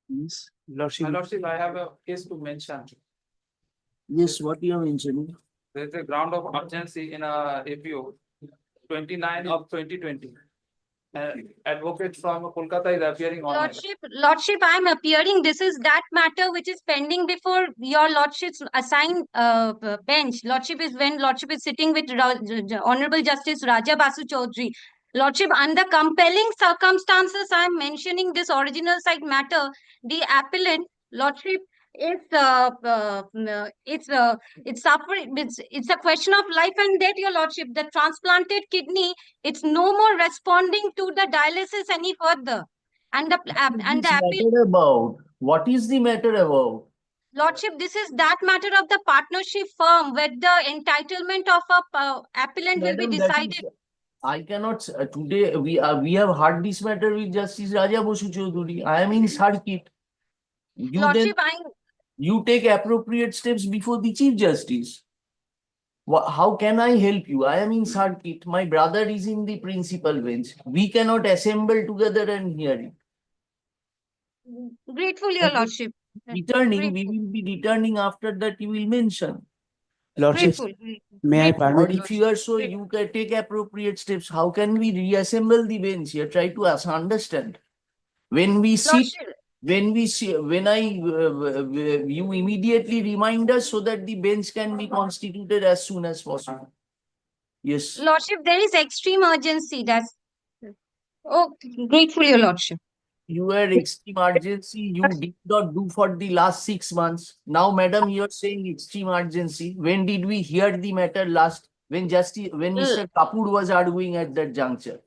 Yes. My Lordship, I have a case to mention. Yes, what you are mentioning? There is a ground of urgency in a APO 29 of 2020. Advocate from Kolkata is appearing on it. Lordship, I am appearing. This is that matter which is pending before your Lordship's assigned bench. Lordship is when Lordship is sitting with Honorable Justice Raja Basu Chaudhary. Lordship, under compelling circumstances, I am mentioning this original side matter. The appellant, Lordship, is it's suffering. It's a question of life and death, your Lordship. The transplanted kidney, it's no more responding to the dialysis any further. And the matter about? What is the matter about? Lordship, this is that matter of the partnership firm where the entitlement of a appellant will be Madam, that decided. is- I cannot today. We have heard this matter with Justice Raja Basu Chaudhary. I am in circuit. You Lordship, you take appropriate steps before the Chief Justice. How can I help you? I am in circuit. My brother is in the principal bench. We cannot assemble together and hear it. Grateful, your Lordship. Returning, we will be returning after that. You will mention. Lordship, Grateful. may I Grateful. Or permit? if you are so, you can take appropriate steps. How can we reassemble the bench here? Try to understand. When we sit, Lordship, you immediately remind us so that the bench can be constituted as soon as possible. Yes. Lordship, there is extreme urgency. That's grateful, your Lordship. You are extreme urgency. You did not do for the last 6 months. Now, madam, you are saying extreme urgency. When did we hear the matter last? When Mr. Kapoor was arguing at that juncture.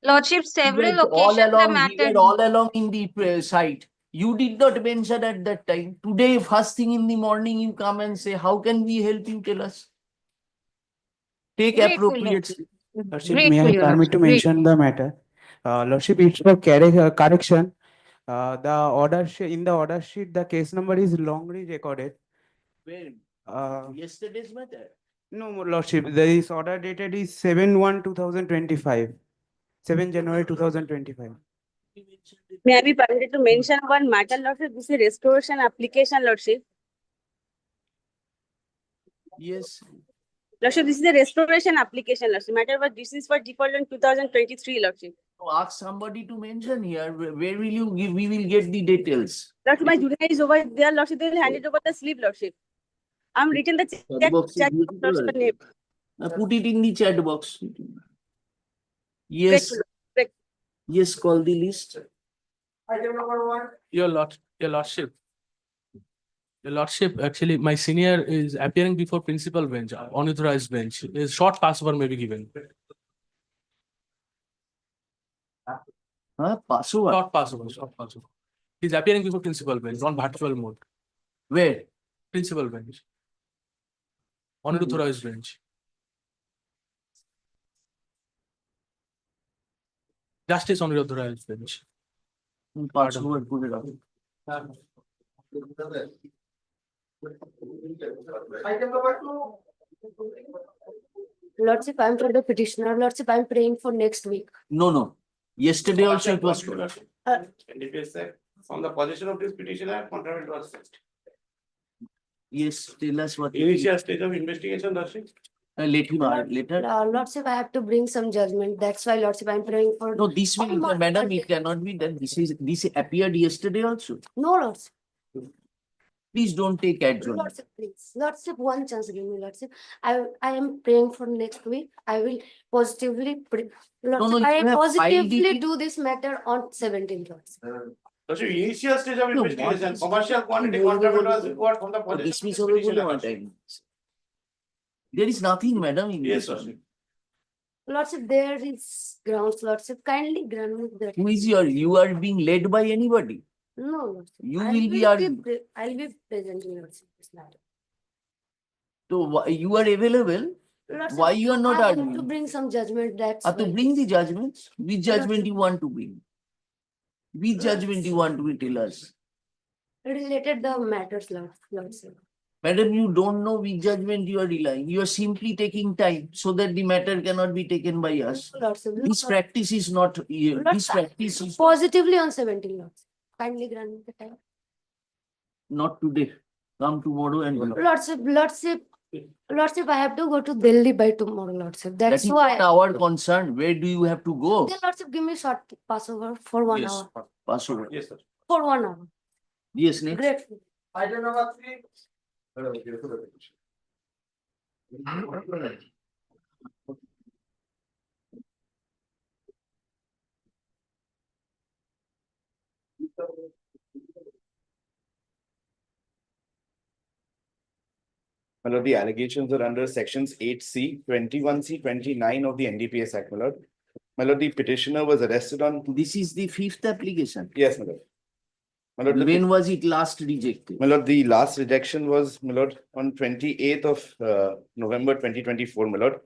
Lordship, several We were all occasions the along, matter. we were all along in the site. You did not mention at that time. Today, first thing in the morning, you come and say, how can we help you? Tell us. Take Grateful, appropriate steps. Lordship, Grateful, may I your permit to Lordship. mention the matter? Lordship, it's for correction. The order in the order sheet, the case number is wrongly recorded. When? Uh, Yesterday's matter. no, Lordship, this order dated is 7/1/2025. 7 January 2025. May I be permitted to mention one matter, Lordship? This is a restoration application, Lordship. Yes. Lordship, this is a restoration application, Lordship. Matter was this is for default in 2023, Lordship. So ask somebody to mention here. Where will you give? We will get the details. Lordship, my junior is over there, Lordship. They will hand it over the slip, Lordship. I'm written the check. Box check is Lordship, name. put it in the chat box. Yes. Correct. Yes, call the list. Your Lordship. Your Lordship, actually, my senior is appearing before principal bench, unauthorized bench. A short password may be given. Password. Short password. He's appearing before principal bench on virtual mode. Where? Principal bench. Unauthorized bench. Justice on unauthorized bench. Password, put it up. Lordship, I'm for the petitioner. Lordship, I'm praying for next week. No. Yesterday also it was. NDPS Act, from the position of this petitioner, contravened was fixed. Yes, tell us what. Initial stage of investigation, Lordship. Let him later. Lordship, I have to bring some judgment. That's why, Lordship, I'm praying for. No, this will, madam, it cannot be done. This appeared yesterday also. No, Lordship. Please don't take adjournment. Lordship, please. Lordship, one chance give me, Lordship. I am praying for next week. I will positively pray. Lordship, you I have positively filed it. do this matter on 17th, Lordship. Lordship, initial stage of No, investigation, what- commercial quantity contraband was required from the position Dismiss of over this petitioner. one time. There is nothing, madam, in Yes, this one. Lordship. Lordship, there is grounds, Lordship. Kindly grant me that. Who is you are being led by anybody. No, Lordship. You I will be I'll be present in Lordship this matter. So you are available. Lordship, Why you are not I have arguing? to bring some judgment. That's To why. bring the judgments. Which judgment Lordship. you want to bring? Which judgment you want to tell us? Related the matters, Lordship. Madam, you don't know which judgment you are relying. You are simply taking time so that the matter cannot be taken by us. Lordship, This practice is not, this practice is positively on 17, Lordship. Kindly grant me the time. not today. Come tomorrow and do. Lordship, I have to go to Delhi by tomorrow, Lordship. That That's is why. not our concern. Where do you have to go? Then, Lordship, give me short passover for 1 Yes. hour. Pass over. Yes, sir. For 1 hour. Yes, next. Grateful. Item number 3. My lord, the allegations are under sections 8C, 21C, 29 of the NDPS Act, my lord. My lord, the petitioner was arrested on, This is the fifth application. yes, my lord. My lord, When was it last rejected? my lord, the last rejection was, my lord, on 28th of November 2024, my lord.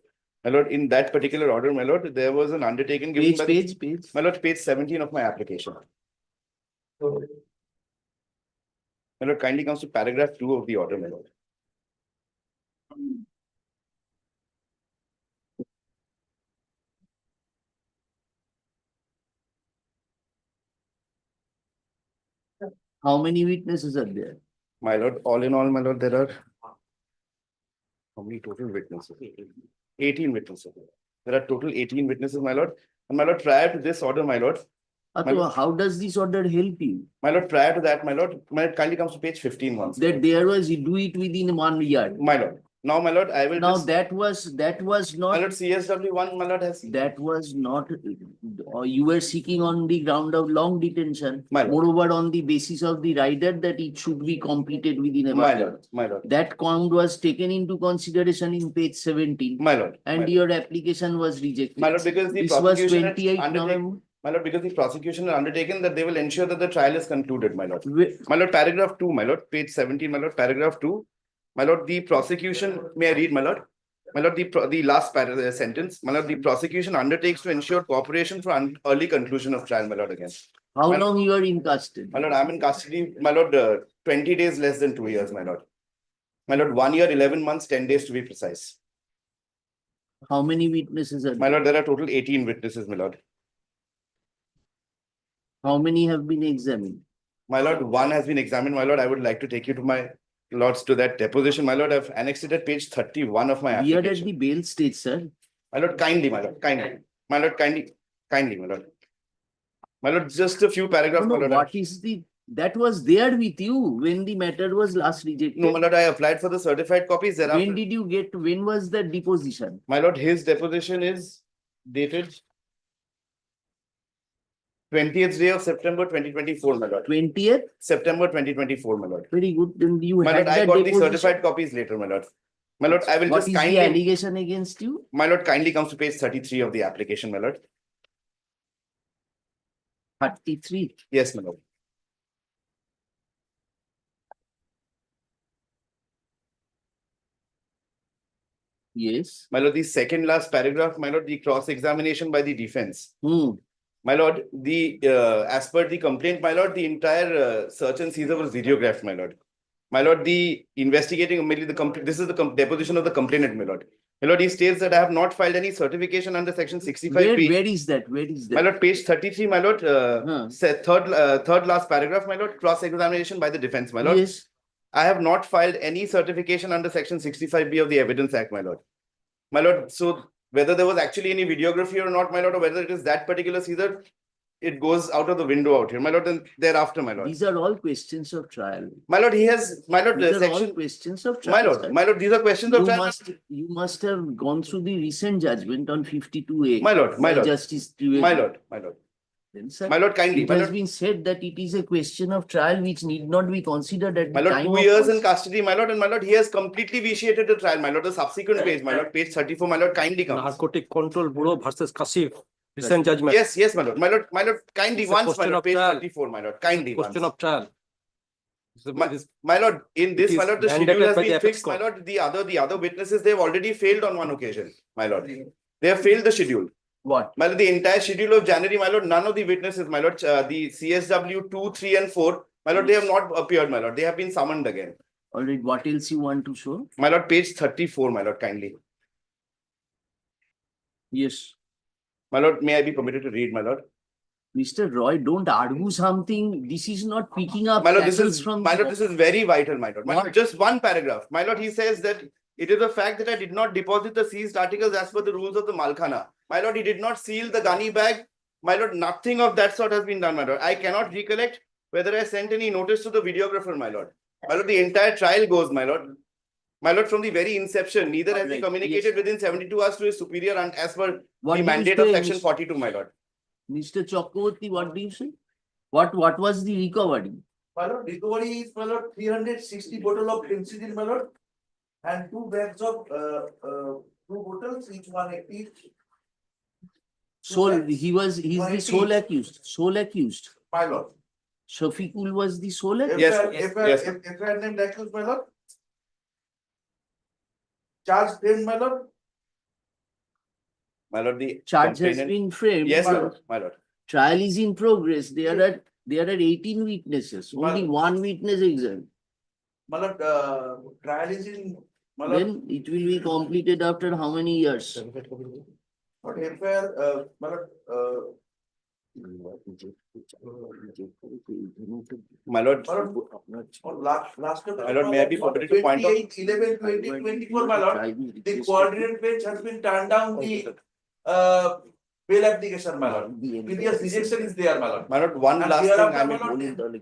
My lord, in that particular order, my lord, there was an undertaking given by the- Page. my lord, page 17 of my application. My lord, kindly comes to paragraph 2 of the order, my lord. How many witnesses are there? My lord, all in all, my lord, there are how many total witnesses? 18 witnesses. There are total 18 witnesses, my lord. And my lord, prior to this order, my lord, Atwa, how does this order help you? my lord, prior to that, my lord, kindly comes to page 15 once. That there was, you do it within 1 year. My lord, now, my lord, I will Now just, that was my not, lord, CSW1, my lord, has. that was not, you were seeking on the ground of long detention. My lord. Moreover, on the basis of the rider that it should be completed within a My month. lord, my lord, That count was taken into consideration in page 17 my lord. my and lord. your application was rejected. My lord, because the This was prosecution had 28 undertaken, November. my lord, because the prosecution had undertaken that they will ensure that the trial is concluded, my lord. Wh- My lord, paragraph 2, my lord, page 17, my lord, paragraph 2. My lord, the prosecution, may I read, my lord? My lord, the last sentence, my lord, the prosecution undertakes to ensure cooperation for early conclusion of trial, my lord, again. How My- long you are in custody? My lord, I'm in custody, my lord, 20 days less than 2 years, my lord. My lord, 1 year, 11 months, 10 days to be precise. How many witnesses are My there? lord, there are total 18 witnesses, my lord. How many have been examined? My lord, one has been examined, my lord. I would like to take you to my lords to that deposition. My lord, I've annexed it at page 31 of my We are at application. the bail stage, sir. My lord, kindly, my lord, kindly. My lord, kindly, my lord. My lord, just a few paragraphs, No, my lord. what is the, that was there with you when the matter was last rejected? No, my lord, I applied for the certified copies thereafter. When did you get, when was the deposition? My lord, his deposition is dated 20th day of September 2024, my lord. 20th? September 2024, my lord. Very good. Then you My had lord, I that got the deposition. certified copies later, my lord. My lord, I will What just is the kindly, allegation against you? my lord, kindly comes to page 33 of the application, my lord. 33. Yes, my lord. Yes. My lord, the second last paragraph, my lord, the cross-examination by the defense. Hmm. My lord, as per the complaint, my lord, the entire search and seizure was videographed, my lord. My lord, the investigating, this is the deposition of the complainant, my lord. My lord, he states that I have not filed any certification under section 65P. Where is that? Where is that? My lord, page 33, my lord, third last paragraph, my lord, cross-examination by the defense, my lord. Yes. I have not filed any certification under section 65B of the Evidence Act, my lord. My lord, so whether there was actually any videography or not, my lord, or whether it is that particular seizure, it goes out of the window out here, my lord, and thereafter, my lord. These are all questions of trial. My lord, he has, my lord, These are all section, questions of trial. sir. my lord, these are questions of trial. You must have gone through the recent judgment on 52A. My lord, my by lord. Justice Trivedi. My lord, my lord. Then, sir, My lord, kindly, it my has lord. been said that it is a question of trial which need not be considered at My the lord, time 2 of years in custody, my lord, and my lord, he has completely vitiated the trial, my lord. The subsequent page, my lord, page 34, my lord, kindly comes. Narcotic Control Bureau versus Kasif, recent judgment. Yes, my lord. My lord, kindly It's a once, my question lord, of page trial. 34, my lord, kindly Question once. of trial. My lord, in this, is my lord, the schedule mandated has by the been apex fixed, my court. lord. The other witnesses, they've already failed on one occasion, my lord. They have failed the schedule. What? My lord, the entire schedule of January, my lord, none of the witnesses, my lord, the CSW 2, 3, and 4, my lord, they have not appeared, my lord. They have been summoned again. All right, what else you want to show? My lord, page 34, my lord, kindly. Yes. My lord, may I be permitted to read, my lord? Mr. Roy, don't argue something. This is not picking up My lord, tackles from my lord, this is very vital, my lord. My lord, What? just one paragraph. My lord, he says that it is a fact that I did not deposit the seized articles as per the rules of the Malkhana. My lord, he did not seal the gunny bag. My lord, nothing of that sort has been done, my lord. I cannot recollect whether I sent any notice to the videographer, my lord. My lord, the entire trial goes, my lord. My lord, from the very inception, neither has he Alright, communicated yes. within 72 hours to his superior and as per What the do you mandate of say, section Miss- 42, my lord. Mr. Chakravarti, what do you say? What was the recovery? My lord, recovery is, my lord, 360 bottle of penicillin, my lord, and 2 bags of, 2 bottles, each one each. Sole, bags, he's the 180. sole accused. Sole accused. My lord. Shafiqul was the sole accused. Yes, yes, sir. If I named accused, my lord. Charge framed, my lord. My lord, the Charge has complainant- been framed. Yes, My my lord. lord, my lord. Trial is in progress. There are 18 witnesses. Only Well- one witness examined. My lord, trial is in, my lord, Then it will be completed after how many years? but FIR, my lord, My lord, last. My lord, may I be permitted to point out- 28/11/2024, my lord, the coordinate bench has been turned down the, bail application, my lord. Previous rejection is there, my lord. my lord, one And last thing hereafter, I my may. lord,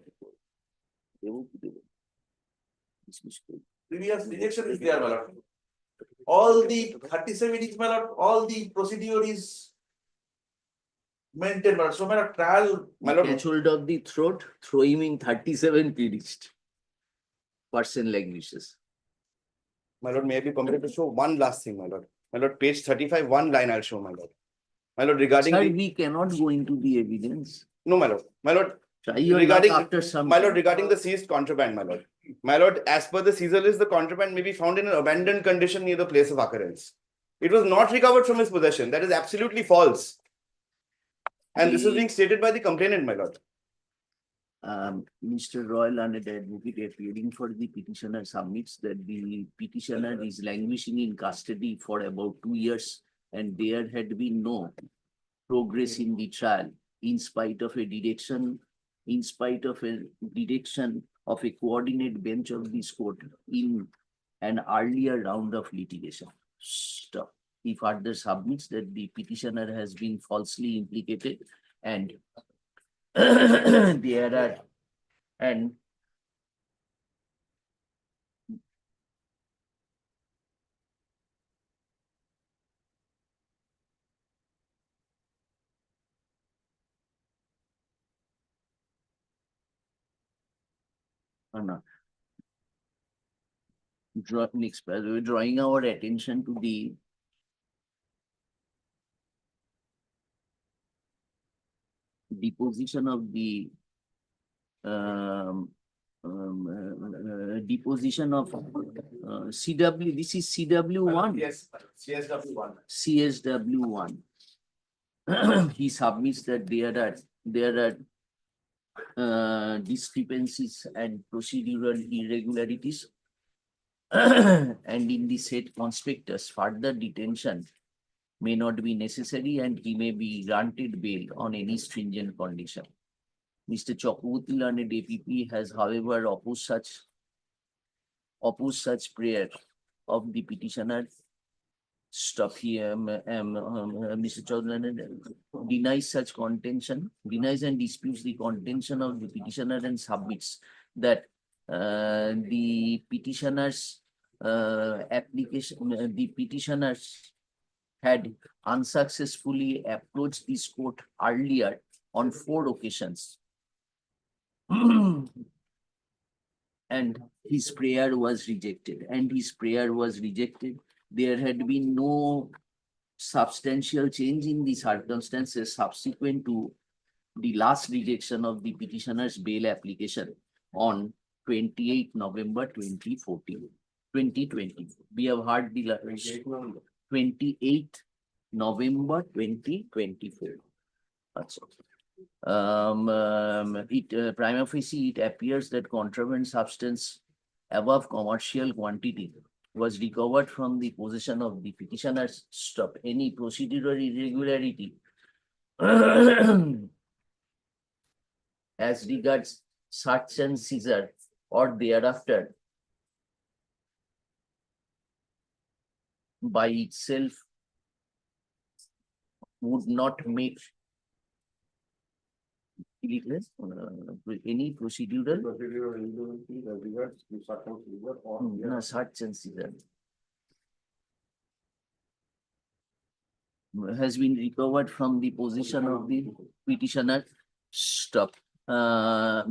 previous rejection is there, my lord. All the 37 is, my lord, all the procedure is maintained, my lord. So, my lord, trial, My lord, Catch hold of the throat, throw him in 37 finished. Person like vicious. my lord, may I be permitted to show one last thing, my lord. My lord, page 35, one line I'll show, my lord. My lord, regarding Sir, the, we cannot go into the evidence. no, my lord, my lord, Try your luck regarding, after some my lord, time. regarding the seized contraband, my lord. My lord, as per the seizure list, the contraband may be found in an abandoned condition near the place of occurrence. It was not recovered from his possession. That is absolutely false. And this is being stated by the complainant, my lord. Mr. Roy Learned Advocate appearing for the petitioner submits that the petitioner is languishing in custody for about 2 years and there had been no progress in the trial in spite of a direction of a coordinate bench of this court in an earlier round of litigation. Stop. He further submits that the petitioner has been falsely implicated and there are and drawing our attention to the deposition of the deposition of CW. This is CW1. yes, CSW1. CSW1. He submits that there are discrepancies and procedural irregularities. And in the said conspectus, further detention may not be necessary and he may be granted bail on any stringent condition. Mr. Chakravarti and APP has, however, opposed such prayer of the petitioner. Stop here, Mr. Chaudhary denies such contention, denies and disputes the contention of the petitioner and submits that the petitioner's the petitioners had unsuccessfully approached this court earlier on 4 occasions. And his prayer was rejected. There had been no substantial change in the circumstances subsequent to the last rejection of the petitioner's bail application on 28 November 2020. We have heard the 28 November 2024. That's all. Prima facie, it appears that contraband substance above commercial quantity was recovered from the possession of the petitioner's stop any procedural irregularity as regards search and seizure or thereafter by itself would not make any procedural no, search and seizure has been recovered from the possession of the petitioner stop the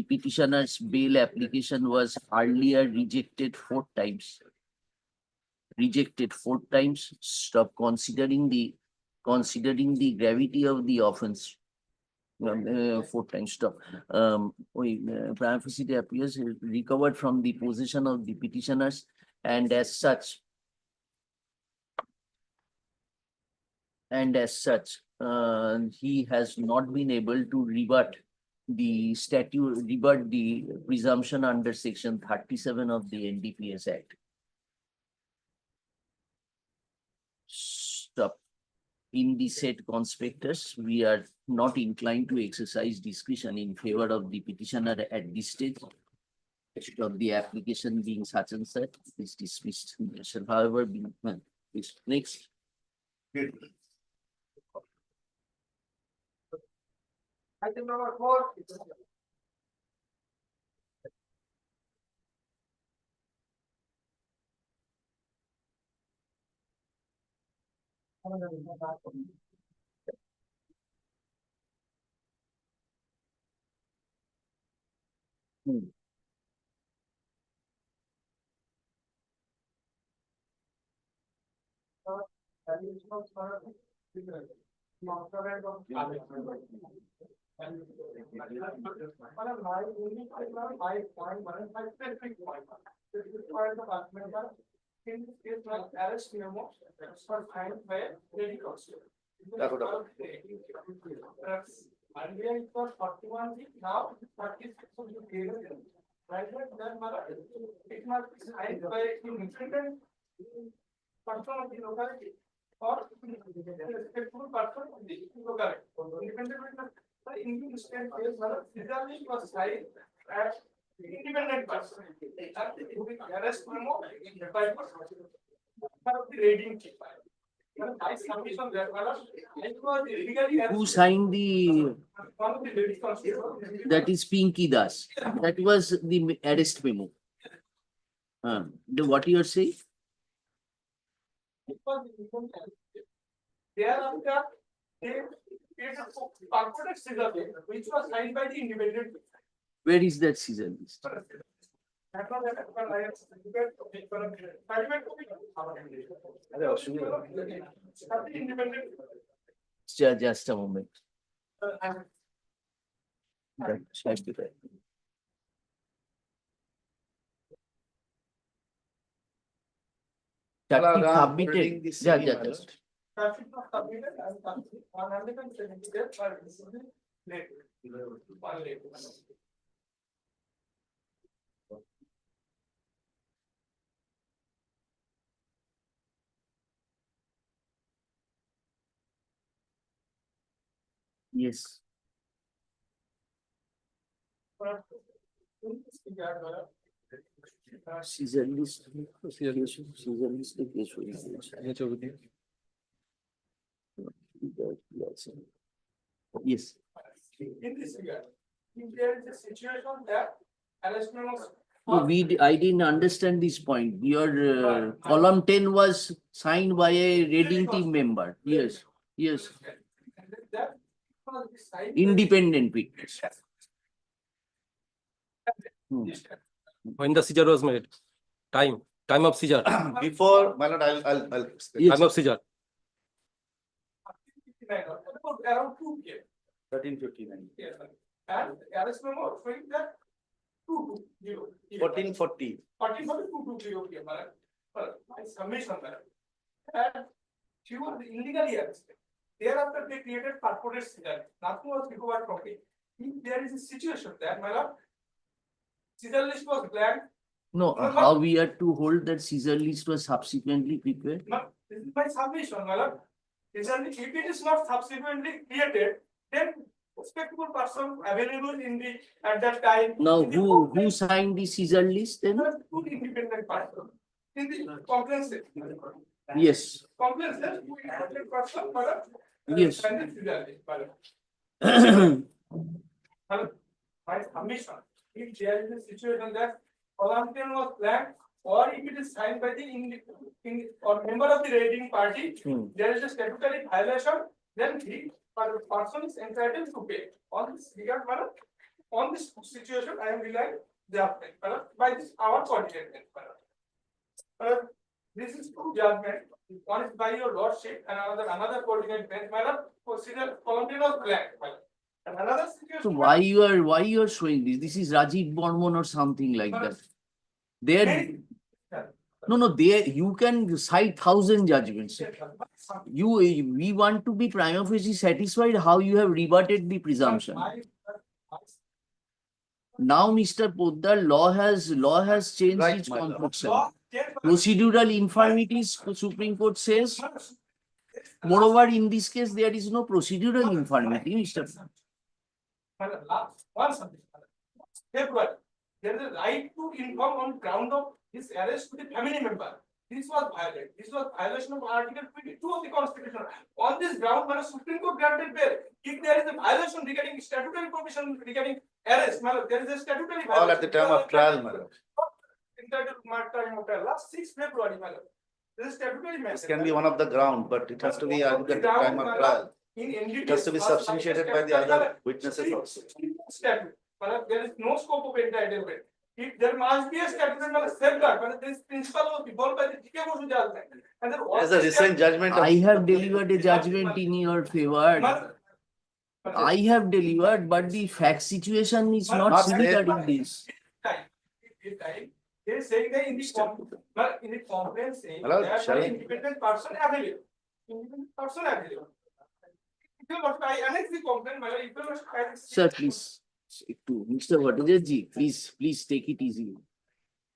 petitioner's bail application was earlier rejected 4 times. Stop considering the gravity of the offense. 4 times stop. Prima facie the appears recovered from the possession of the petitioners, and as such, he has not been able to rebut the presumption under section 37 of the NDPS Act. Stop. In the said conspectus, we are not inclined to exercise discretion in favor of the petitioner at this stage of the application being such and such is dismissed. Shall however be next. Item number 4. In this case, my arrest memo was signed by Lady Constable. Earlier it was 41 feet, now it is 46 feet. Right, that matter. It must be signed by independent person of the locality or respectful person of the locality. Independent witness, in the instant case, it was signed at independent person. Arrest memo by the rating chief. Who signed the that is Pinky Das? That was the arrest memo. What you are saying? Thereafter, which was signed by the independent. Where is that season list? Just a moment. That should be right. Submitted. Just. Yes. Season list. Yes. In this regard, if there is a situation that arrest memos. No, I didn't understand this point. Your column 10 was signed by a rating team member. Yes. Yes. Independent witness. When the seizure was made, time of seizure, Before, my lord, I'll. Yes. time of seizure. Around 2 p.m. 1359. Yes, sir. And arrest memo showing that 220. 1440. 1440 p.m. My submission, madam. And she was illegally arrested. Thereafter, they created purported seizure. Nothing was recovered from it. If there is a situation that, madam, Scissor list was blank. No, how we are to hold that scissor list was subsequently prepared? No, this is my submission, my lord. If it is not subsequently created, then respectable person available in the at that time. Now, in the who signed the scissor list then? Two independent persons in the complaint section. Yes. Complaint section, two independent person, my lord. Yes. And the scissor list, my lord. Hello, my submission, if there is a situation that Columbian was blank, or if it is signed by the or member of the raiding party, there is a statutory violation, then the person is entitled to pay. On this regard, madam, on this situation, I am relying judgment, madam, by this our coordinate, madam. This is two judgment. One is by your lordship, and another coordinate bench, madam. Procedural Columbian was blank, madam. Another situation. So why you are showing this? This is Rajiv Bormon or something like that. There, no, there you can cite 1,000 judgments. We want to be prima facie satisfied how you have rebutted the presumption. Now, Mr. Poddar, law has changed its construction. Procedural infirmities, Supreme Court says. Moreover, in this case, there is no procedural infirmity, Mr. February, there is a right to inform on ground of his arrest to the family member. This was violated. This was violation of Article 22 of the Constitution. On this ground, the Supreme Court granted bail. If there is a violation regarding statutory provision regarding arrest, there is a statutory violation. All at the time of trial, madam. Entitled to time of trial. Last 6 February, madam. This is statutory matter. This can be one of the ground, but it has to be at the time of trial. It has to be substantiated by the other witnesses also. Statute. There is no scope of entitlement. If there must be a statutory safeguard, but this principle was evolved by the DK judgment. And then As a recent judgment. I have delivered a judgment in your favor. I have delivered, but the fact situation is not regarding this. They are saying that in the complaint saying Hello, that shall I- an independent person available. Independent person available. If you want to annex the complaint, if you want to annex. Sir, please. To Mr. Bhattacharya, please take it easy.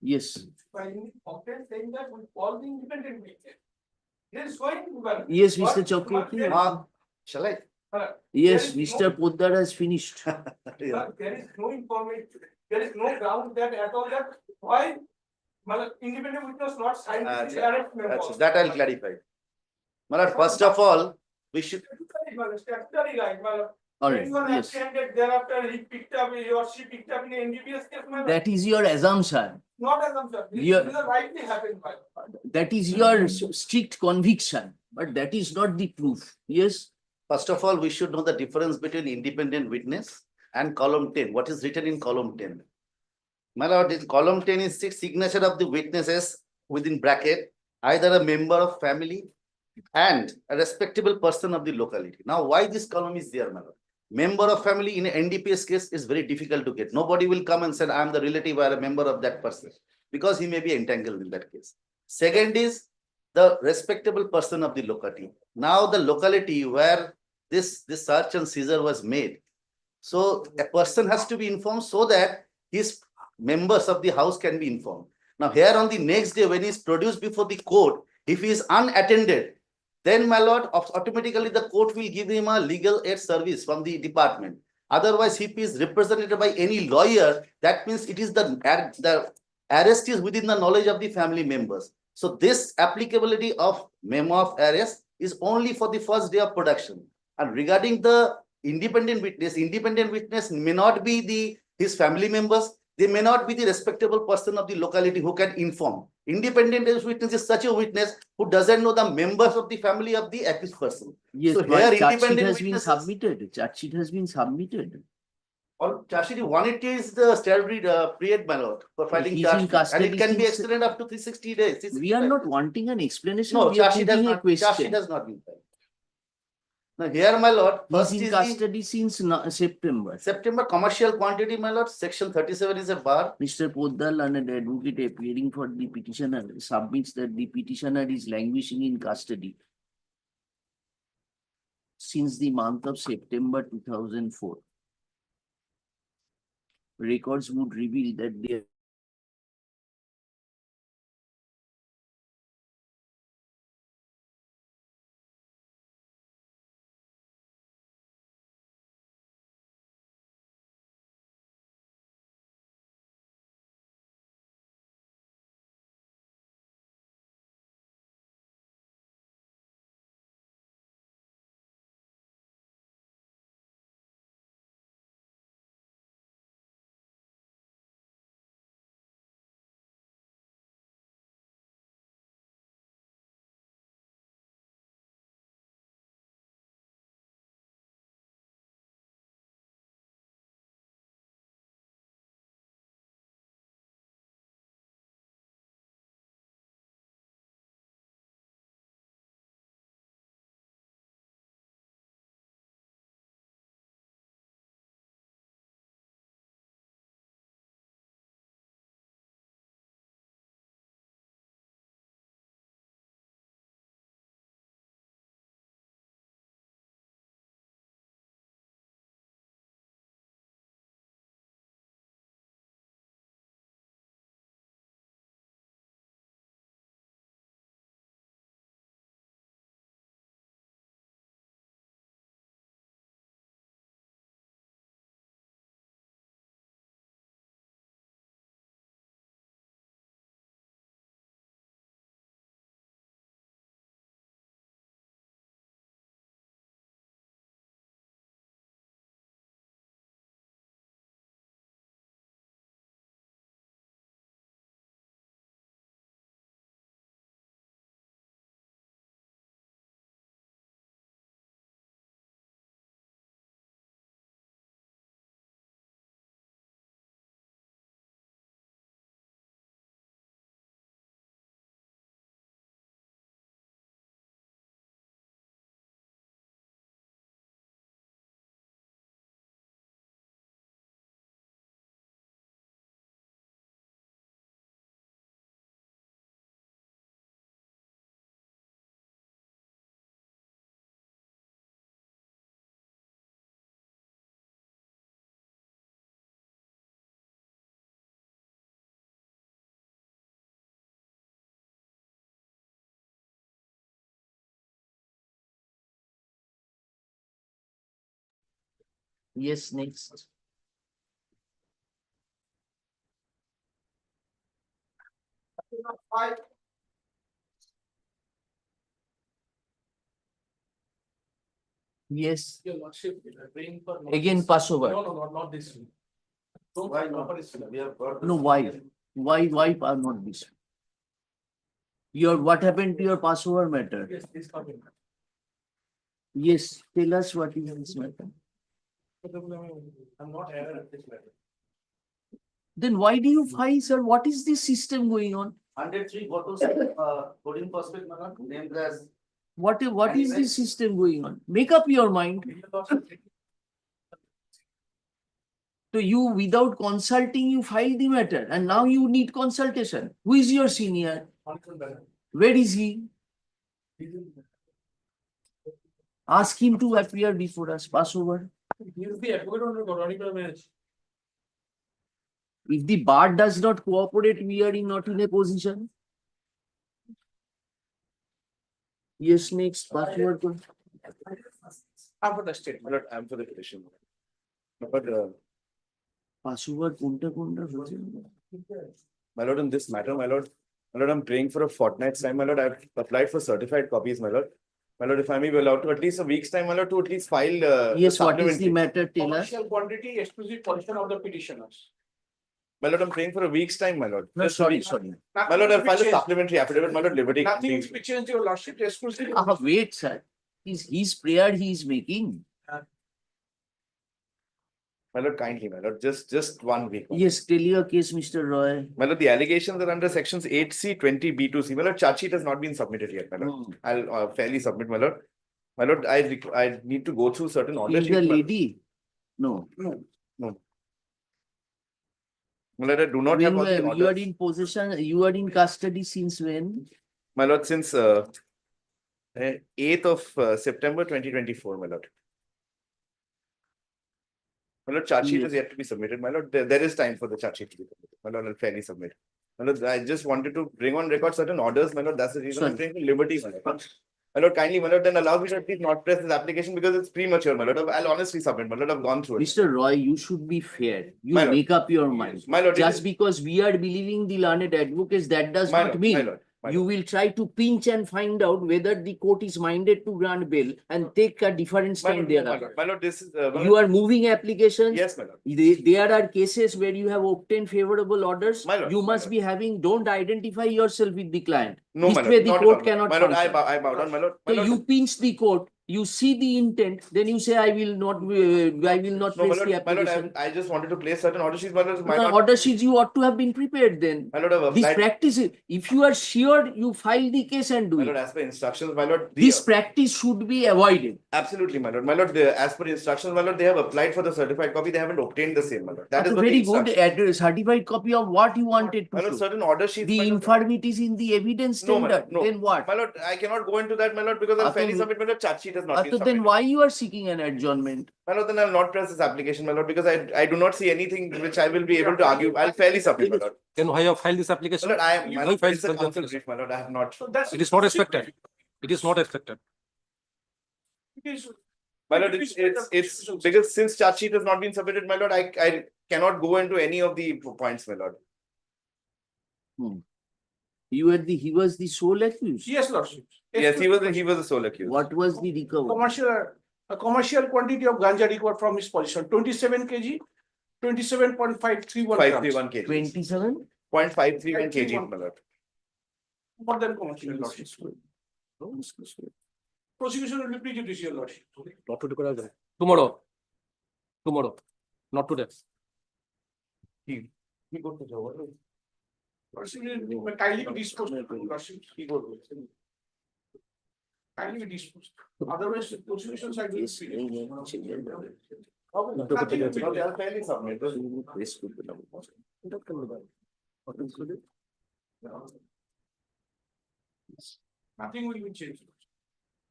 Yes. By in the complaint saying that we call the independent witness. They are showing. Yes, Mr. Chakraborty. Shall I? Yes, Mr. Poddar has finished. Yeah. There is no information, there is no ground that at all that why independent witness not signed this arrest memo. That I'll clarify. Malad, first of all, we should. Statutory right, All right, anyone yes. apprehended thereafter he picked up or she picked up in NDPS case, That is your assumption. not assumption. This Yeah. is a rightly happened, That is your strict conviction, but that is not the proof. Yes. First of all, we should know the difference between independent witness and column 10. What is written in column 10? My lord, in column 10 is the signature of the witnesses within bracket, either a member of family and a respectable person of the locality. Now, why this column is there, my lord? Member of family in an NDPS case is very difficult to get. Nobody will come and say, I am the relative or a member of that person, because he may be entangled in that case. Second is the respectable person of the locality. Now, the locality where this search and seizure was made. So a person has to be informed so that his members of the house can be informed. Now here on the next day when he is produced before the court, if he is unattended, then my lord, automatically the court will give him a legal aid service from the department. Otherwise, if he is represented by any lawyer, that means it is the arrest is within the knowledge of the family members. So this applicability of memo of arrest is only for the first day of production. And regarding the independent witness may not be his family members. They may not be the respectable person of the locality who can inform. Independent witness is such a witness who doesn't know the members of the family of the accused person. Yes, So but here charge sheet independent has been witnesses. submitted. Charge sheet has been submitted. Or charge sheet 180 is the statutory period, my lord, for filing He's charge in sheet. And custody it can be since- extended up to 360 days. We are not wanting an explanation. No, we are charge sheet has putting a not. Charge sheet question. has not been filed. Now here, my lord, first He's in is the custody since September. September commercial quantity, my lord. Section 37 is a bar. Mr. Poddar, learned advocate appearing for the petitioner, submits that the petitioner is languishing in custody since the month of September 2004. records would reveal that they yes, next. Yes, Your lordship, praying for. again pass over. No, no, not this one. Why not? We have got. No, why? Why are not this? Your, what happened to your Passover matter? Yes, this copy. Yes, tell us what is this matter. I'm not aware of this matter. Then why do you file, sir? What is this system going on? 103 bottles, codeine phosphate, my lord, named as. What is this system going on? Make up your mind. So you, without consulting, you file the matter, and now you need consultation. Who is your senior? Where is he? Ask him to appear before us. Pass over. He is the advocate on the chronicle bench. If the bar does not cooperate, we are not in a position. Yes, next. Pass over. I'm for the state, my lord, I'm for the petition. But, Pass over. my lord, in this matter, my lord, I'm praying for a fortnight's time, my lord. I've applied for certified copies, my lord. My lord, if I may be allowed to at least a week's time, my lord, to at least file. Yes, what is the matter? Tell us. Commercial quantity, exclusive position of the petitioners. My lord, I'm praying for a week's time, my lord. No, sorry, sorry. My lord, I'll file a supplementary affidavit, my lord, liberty. Nothing is to be changed, your lordship, exclusive. Wait, sir. His prayer he is making. My lord, kindly, my lord, just 1 week. Yes, tell your case, Mr. Roy. My lord, the allegations are under sections 8C, 20B2C. My lord, charge sheet has not been submitted yet, my lord. I'll fairly submit, my lord. My lord, I need to go through certain order Is sheets. the my lord. lady? No. My lord, I do not have all the When you are orders. in possession, you are in custody since when? My lord, since 8th of September 2024, my lord. My lord, charge sheet Yes. is yet to be submitted. My lord, there is time for the charge sheet to be submitted. My lord, I'll fairly submit. My lord, I just wanted to bring on record certain orders. My lord, that's the reason I'm Sorry. taking liberty. My lord. My lord, kindly, my lord, then allow me to please not press this application because it's premature. My lord, I'll honestly submit. My lord, I've gone through it. Mr. Roy, you should be fair. You My lord. make up your mind. My lord, it Just is- because we are believing the learned advocates, that does My not lord, mean my lord, my you lord. will try to pinch and find out whether the court is minded to grant bail and take a different My stand lord, no, my thereafter. lord, my lord, this is. My You lord, are moving applications. Yes, my lord. There are cases where you have obtained favorable orders. My lord, You my must lord. be having, don't identify yourself with the client. No, This my way lord, the not at court all. cannot My lord, function. I bow down, my lord. My So lord, you pinch the court, you see the intent, then you say, I will not no, place my the lord, my lord, application. I just wanted to place certain order sheets, my lord. My No, lord, order sheets, you ought to have been prepared then. my lord, I've This applied. practice, if you are sure, you file the case and do My lord, it. as per instructions, my lord. This practice should be avoided. Absolutely, my lord. My lord, as per instructions, my lord, they have applied for the certified copy. They haven't obtained the same, my lord. That is what the Very good. instruction. Certified copy of what you wanted My to lord, show. certain order sheets. The my lord. infirmities in the evidence No, my tender. lord, no. Then what? My lord, I cannot go into that, my lord, because I'll Ato- fairly submit, my lord, charge sheet has not been Then submitted. why you are seeking an adjournment? My lord, then I'll not press this application, my lord, because I do not see anything which I will be able to argue. I'll fairly submit, my lord. Then why have filed this My application? lord, I am, my Why lord, filed it's a such council application? brief, my lord, I have not. So that's. It is not expected. It is not expected. It is. My lord, it's because since charge sheet has not been submitted, my lord, I cannot go into any of the points, my lord. He was the sole accused. Yes, lordship. Yes, he was the sole accused. What was the recovery? A commercial quantity of ganja recovered from his possession, 27 kg, 27.531 grams. 531 kg. 27? 0.531 kg, my lord. More than commercial, lordship. Prosecution will be prejudicial, lordship. Not to declare that. Tomorrow. Tomorrow. Not today. He got the job. Lordship will kindly be disposed, lordship. Kindly be disposed. Otherwise, the prosecution side will be. Nothing will be done. I'll fairly submit. Nothing will be changed.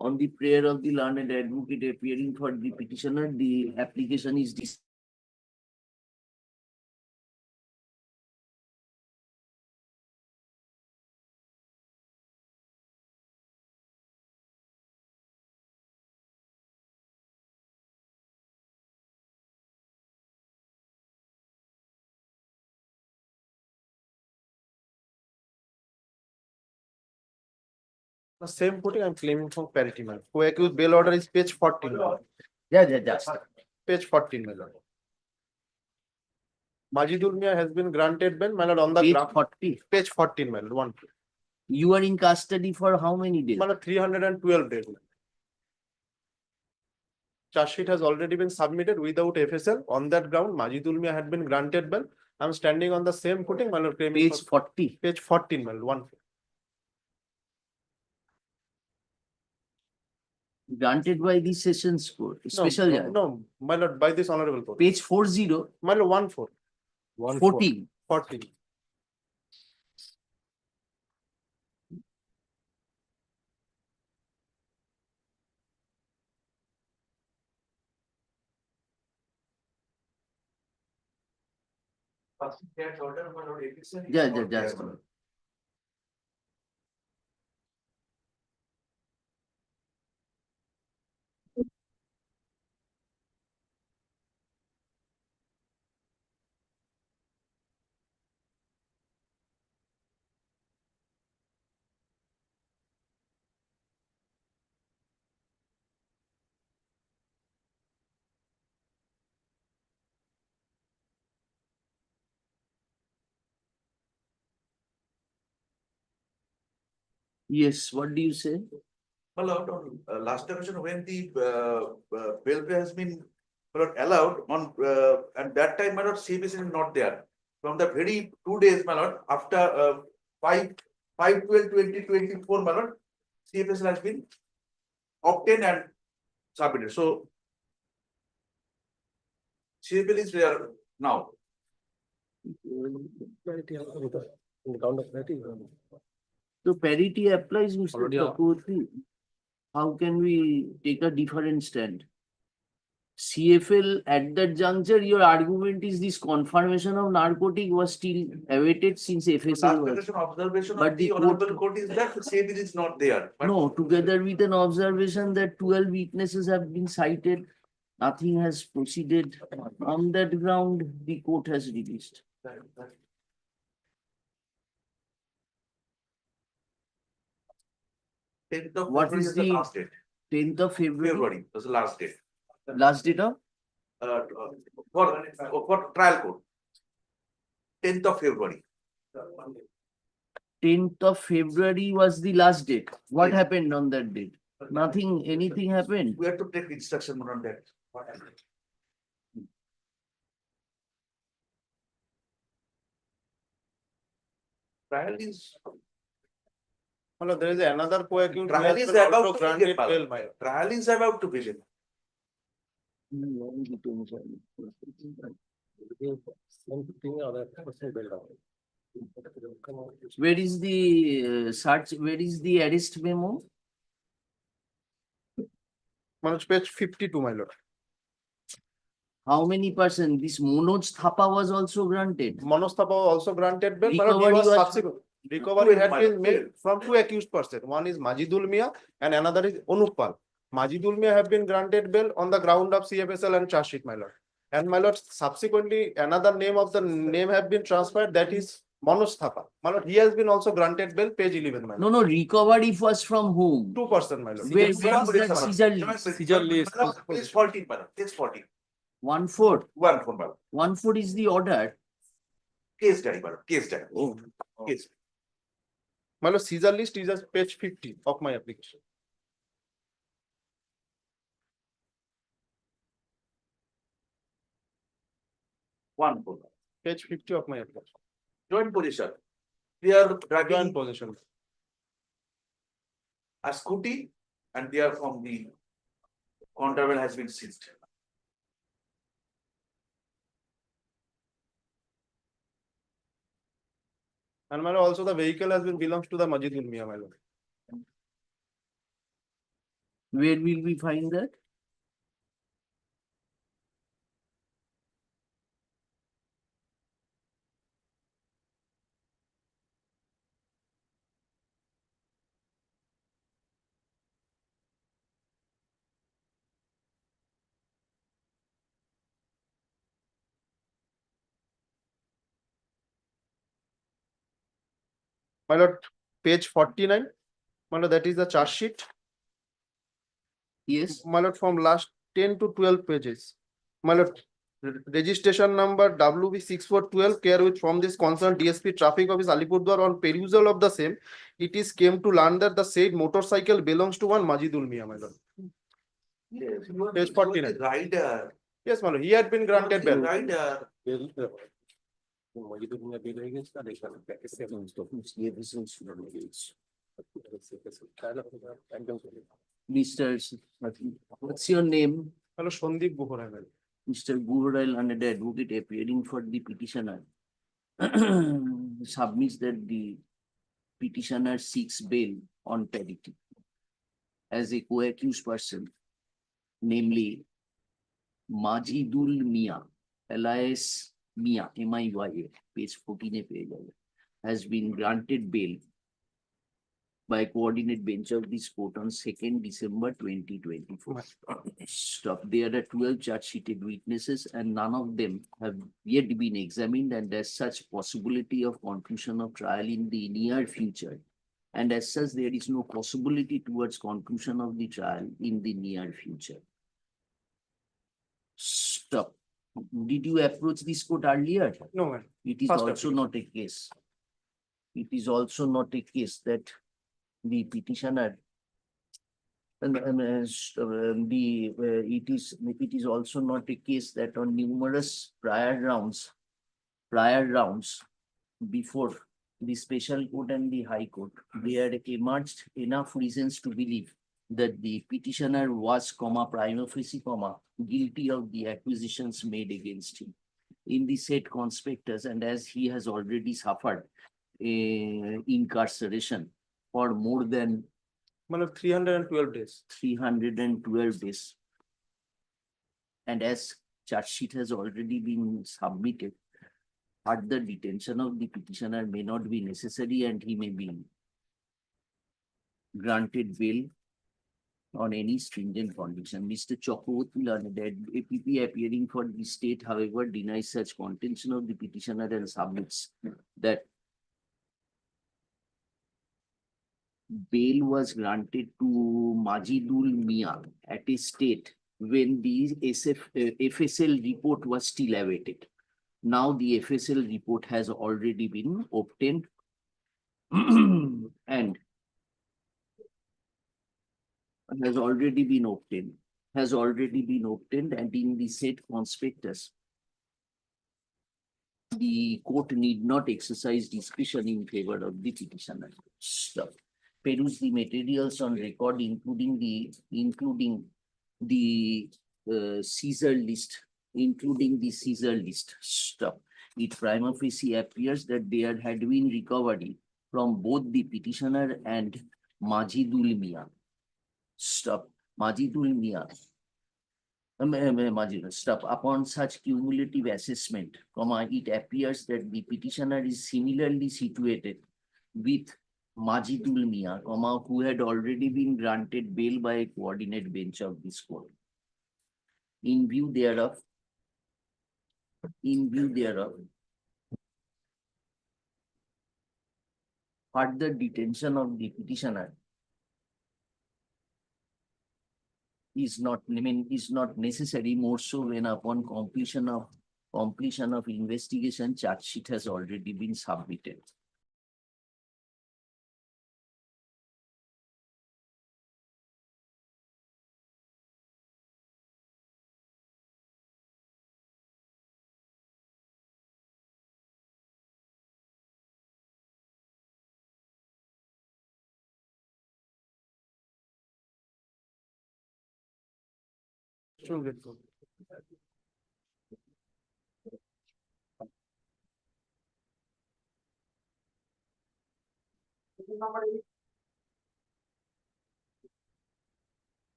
On the prayer of the learned advocate appearing for the petitioner, the application is The same footing I'm claiming from parity, man. Co-accused bail order is page 14. just. Page 14, my lord. Majidul Mia has been granted bail, my lord, on the Page ground. 40. Page 14, my lord. One. You are in custody for how many days? My lord, 312 days. Charge sheet has already been submitted without FSL. On that ground, Majidul Mia had been granted bail. I'm standing on the same footing, my lord, claiming. Page 40. Page 14, my lord. One. Granted by the Sessions Court, special No, judge. no, my lord, by this honorable court. Page 40, My lord, 14. 14. 14. Just. Yes, what do you say? Well, last occasion when the bail pay has been allowed on, at that time, my lord, CBC is not there. From the very 2 days, my lord, after 5/12/2024, my lord, CFS has been obtained and submitted. So CFL is there now. So parity applies, Mr. Already, Dacoity. How can we take a different stand? CFL at that juncture, your argument is this confirmation of narcotic was still awaited since FSL was. Last observation But of the the honorable court is that the same is not there. But No, together with an observation that 12 witnesses have been cited, nothing has proceeded. On that ground, the court has released. 10th of What February is is the the last date. 10th of February? February was the last date. Last date of? For trial court. 10th of February. 10th of February was the last date. What Yes. happened on that date? Nothing, anything happened? We have to take instruction on that. Trial is, Well, there is another co-accused. who trial has is been about also to granted begin. bail, my lord. Trial is about to begin. Where is the search, where is the arrest memo? Manoj, page 52, my lord. How many person? This Manoj Thapa was also granted. Manoj Thapa was also granted bail, my lord. He Recovery was was- subsequent. Recovery had my been lord. made from two accused persons. One is Majidul Mia and another is Onupal. Majidul Mia have been granted bail on the ground of CFSL and charge sheet, my lord. And my lord, subsequently, another name of the name have been transferred, that is Manoj Thapa. My lord, he has been also granted bail, page 11, my No, lord. no, recovery was from whom? 2%, my lord. Where is that seizure list? Seizure list. It's 14, madam. It's 14. 1/4. 1 madam. 1/4 is the order. Case diary, madam. Case diary. Oh. Case. My lord, seizure list is as page 50 of my application. One. Page 50 of my application. Joint position. They are Joint dragging position. a scooty and they are from the contraband has been seized. And my lord, also the vehicle has been belongs to the Majidul Mia, my lord. Where will we find that? My lord, page 49. My lord, that is the charge sheet. Yes. My lord, from last 10 to 12 pages. My lord, registration number WB 6412 care with from this concerned DSP Traffic Office Alipurdwar on perusal of the same. It is came to learn that the said motorcycle belongs to one Majidul Mia, my lord. Yes, you are Page the- you are 49. the rider. Yes, my lord, he had been granted bail. Rider. Mr. What's your name? Hello, Sandip Guhorai, my lord. Mr. Gurural, an advocate appearing for the petitioner, submits that the petitioner seeks bail on parity as a co-accused person, namely Majidul Mia, alias Mia, MIYA, page 14 has been granted bail by coordinate bench of this court on 2nd December 2024. Stop. There are 12 charge sheeted witnesses and none of them have yet been examined, and there's such possibility of conclusion of trial in the near future. And as such, there is no possibility towards conclusion of the trial in the near future. Stop. Did you approach this court earlier? No, man. It is First also application. not a case. It is also not a case that the petitioner it is also not a case that on numerous prior rounds before the special court and the high court, there emerged enough reasons to believe that the petitioner was prima facie guilty of the acquisitions made against him in the said conspectus, and as he has already suffered incarceration for more than My lord, 312 days. 312 days. And as charge sheet has already been submitted, further detention of the petitioner may not be necessary and he may be granted bail on any stringent condition. Mr. Chakraborty learned that APP appearing for the state, however, denies such contention of the petitioner and submits that bail was granted to Majidul Mia at a state when the FSL report was still awaited. Now the FSL report has already been obtained and has already been obtained and in the said conspectus, the court need not exercise discretion in favor of the petitioner. Stuff. Peruse the materials on record, including the Caesar list, Stuff. It prima facie appears that there had been recovery from both the petitioner and Majidul Mia. Stuff. Majidul Mia. Stuff. Upon such cumulative assessment, it appears that the petitioner is similarly situated with Majidul Mia, who had already been granted bail by a coordinate bench of this court. In view thereof, further detention of the petitioner is not necessary, more so when upon completion of investigation, charge sheet has already been submitted.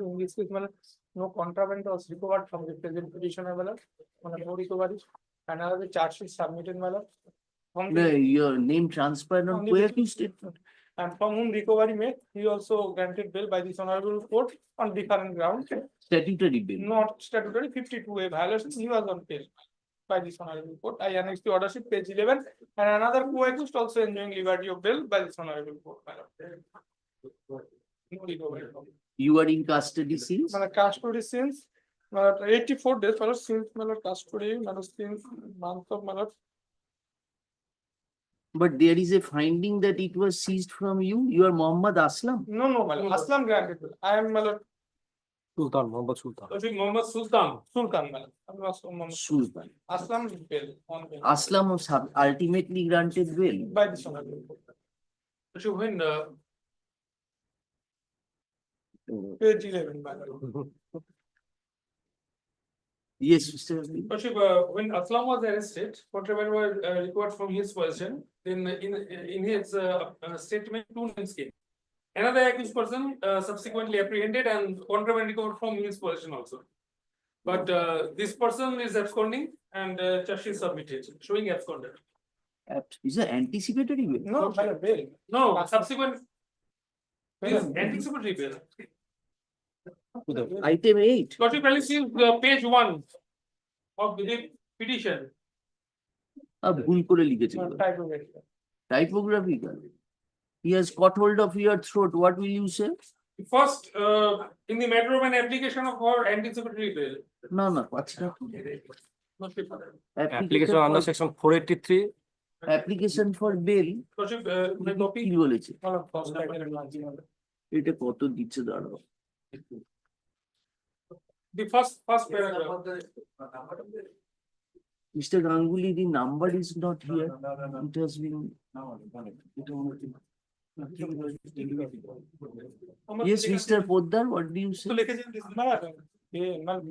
In this case, no contraband was recovered from the present petitioner, no recovery. Another charge sheet submitted, Your name transparent on where you statement. and from whom recovery made, he also granted bail by this honorable court on different grounds. Statutory bail. Not statutory 52A violation, he was on bail by this honorable court. I annex the order sheet, page 11, and another co-accused also enjoying liberty of bail by this honorable court. No recovery. You are in custody since? Custody since 84 days, since custody, since month of But there is a finding that it was seized from you. You are Muhammad Aslam. No, Aslam granted. I am Sultan, Muhammad Sultan. Muhammad Sultan. I'm not Muhammad Sultan. Aslam bail on bail. Aslam was ultimately granted bail. By this honorable court. When page 11. Yes, Mr. When Aslam was arrested, contraband was recovered from his possession. Then in his statement, two names came. Another accused person subsequently apprehended and contraband recovered from his possession also. But this person is absconding and charge sheet submitted, showing absconded. Is it anticipatory bail? No, bail. No, subsequent. Anticipatory bail. Item 8. Lordship, see page 1 of the petition. ভুল করে লিখেছে typographical. He has caught hold of your throat. What will you say? First, in the matter of an application of our anticipatory bail. No, what's that? Application under section 483. Application for bail. কি বলেছে? এটা কত দিচ্ছে দাঁড়াও? The first paragraph. Mr. Ganguly, the number is not here. It has been. Yes, Mr. Poddar, what do you say?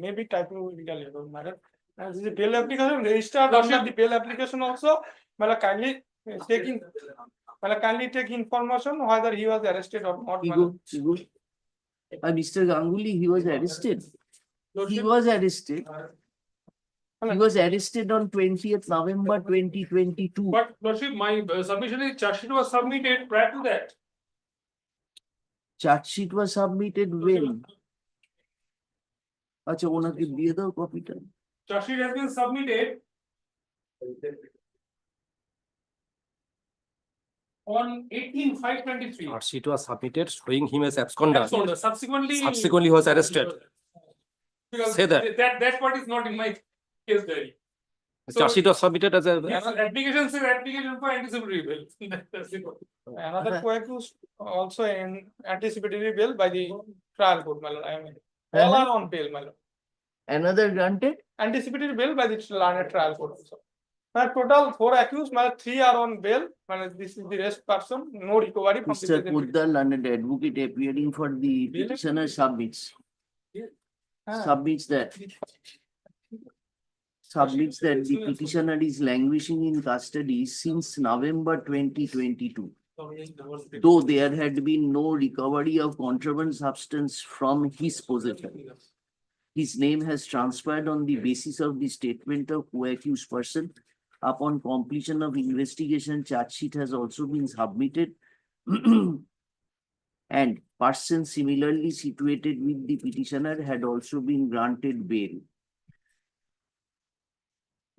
Maybe typographical error. As the bail application registered under the bail application also, kindly taking, kindly take information whether he was arrested or not. Mr. Ganguly, he was arrested. He was arrested. He was arrested on 20th November 2022. But Lordship, my submission is charge sheet was submitted prior to that. Charge sheet was submitted when? আচ্ছা ওনাকে দিয়ে দাও কপিটা। Charge sheet has been submitted on 18/5/23. Charge sheet was submitted showing him as absconder. Subsequently Subsequently, he was arrested. because Say that. that part is not in my case diary. The charge sheet was submitted as a. Application says application for anticipatory bail. That's it. Another co-accused also in anticipatory bail by the trial court, my lord. I mean, all are on bail, my lord. Another granted? Anticipatory bail by the learned trial court also. Total 4 accused, my lord, 3 are on bail. This is the rest person, no recovery from the Mr. Poddar, learned advocate appearing for the petitioner submits that the petitioner is languishing in custody since November 2022. Though there had been no recovery of contraband substance from his possession. His name has transpired on the basis of the statement of co-accused person. Upon completion of investigation, charge sheet has also been submitted. And persons similarly situated with the petitioner had also been granted bail.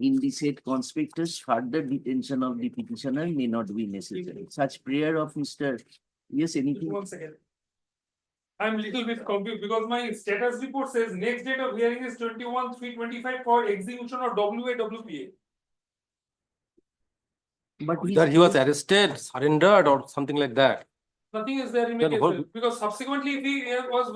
In the said conspectus, further detention of the petitioner may not be necessary. Such prayer of Mr. Yes, anything? 1 second. I'm little bit confused because my status report says next date of hearing is 21/3/25 for execution of WAWPA. But Whether he was arrested, surrendered, or something like that. Nothing is there in my Then case what- file, because subsequently if he was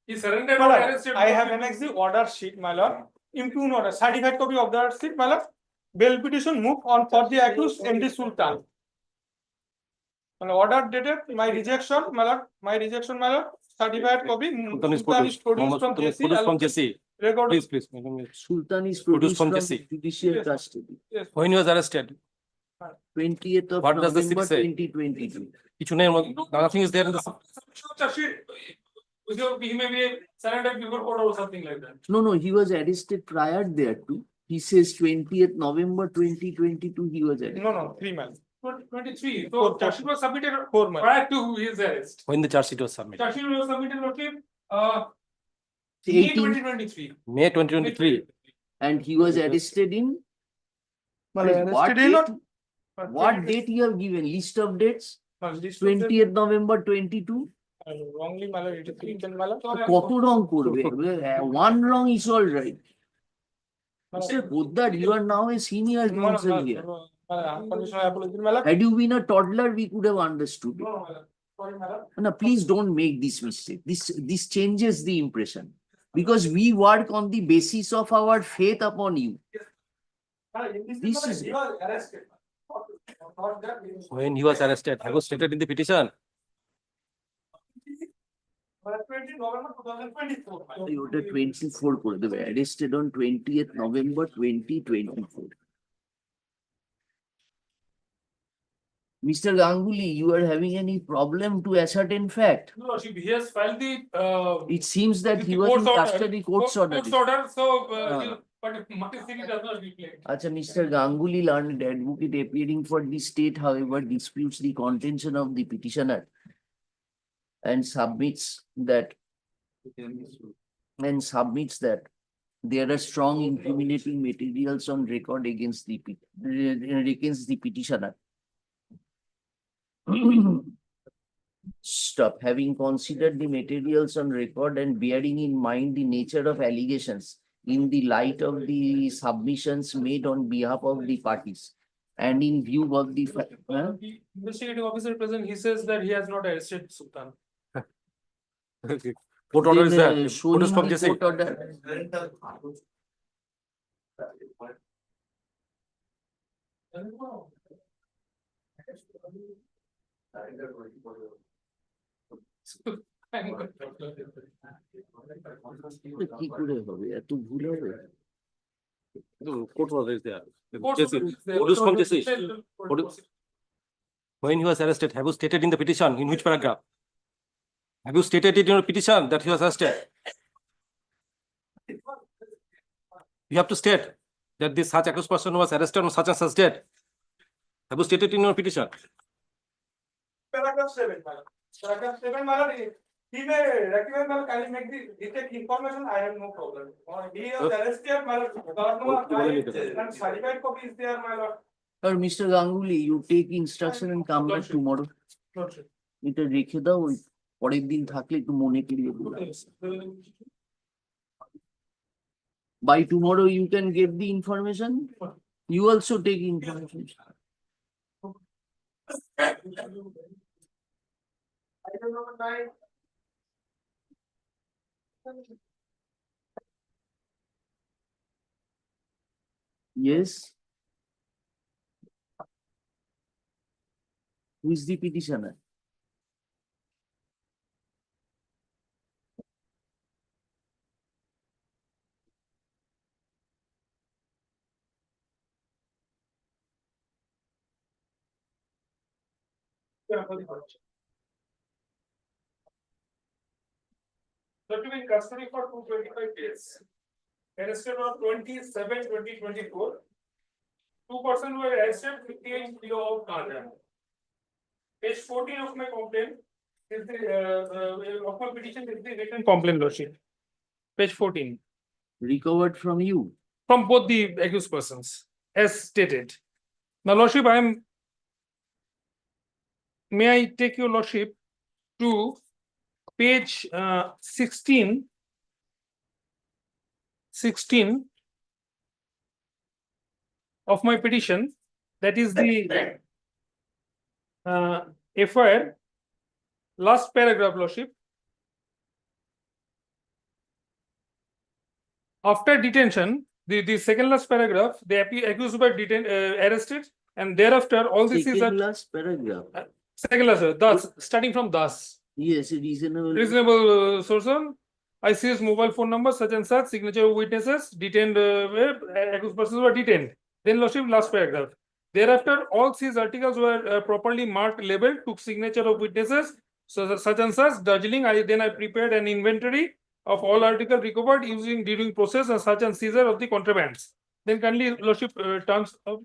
he surrendered My or lord, arrested. I have annexed the order sheet, my lord. Impugn order, certified copy of the order sheet, my lord. Bail petition move on for the accused MD Sultan. Order dated, my rejection, my lord, my lord. Certified copy. Sultan is Sultan is produced. produced Mohammed from Sultan is JC. produced from JC. Record. Please. Sultan is Produced produced from from JC. judicial Yes. custody. Yes. When he was arrested, 20th of What does the November city say? 2022. কিছু নেই, nothing is there in the. Charge sheet, he may be surrendered before court or something like that. No, he was arrested prior thereto. He says 20th November 2022 he was arrested. No, 3 months. 23. So Four, charge sheet was submitted 4 months. prior to his arrest. When the charge sheet was submitted. Charge sheet was submitted May 18 2023. May 2023. And he was arrested in Well, what arrested in date? What date you have given? List of dates? 20th November 22. Wrongly, my lord, it is written, my lord. কত রং করবে? One wrong is all right. Mr. Poddar, you are now a senior counsel here. Unconditional apology, my lord. Had you been a toddler, we could have understood it. No, my lord. Sorry, my lord. No, please don't make this mistake. This changes the impression. Because we work on the basis of our faith upon you. This is He was arrested. Not that. When he was arrested, I was stated in the petition. 20 November 2024. my lord. ওটা 24 করে দেবে, arrested on 20th November 2024. Mr. Ganguly, you are having any problem to ascertain fact? No, he has filed the It seems that he was in custody court's order. Court's order, so Ah. but my city does not reflect. Acha, Mr. Ganguly, learned advocate appearing for the state, however, disputes the contention of the petitioner and submits that there are strong incriminating materials on record against the petitioner. Stop. Having considered the materials on record and bearing in mind the nature of allegations in the light of the submissions made on behalf of the parties and in view of the The investigating officer present, he says that he has not arrested Sultan. Court order is there. showing Produced from the JC. court order. কি করে হবে? এত ভুল হবে? Court order is there. Court Case order is- is there. what is from case is- Still- what- When he was arrested, have you stated in the petition, in which paragraph? Have you stated it in your petition that he was arrested? You have to state that this such accused person was arrested on such and such date. Have you stated in your petition? Paragraph 7, madam. Paragraph 7, madam, he may recommend, madam, can you make the detect information? I have no problem. He was arrested, madam. And certified copy is there, madam. Or Mr. Ganguly, you take instruction and come back tomorrow. Lordship. এটা রেখে দাও, ওই পরের দিন থাকলে একটু মনে করিয়ে দিও। By tomorrow you can get the information. You also take information. Item number 9. Yes. Who is the petitioner? So to be in custody for 225 days. Arrested on 27/20/24. 2 persons were arrested, 58 kilo of ganja. Page 14 of my complaint is the of my petition is the written complaint, Lordship. Page 14, Recovered from you. from both the accused persons, as stated. Now, Lordship, may I take your Lordship to page 16 of my petition, that is the FIR, last paragraph, Lordship. After detention, the second last paragraph, the accused were arrested, and thereafter all this is Second last paragraph. second last, thus, starting from thus. Yes, Reasonable person. I seized mobile phone number such and such, signature of witnesses, detained, accused persons were detained. Then, Lordship, last paragraph. Thereafter, all seized articles were properly marked, labeled, took signature of witnesses, so such and such, Darjeeling. Then I prepared an inventory of all articles recovered using during process and such and seizure of the contrabands. Then, kindly, Lordship, terms of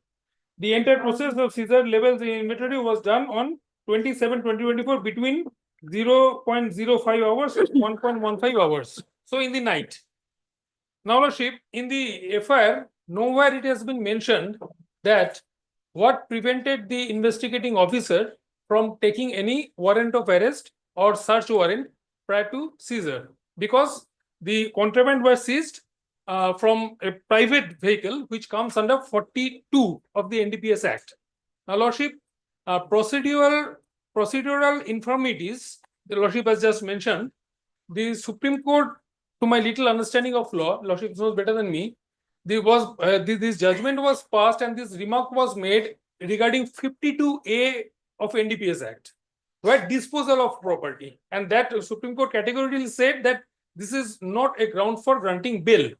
the entire process of seizure labels in inventory was done on 27/20/24 between 0.05 hours and 1.15 hours. So in the night. Now, Lordship, in the FIR, nowhere it has been mentioned that what prevented the investigating officer from taking any warrant of arrest or search warrant prior to seizure, because the contraband was seized from a private vehicle which comes under 42 of the NDPS Act. Now, Lordship, procedural infirmities, the Lordship has just mentioned, the Supreme Court, to my little understanding of law, Lordship knows better than me, this judgment was passed and this remark was made regarding 52A of NDPS Act, where disposal of property, and that Supreme Court categorically said that this is not a ground for granting bail.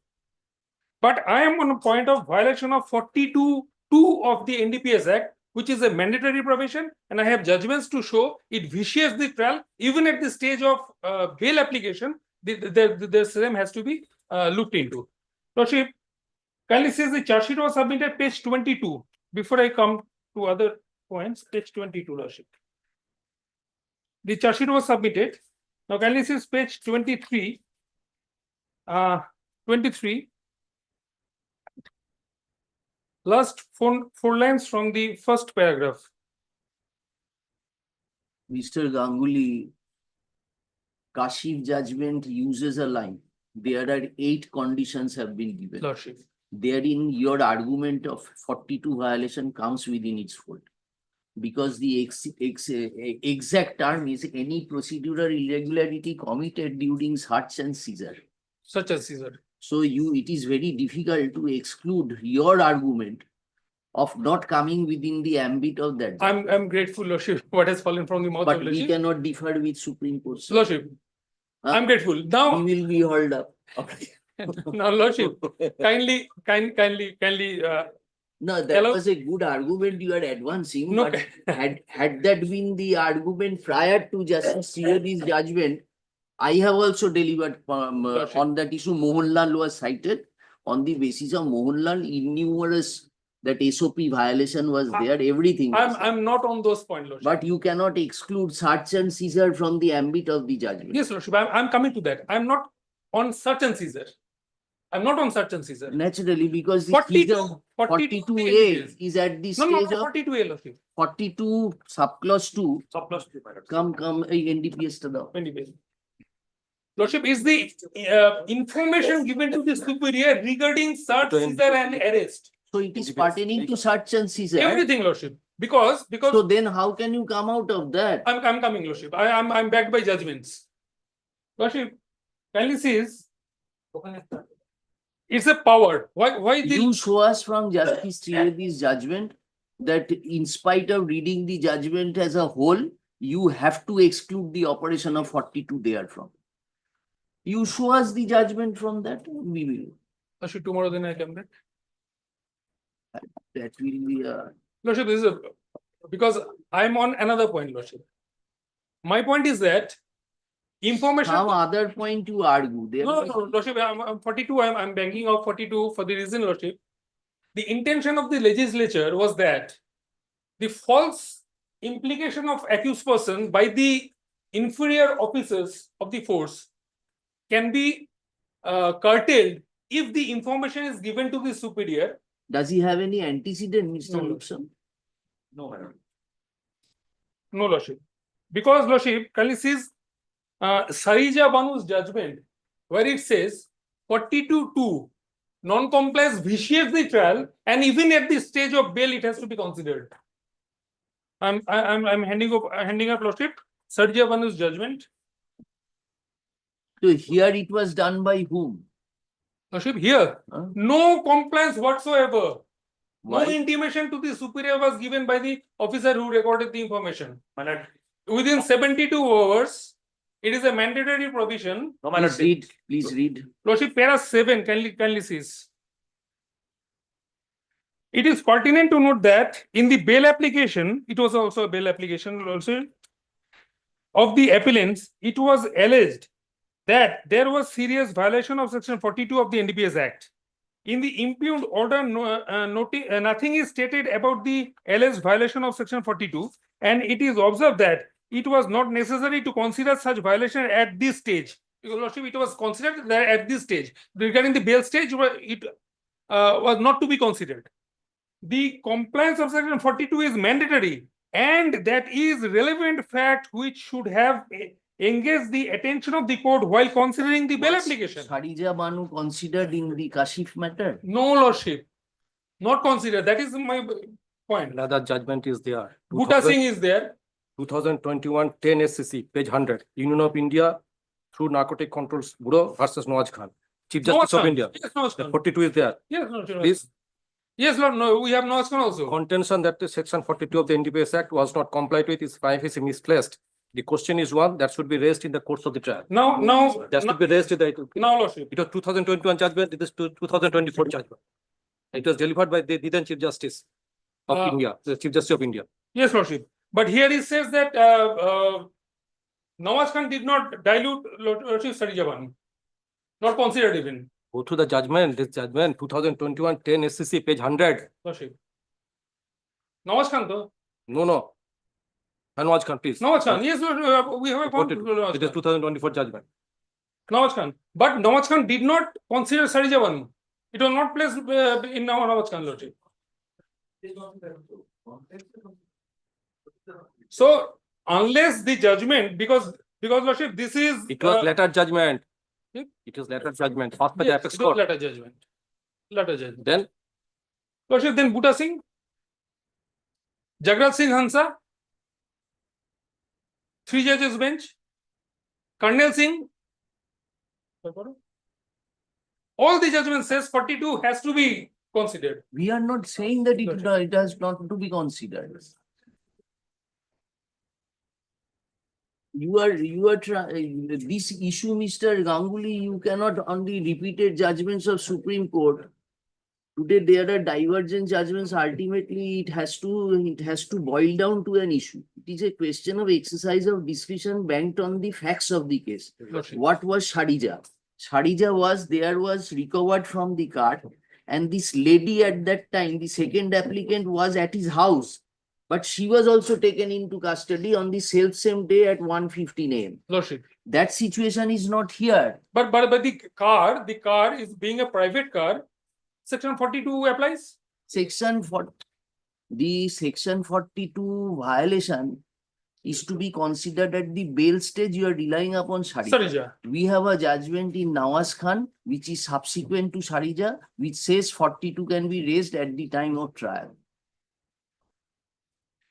But I am on a point of violation of 42(2) of the NDPS Act, which is a mandatory provision, and I have judgments to show it vitiates the trial. Even at the stage of bail application, the same has to be looked into. Lordship, kindly says the charge sheet was submitted page 22. Before I come to other points, page 22, Lordship. The charge sheet was submitted. Now, kindly says page 23. 23. Last four lines from the first paragraph. Mr. Ganguly, Kashif judgment uses a line. There are 8 conditions have been given. Lordship. Therein, your argument of 42 violation comes within its fold. Because the exact term is any procedural irregularity committed during search and seizure. Such as seizure. So it is very difficult to exclude your argument of not coming within the ambit of that. I'm grateful, Lordship, what has fallen from the mouth But of we Lordship. cannot differ with Supreme Court. Lordship, I'm grateful. Now we will be held up. Okay. Now, Lordship, kindly, No, that Hello? was a good argument you are advancing, No, but had that been the argument prior to Justice Trivedi's judgment, I have also delivered Lordship. on that issue. Mohanlal was cited on the basis of Mohanlal innumerous that SOP violation was there, everything. was there. I'm not on those points, Lordship. But you cannot exclude search and seizure from the ambit of the judgment. Yes, Lordship, I'm coming to that. I'm not on search and seizure. I'm not on search and seizure. Naturally, because the 42, 42A is at the No, no, stage of 42A, Lordship. 42 subclause 2. Subclause 2, my lord. Come, NDPS to the. NDPS. Lordship, is the information given to the superior regarding search, seizure, and arrest? So it is pertaining to search and seizure. Everything, Lordship. Because So then how can you come out of that? I'm coming, Lordship. I'm backed by judgments. Lordship, kindly says it's a power. Why the You show us from Justice Trivedi's judgment that in spite of reading the judgment as a whole, you have to exclude the operation of 42 therefrom. You show us the judgment from that, we will. Lordship, tomorrow then I come back. That will be Lordship, this is because I'm on another point, Lordship. My point is that information. some other point to argue. There No, was- no, Lordship, I'm 42. I'm banking off 42 for the reason, Lordship. The intention of the legislature was that the false implication of accused person by the inferior officers of the force can be curtailed if the information is given to the superior. Does he have any antecedent, Mr. No. Luxon? No, no, Lordship. Because, Lordship, kindly sees Sarija Banu's judgment, where it says 42(2) non-compliance vitiates the trial, and even at the stage of bail, it has to be considered. I'm handing up, Lordship, Sarija Banu's judgment. So here it was done by whom? Lordship, here, Huh? no compliance whatsoever. Why? No intimation to the superior was given by the officer who recorded the information. Within 72 hours, it is a mandatory provision. Please read. Lordship, para 7, kindly sees. It is pertinent to note that in the bail application, it was also a bail application also of the appellants, it was alleged that there was serious violation of section 42 of the NDPS Act. In the impugned order, nothing is stated about the alleged violation of section 42, and it is observed that it was not necessary to consider such violation at this stage. Because, Lordship, it was considered that at this stage. Regarding the bail stage, it was not to be considered. The compliance of section 42 is mandatory, and that is relevant fact which should have engaged the attention of the court while considering the bail application. Sarija Banu considered in the Kashif matter? No, Lordship, not considered. That is my point. Another judgment is there. Bhutta Singh is there. 2021 10 SCC, page 100. Union of India through Narcotic Controls Bureau versus Nawaz Khan, Chief Justice of India. Yes, Nawaz The Khan. 42 is there. Yes, no, This yes, Lord, no, we have Nawaz Khan also. contention that the section 42 of the NDPS Act was not complied with is misplaced. The question is one that should be raised in the course of the trial. Now, That should be raised in the. now, Lordship. It was 2021 judgment. It is 2024 judgment. It was delivered by the then Chief Justice of India, the Chief Justice of India. Yes, Lordship. But here it says that Nawaz Khan did not dilute Lordship Sarija Banu. Not considered even. Go through the judgment. This judgment 2021 10 SCC, page 100. Lordship. Nawaz Khan though. No. Nawaz Khan, please. Nawaz Khan. Yes, Lord, we have a point. It is 2024 judgment. Nawaz Khan. But Nawaz Khan did not consider Sarija Banu. It was not placed in Nawaz Khan, Lordship. So, unless the judgment, because Lordship, this is. It was letter judgment. It was letter judgment. Passed by the Yes, apex it was court. letter judgment. Letter judgment. Then Lordship, then Bhutta Singh, Jagrat Singh Hansa, 3 judges bench, Karnal Singh. All the judgment says 42 has to be considered. We are not saying that it has not to be considered. this issue, Mr. Ganguly, you cannot only repeated judgments of Supreme Court. Today there are divergent judgments. Ultimately, it has to boil down to an issue. It is a question of exercise of discretion banked on the facts of the case. What was Sharija? Sharija was recovered from the cart, and this lady at that time, the second applicant, was at his house, but she was also taken into custody on the same day at 1:15 a.m. Lordship. That situation is not here. But the car is being a private car. Section 42 applies. Section 42 violation is to be considered at the bail stage. You are relying upon Sharija. Sharija. We have a judgment in Nawaz Khan, which is subsequent to Sharija, which says 42 can be raised at the time of trial.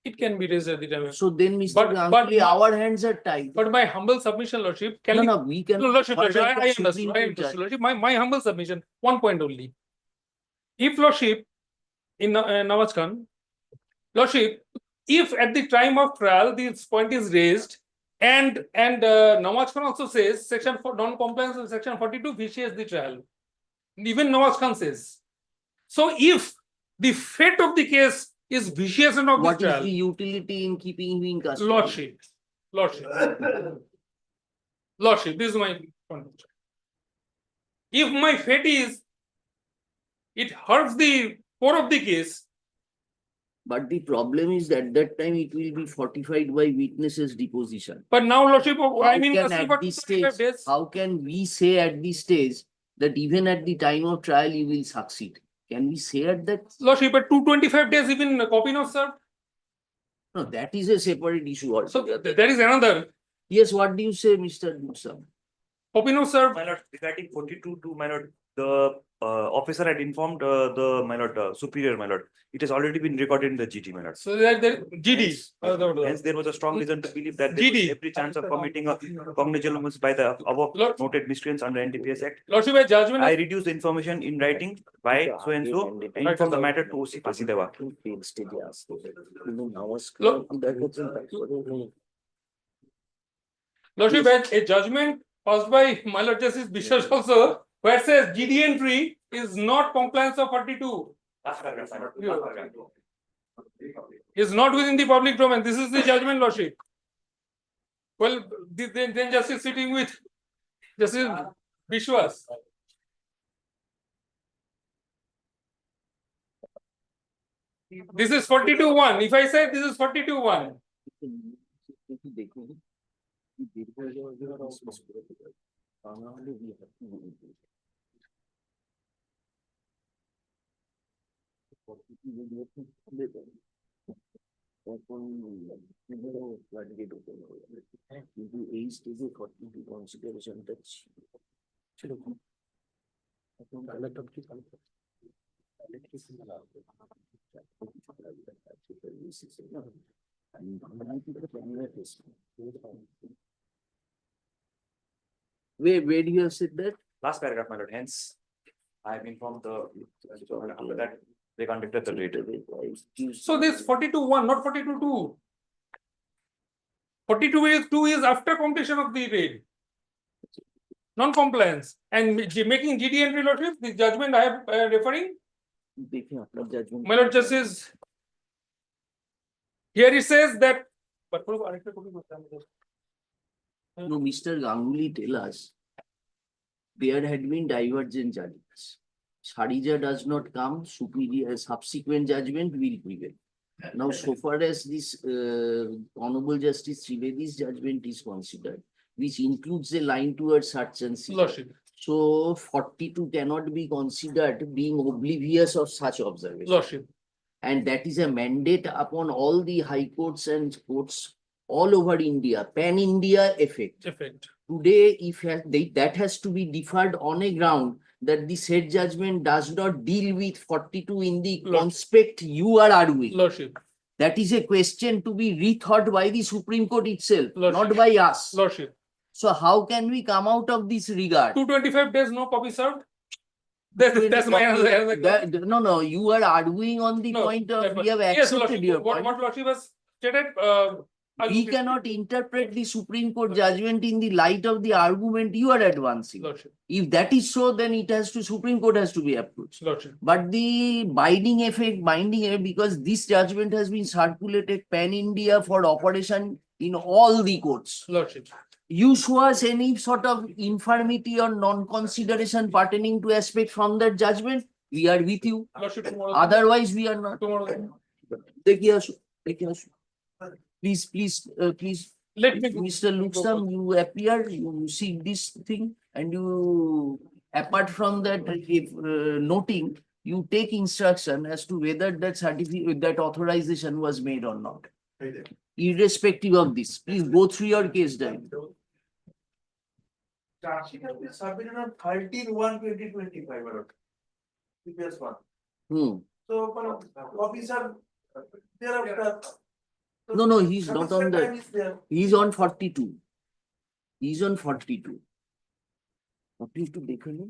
It can be raised at the time. So then, Mr. But- Ganguly, our hands are tied. But my humble submission, Lordship, We can. Lordship, I further understood, Supreme I Court understood, Lordship. My humble submission, one point only. If Lordship, in Nawaz Khan, Lordship, if at the time of trial this point is raised, and Nawaz Khan also says section for non-compliance with section 42 vitiates the trial. Even Nawaz Khan says. So if the fate of the case is vitiation of What the is trial, the utility in keeping him in custody? Lordship, this is my point. If my fate is, it hurts the core of the case. But the problem is that that time it will be fortified by witnesses' deposition. But now, Lordship, I mean, How can we say at this stage that even at the time of trial you will succeed? Can we say at that? Lordship, at 225 days, even a copy not served. No, that is a separate issue So also. there is another. Yes, what do you say, Mr. Duksam? Copy not served. My lord, regarding 42 my lord, the officer had informed the my lord superior, my lord. It has already been recorded in the GT, my lord. So that there GD. Hence, there was a strong reason to believe that there was GD. every chance of committing a cognizable offence by the above noted miscreants under NDPS Act. Lordship, a judgment. I reduce the information in writing by so and so and inform the matter to OC Pasideva. Lordship, a judgment passed by my lord Justice Bishop also, where says GD entry is not compliance of 42. Is not within the public domain. This is the judgment, Lordship. Well, then Justice sitting with Justice Bishwas. This is 42-1. If I say this is 42-1. কিন্তু এই স্টেজে কনসিডারেশনটা ছিল where do you have said that? Last paragraph, my lord. Hence, I have informed the after that they conducted the raid. So this 42-1, not 42-2. 42-2 is after completion of the raid. Non-compliance. And making GD entry, Lordship, the judgment I am referring. My lord Justice, here it says that. No, Mr. Ganguly, tell us. There had been divergent judgments. Sharija does not come, superior subsequent judgment will prevail. Now, so far as this Honorable Justice Trivedi's judgment is considered, which includes a line towards search and seizure. Lordship. So 42 cannot be considered being oblivious of such observation. Lordship. And that is a mandate upon all the high courts and courts all over India, pan-India effect. Today, if that has to be deferred on a ground that the said judgment does not deal with 42 in the conspect you are arguing. Lordship. That is a question to be rethought by the Supreme Court itself, Lordship. not by us. Lordship. So how can we come out of this regard? 225 days, no copy served. That's my answer. No, you are arguing on the point of we have accepted your point. What Lordship has stated, We cannot interpret the Supreme Court judgment in the light of the argument you are advancing. Lordship, If that is so, then it has to, Supreme Court has to be approached. Lordship, But the binding effect, because this judgment has been circulated pan-India for operation in all the courts. Lordship. You show us any sort of infirmity or non-consideration pertaining to aspect from that judgment, we are with you. Lordship, tomorrow. Otherwise, we are not. Tomorrow. Dekhiye aso, dekhiye aso. Please, Let me go. Mr. Luxam, you appear, you see this thing, and you, apart from that, if noting, you take instruction as to whether that certificate, that authorization was made or not. Irrespective of this, please go through your case diary. Charge sheet has been submitted on 13/1/2025, my lord. Previous one. So, my lord, copies are thereafter. So No, he's not on sufficient time that. is there. He's on 42. He's on 42. 42 দেখে নিন।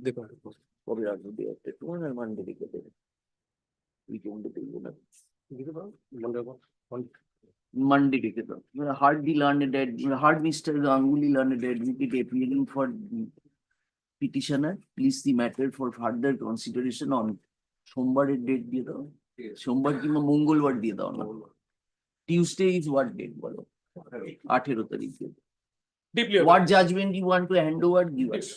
কবে আসবে day after tomorrow আর Monday দেখে দেবে। Weekend এ দেখবো না। দেখে দাও, Monday দেখে দাও। Hardly learned, hard Mr. Ganguly learned advocate appealing for the petitioner, please the matter for further consideration on সোমবারের ডেট দিয়ে দাও। সোমবার কিংবা মঙ্গলবার দিয়ে দাও না। Tuesday is what date বলো? 18 তারিখে। Deeply. What judgment you want to hand over, give us.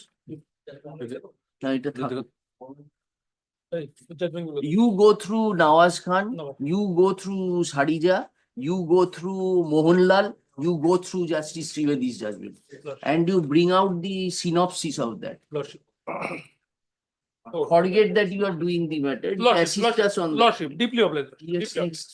না, এটা থাক। You go through Nawaz Khan, No. you go through Sarija, you go through Mohanlal, you go through Justice Trivedi's judgment, and you bring out the synopsis of that. Lordship. Forget that you are doing the matter. Assist us on that. Lordship, deeply obliged. Yes, Deeply obliged. next.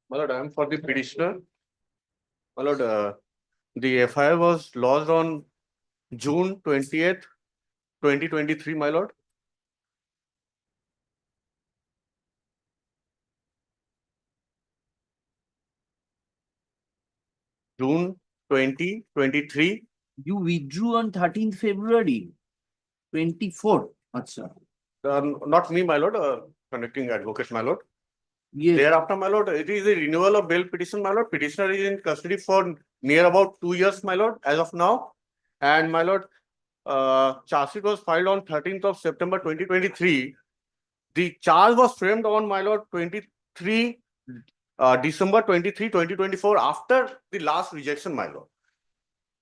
My lord, I am for the petitioner. My lord, the FIR was lodged on June 20th, 2023, my lord. June 2023. You withdrew on 13th February 24th. Acha. Not me, my lord, conducting advocate, my lord. Yes. Thereafter, my lord, it is a renewal of bail petition, my lord. Petitioner is in custody for near about 2 years, my lord, as of now. And my lord, charge sheet was filed on 13th of September 2023. The charge was framed on, my lord, 23 December 23, 2024, after the last rejection, my lord.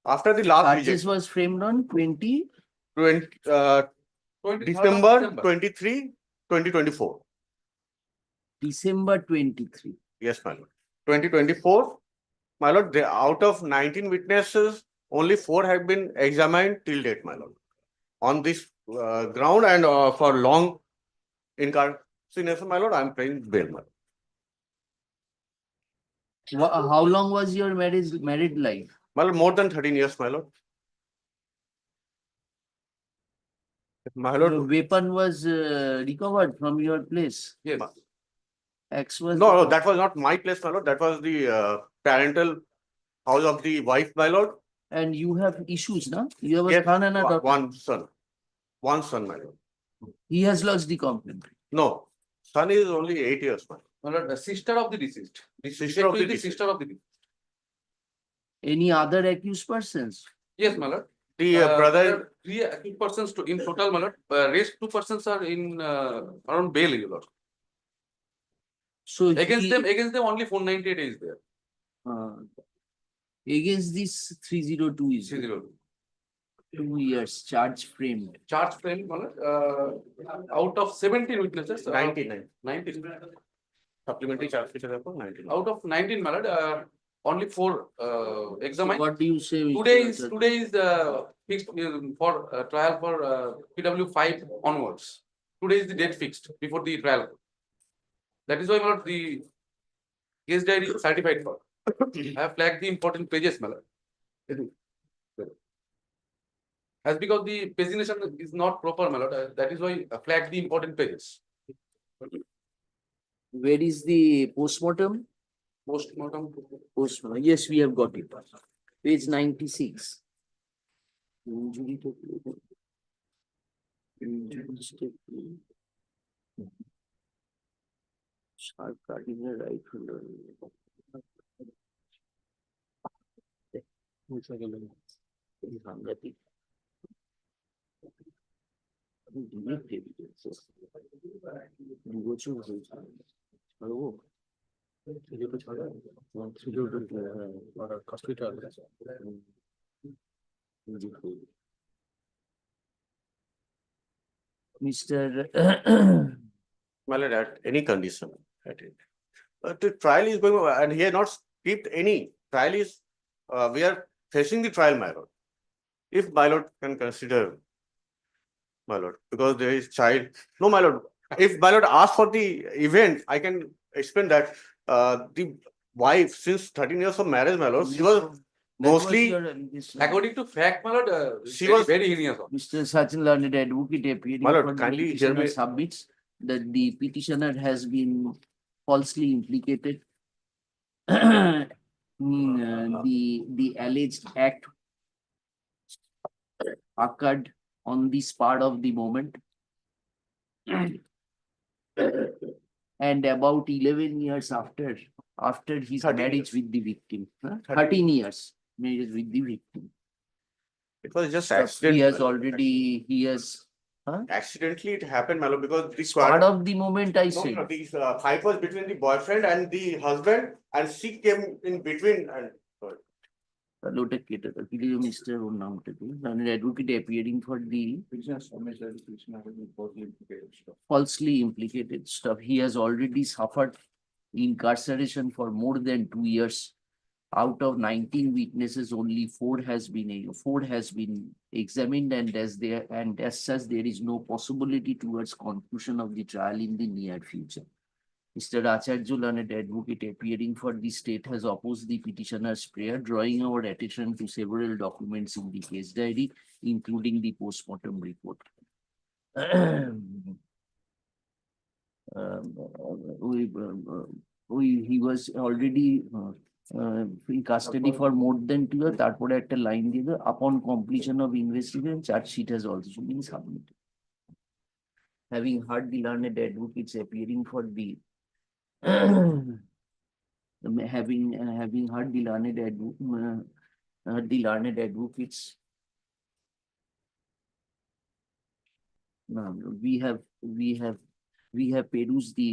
After the last Charges rejection. was framed on 20. 20, December 23, 2024. December 23. Yes, my lord. 2024, my lord, out of 19 witnesses, only 4 have been examined till date, my lord. On this ground and for long incarceration, my lord, I am paying bail, my lord. How long was your married life? My lord, more than 13 years, my lord. My lord, Your weapon was recovered from your place. yes. Axe was No, that was not my place, my lord. That was the parental house of the wife, my lord. And you have issues, no? You have a Yes, son and a daughter. one son. One son, my lord. He has lost the complaint. No, son is only 8 years, my lord. My lord, the sister of the deceased. The sister of the deceased. Sister of the deceased. Any other accused persons? Yes, my lord. The brother. There are 3 accused persons in total, my lord. Rest 2 persons are in around bail, your lord. So Against them only 498 is there. Against this 302 is 302. 2 years charge framed. Charge frame, my lord, out of 17 witnesses. 99. 19. Supplementary charge sheet is therefore 19. Out of 19, my lord, only 4 examined. What do you say? Today is fixed for trial for PW 5 onwards. Today is the date fixed before the trial. That is why, my lord, the case diary is certified for. I have flagged the important pages, my lord. As because the pagination is not proper, my lord, that is why I flagged the important pages. Where is the postmortem? Postmortem. Postmortem. Yes, we have got it. Page 96. Injury to sharp cutting the right shoulder. Mr. My lord, at any condition. The trial is going on, and he has not skipped any. Trial is, we are facing the trial, my lord. If my lord can consider, my lord, because there is child. No, my lord, if my lord asks for the event, I can explain that the wife, since 13 years of marriage, my lord, she was mostly, According to fact, my lord, she was very heinous. Mr. Sachin Learned Advocate appearing My lord, for the kindly hear petitioner me. submits that the petitioner has been falsely implicated. The alleged act occurred on the spur of the moment and about 11 years after his 13 marriage years. with the victim. 13 years marriage with the victim. It was just He accident. has my lord. already, he has, Accidentally it happened, my lord, because this part of the moment I no, said. no, this fight was between the boyfriend and the husband, and she came in between and Mr. Learned Advocate appearing for the falsely implicated stuff. He has already suffered incarceration for more than 2 years. Out of 19 witnesses, only 4 has been examined, and as such, there is no possibility towards conclusion of the trial in the near future. Mr. Acharya, learned advocate appearing for the state, has opposed the petitioner's prayer, drawing our attention to several documents in the case diary, including the postmortem report. He was already in custody for more than 2 years. তারপরে একটা line দিয়ে দেয়, upon completion of investigation, charge sheet has also been submitted. Having heard the learned advocates appearing for the having heard the learned advocates, we have perused the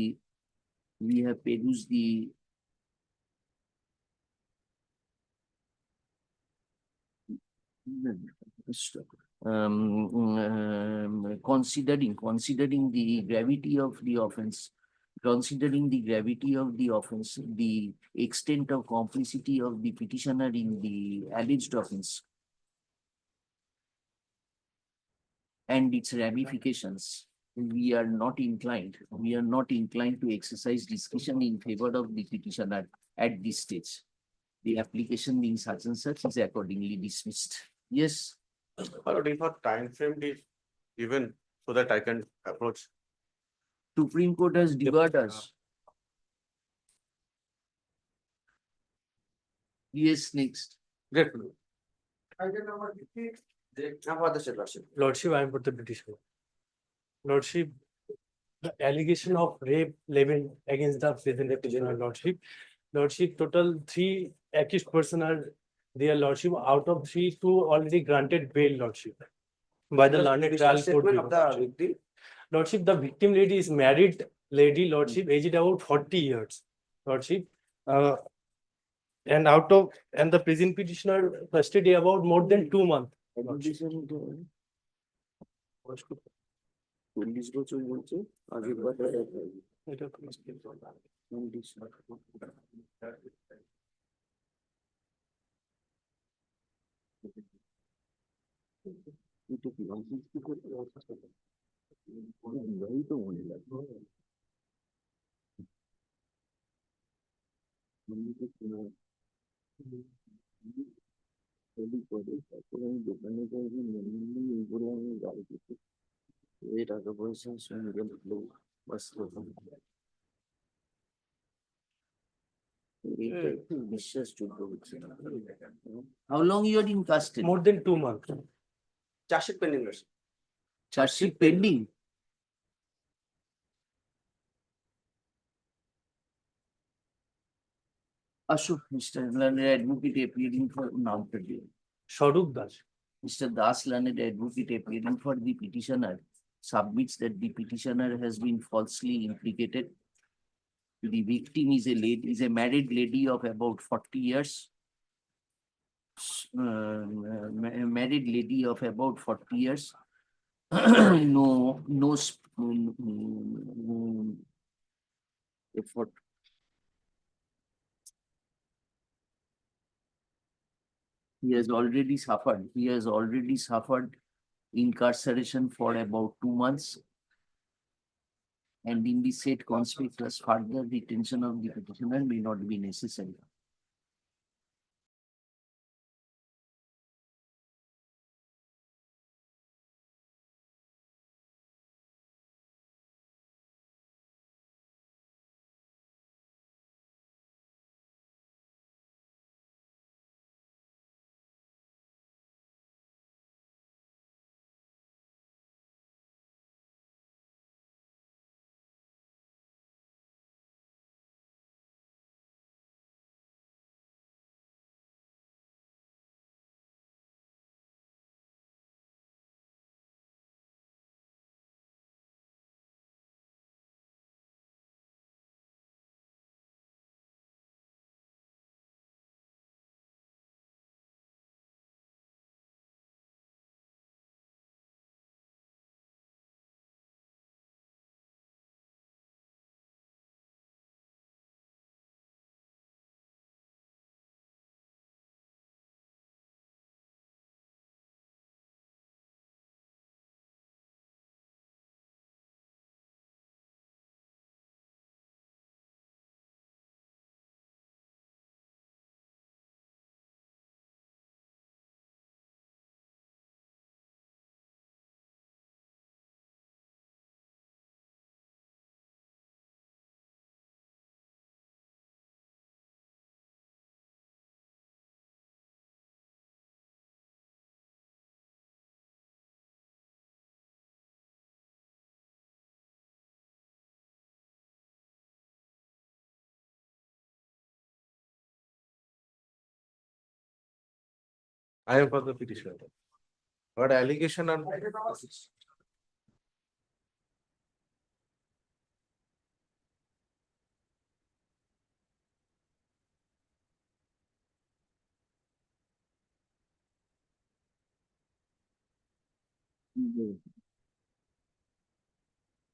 considering the gravity of the offense, the extent of complicity of the petitioner in the alleged offense, and its ramifications, we are not inclined to exercise discretion in favor of the petitioner at this stage. The application being such and such is accordingly dismissed. Yes. But if a time frame is given so that I can approach. Supreme Court has debarred us. Yes, next. Item number 50. Lordship, I am for the petition. Lordship, the allegation of rape leveled against the present petitioner, Lordship, total 3 accused person are there, Lordship. Out of 3, 2 already granted bail, Lordship, by the learned trial court. Lordship, the victim lady is married lady, Lordship, aged about 40 years, Lordship. And the present petitioner custody about more than 2 months. How long you are in custody? More than 2 months. Charge sheet pending. Ashok, Mr. Learned Advocate appearing for Sharup Das. Mr. Das, learned advocate appearing for the petitioner, submits that the petitioner has been falsely implicated. The victim is a married lady of about 40 years. Married lady of about 40 years. No effort. He has already suffered incarceration for about 2 months. And in the said conspicuous further detention of the petitioner may not be necessary. I am for the petitioner. But allegation and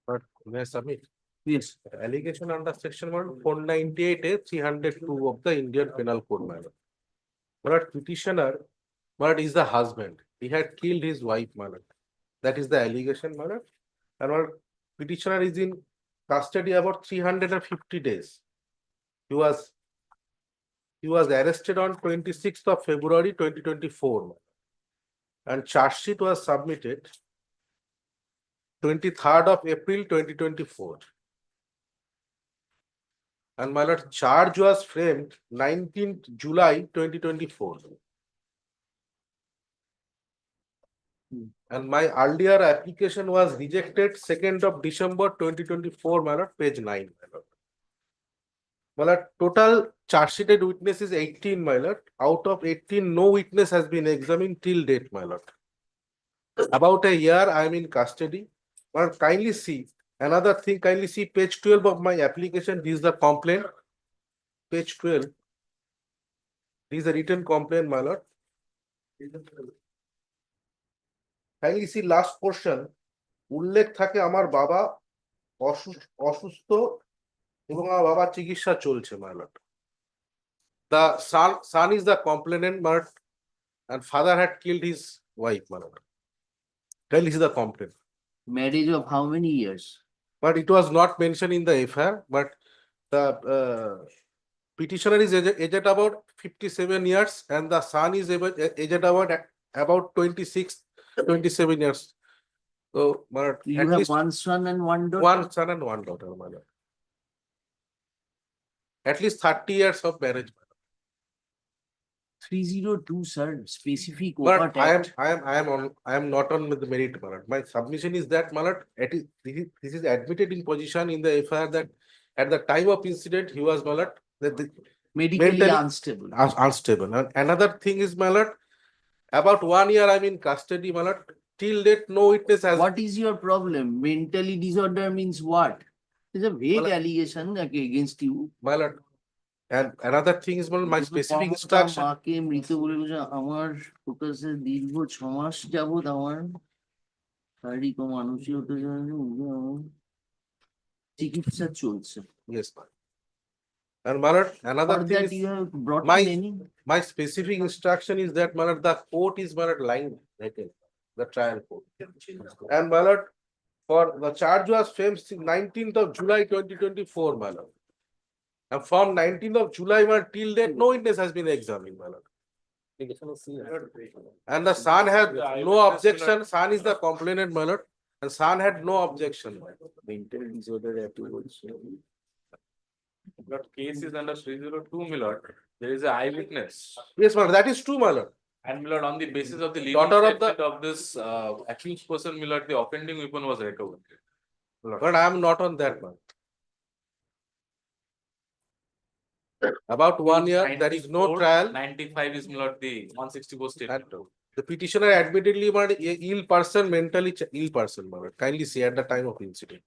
but may I submit? Yes. Allegation under section 498A 302 of the Indian Penal Code, madam. But petitioner, but is the husband. He had killed his wife, madam. That is the allegation, madam. And our petitioner is in custody about 350 days. He was arrested on 26th of February 2024. And charge sheet was submitted 23rd of April 2024. And my lord, charge was framed 19th July 2024. And my earlier application was rejected 2nd of December 2024, my lord, page 9, my lord. My lord, total charge sheeted witness is 18, my lord. Out of 18, no witness has been examined till date, my lord. About a year, I am in custody. But kindly see, another thing, kindly see page 12 of my application. This is the complaint. Page 12. This is a written complaint, my lord. Kindly see last portion. উল্লেখ থাকে আমার বাবা অসুস্থ এবং আমার বাবার চিকিৎসা চলছে, my lord. The son is the complainant, my lord, and father had killed his wife, my lord. Kindly see the complaint. Marriage of how many years? But it was not mentioned in the FIR, but the petitioner is aged about 57 years and the son is aged about 26, 27 years. So, but You at have least one son and one daughter? one son and one daughter, my lord. At least 30 years of marriage. 302, sir, specific But overt I act. am not on with the merit, my lord. My submission is that, my lord, this is admitted in position in the FIR that at the time of incident he was, my lord, Medically mentally unstable. unstable. And another thing is, my lord, about 1 year I'm in custody, my lord. Till date, no witness has. What is your problem? Mentally disorder means what? It's a vague allegation against you. My lord. And another thing is, my specific instruction. মাকে মৃত বলে বলছে, আমার ফোকাসে দীর্ঘ 6 মাস যাবত আমার শারীরিক ও মানসিক চিকিৎসা চলছে। Yes, ma'am. And my lord, another thing is, you have brought my specific instruction is that, my lord, the court is, my lord, lying written, the trial court. And my lord, for the charge was framed 19th of July 2024, my lord. And from 19th of July, my lord, till date, no witness has been examined, my lord. And the son had no objection. Son is the complainant, my lord, and son had no objection. Mental disorder But case is under 302, my lord. There is an eyewitness. Yes, my lord, that is true, my lord. And my lord, on the basis of the legal Daughter of statement of this accused person, my lord, the offending weapon was recovered. But I am not on that, man. About 1 year, there is no trial. 95 is, my lord, the 164 statement. The petitioner admittedly was a ill person, mentally ill person, my lord. Kindly see at the time of incident.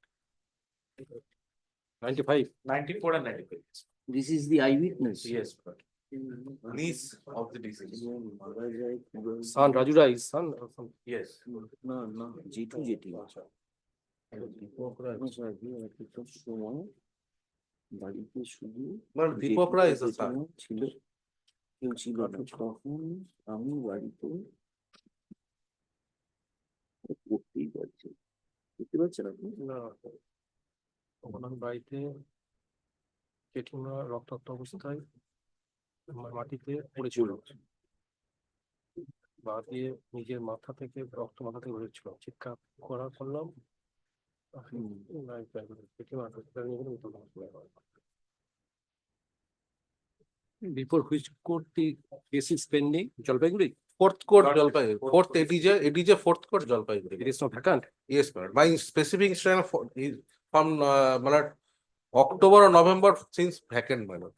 95. 94 and 95. This is the eyewitness. Yes, but niece of the deceased. Son, Raju Rai, son. Yes. No, G2 জেঠি। বাড়িতে শুধু দীপক রায় is the son. ছিল, কেউ ছিল না। তখন আমি বাড়িতে পড়তেই পারছি, বুঝতে পারছেন আপনি? না, তখন আমি বাড়িতে জেঠিমা রক্তাক্ত অবস্থায় মাটিতে পড়েছিল, বা দিয়ে নিজের মাথা থেকে রক্ত মাথা থেকে বেরোচ্ছিল, চিৎকার করা করলাম। Before which court the case is pending? Jalpaiguri? Fourth court, Jalpaiguri. Fourth, it is a fourth court, Jalpaiguri. It is not vacant. Yes, madam. My specific instruction is from October or November since vacant, my lord.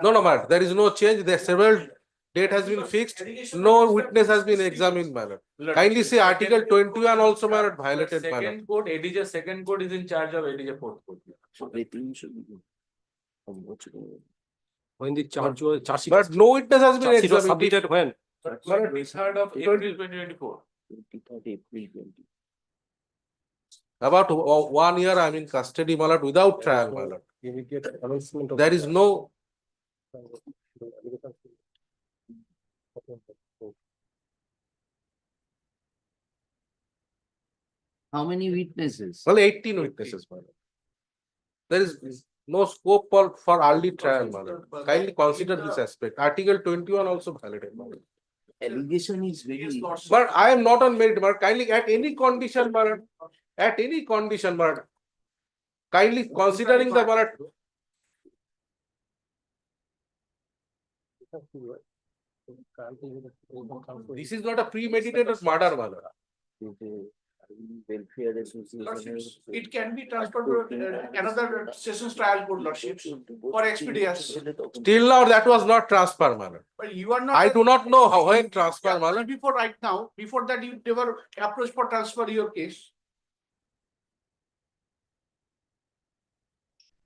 No, no, man, there is no change. There several date has been fixed. No witness has been examined, my lord. Kindly see Article 21 also, my lord, violated, my lord. Second court, ADJ second court is in charge of ADJ fourth court. When the charge was charge sheet But no witness has been charge sheet was examined. submitted when? 23rd of April 2024. About 1 year I'm in custody, my lord, without trial, my lord. Immediate announcement of There is no, How many witnesses? well, 18 witnesses, my lord. There is no scope for early trial, my lord. Kindly consider this aspect. Article 21 also violated, my lord. Allegation is very. But I am not on merit, but kindly at any condition, my lord, at any condition, my lord, kindly considering the, my lord, this is not a premeditated murder, my lord. Welfare association. It can be transferred to another sessions trial court, lordships, for expedience. Till now, that was not transfer, my lord. But you are not. I do not know how when transfer, my lord. Before right now, before that, you never approached for transfer your case.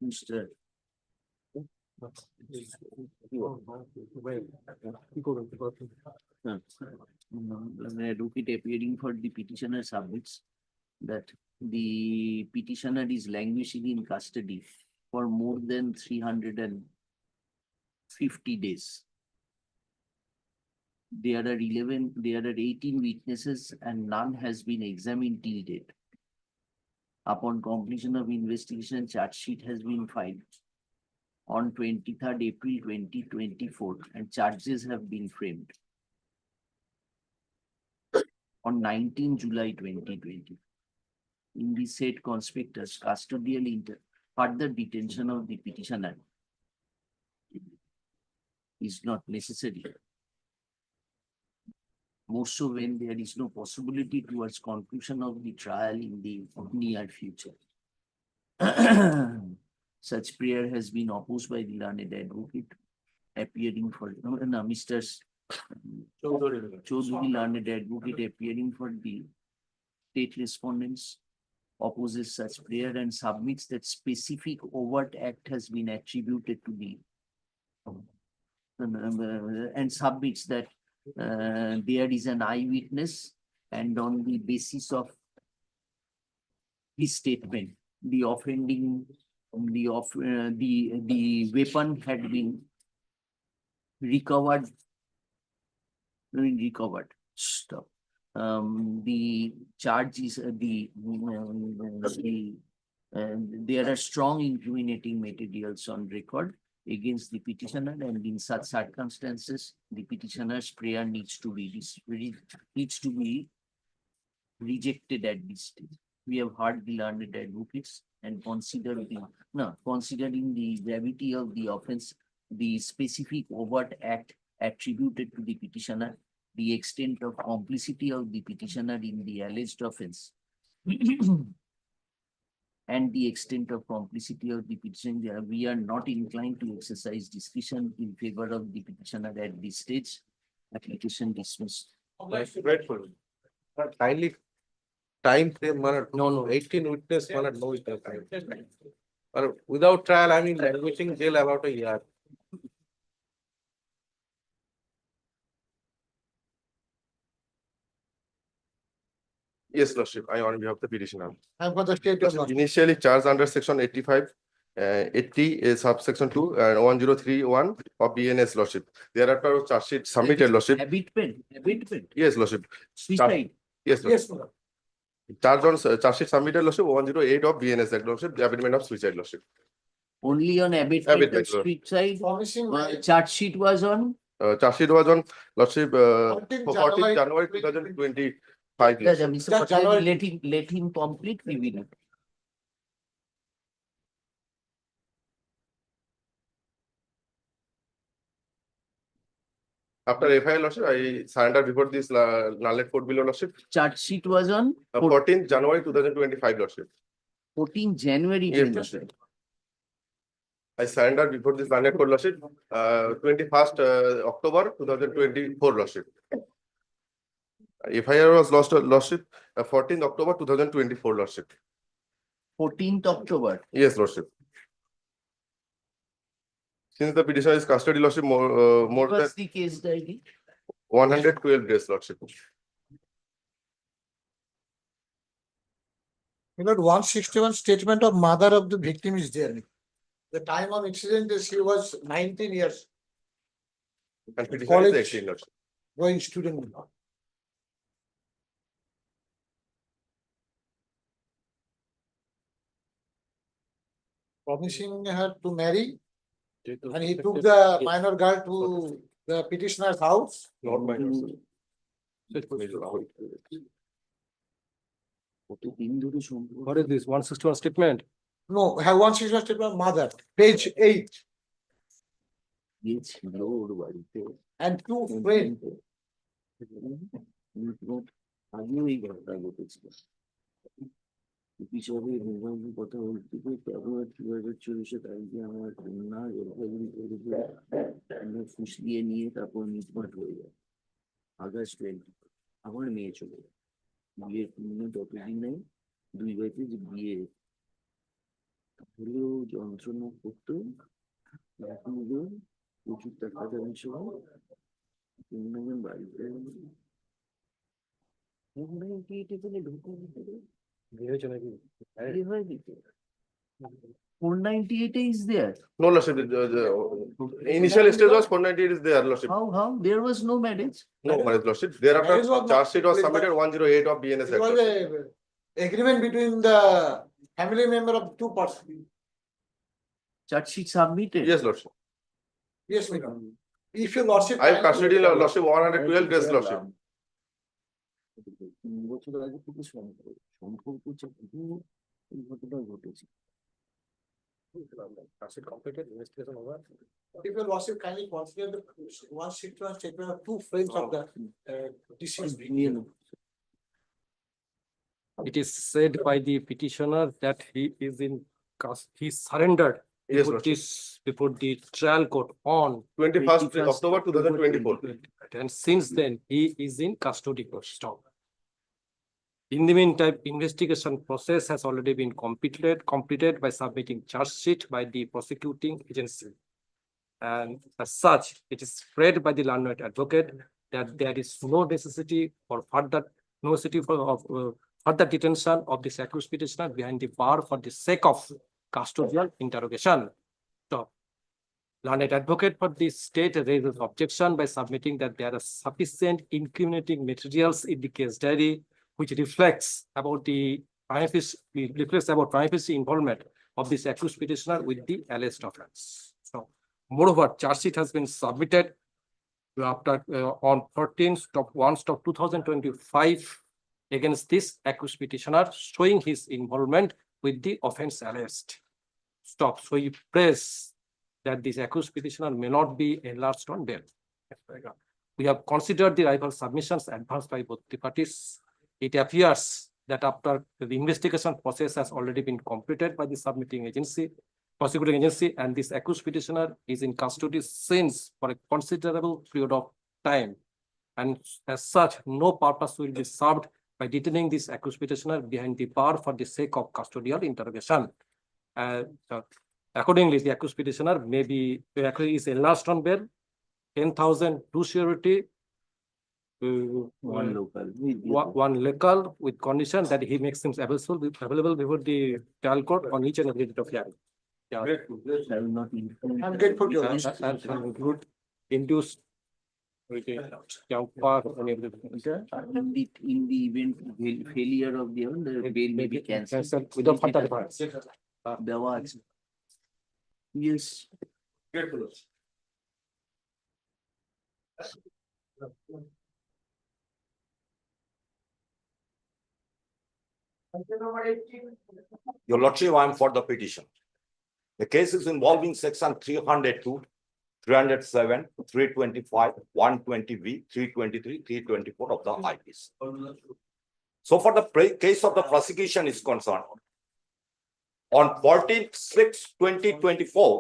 Mr. An advocate appearing for the petitioner submits that the petitioner is languishing in custody for more than 350 days. There are 18 witnesses and none has been examined till date. Upon completion of investigation, charge sheet has been filed on 23rd April 2024 and charges have been framed on 19 July 2020. In the said conspectus, custodial further detention of the petitioner is not necessary. More so when there is no possibility towards conclusion of the trial in the near future. Such prayer has been opposed by the learned advocate appearing for Mr. Chaudhary, learned advocate appearing for the state respondents, opposes such prayer and submits that specific overt act has been attributed to the and submits that there is an eyewitness, and on the basis of his statement, the weapon had been recovered. Stop. The charge is there are strong incriminating materials on record against the petitioner, and in such circumstances, the petitioner's prayer needs to be rejected at this stage. We have heard the learned advocates and considering the gravity of the offense, the specific overt act attributed to the petitioner, the extent of complicity of the petitioner in the alleged offense, and the extent of complicity of the petitioner, we are not inclined to exercise discretion in favor of the petitioner at this stage. Application dismissed. Grateful. Kindly time frame, no, 18 witness, no witness time. Without trial, I mean, languishing jail about a year. Yes, Lordship, I on behalf of the petitioner. Initially charged under section 85, 80, subsection 2 and 1031 of BNS, Lordship. Thereafter, charge sheet submitted, Lordship. Abatement. Yes, Lordship. Suicide. Yes, Lordship. Charge on charge sheet submitted, Lordship, 108 of BNS Act, Lordship, the abatement of suicide, Lordship. Only on abatement of suicide. Charge sheet was on. Charge sheet was on, Lordship, 14th January 2025. Mr. Patel, let him complete. We will. After FIR, Lordship, I surrendered before this Nallet Court below, Lordship. Charge sheet was on 14th January 2025, Lordship. 14th January Yes, 2025. I surrendered before this landed court lordship, 21st October 2024 lordship. FIR was lost lordship, 14th October 2024 lordship. 14th October. Yes, lordship. Since the petitioner is custody lordship more than What's the case ID? 112 days lordship. You know, 161 statement of mother of the victim is there. The time of incident is she was 19 years. And petitioner is College 18 lordship. going student. Promising her to marry, and he took the minor girl to the petitioner's house. Not minor. What is this 161 statement? No, have 161 statement mother, page 8, and two friends. আমিও এই ঘটনা ঘটেছিল। বিষয়ে মোবাইলে কথা বলতে ফেব্রুয়ারি 2024 তারিখে আমার কন্যা জলপাইগুড়ি করে ফুসলিয়ে নিয়ে তারপর মিটমাট হয়ে যায়। আগস্ট 20 আমার মেয়ে চলে যায়। বিয়ের ততদিন নেই, 2 বাড়িতে যে বিয়ে হলেও যন্ত্রণা করতো, এখন প্রচুর টাকা দামের সময় বাড়িতে 498 is there. No lordship. The initial stage was 498 is there lordship. How? There was no marriage. No marriage lordship. Thereafter, Marriage was not charge sheet was complete, submitted 108 of BNS It Act. was lordship. a agreement between the family member of two persons. Charge sheet submitted. Yes, lordship. Yes, madam. If your lordship. I have custody lordship 112 days lordship. বছর আগে থেকে সম্পর্ক এই ঘটনা ঘটেছে। Completed investigation over. If your lordship kindly consider the 161 statement of two friends of the deceased. It is said by the petitioner that he surrendered Yes, before the trial court on 21st October 2024. and since then he is in custody. Stop. In the meantime, investigation process has already been completed by submitting charge sheet by the prosecuting agency. And as such, it is read by the learned advocate that there is no necessity for further detention of this accused petitioner behind the bar for the sake of custodial interrogation. So, learned advocate for the state raises objection by submitting that there are sufficient incriminating materials in the case diary which reflects about prima facie involvement of this accused petitioner with the alleged offense. So, moreover, charge sheet has been submitted after on 14/1/2025 against this accused petitioner, showing his involvement with the offense alleged. Stop. So, you press that this accused petitioner may not be enlarged on bail. We have considered the rival submissions advanced by both the parties. It appears that after the investigation process has already been completed by the prosecuting agency, and this accused petitioner is in custody since for a considerable period of time. And as such, no purpose will be served by detaining this accused petitioner behind the bar for the sake of custodial interrogation. Accordingly, the accused petitioner is enlarged on bail, 10,000 to surety, one local with condition that he makes him available before the trial court on each and every date of hearing. I'm grateful to you. And include induced In the event failure of the bail may be cancelled without further reference. দেওয়া আছে। Yes. Your Lordship, I am for the petition. The case is involving section 302, 307, 325, 120B, 323, 324 of the IPC. So for the case of the prosecution is concerned, on 14/6/2024,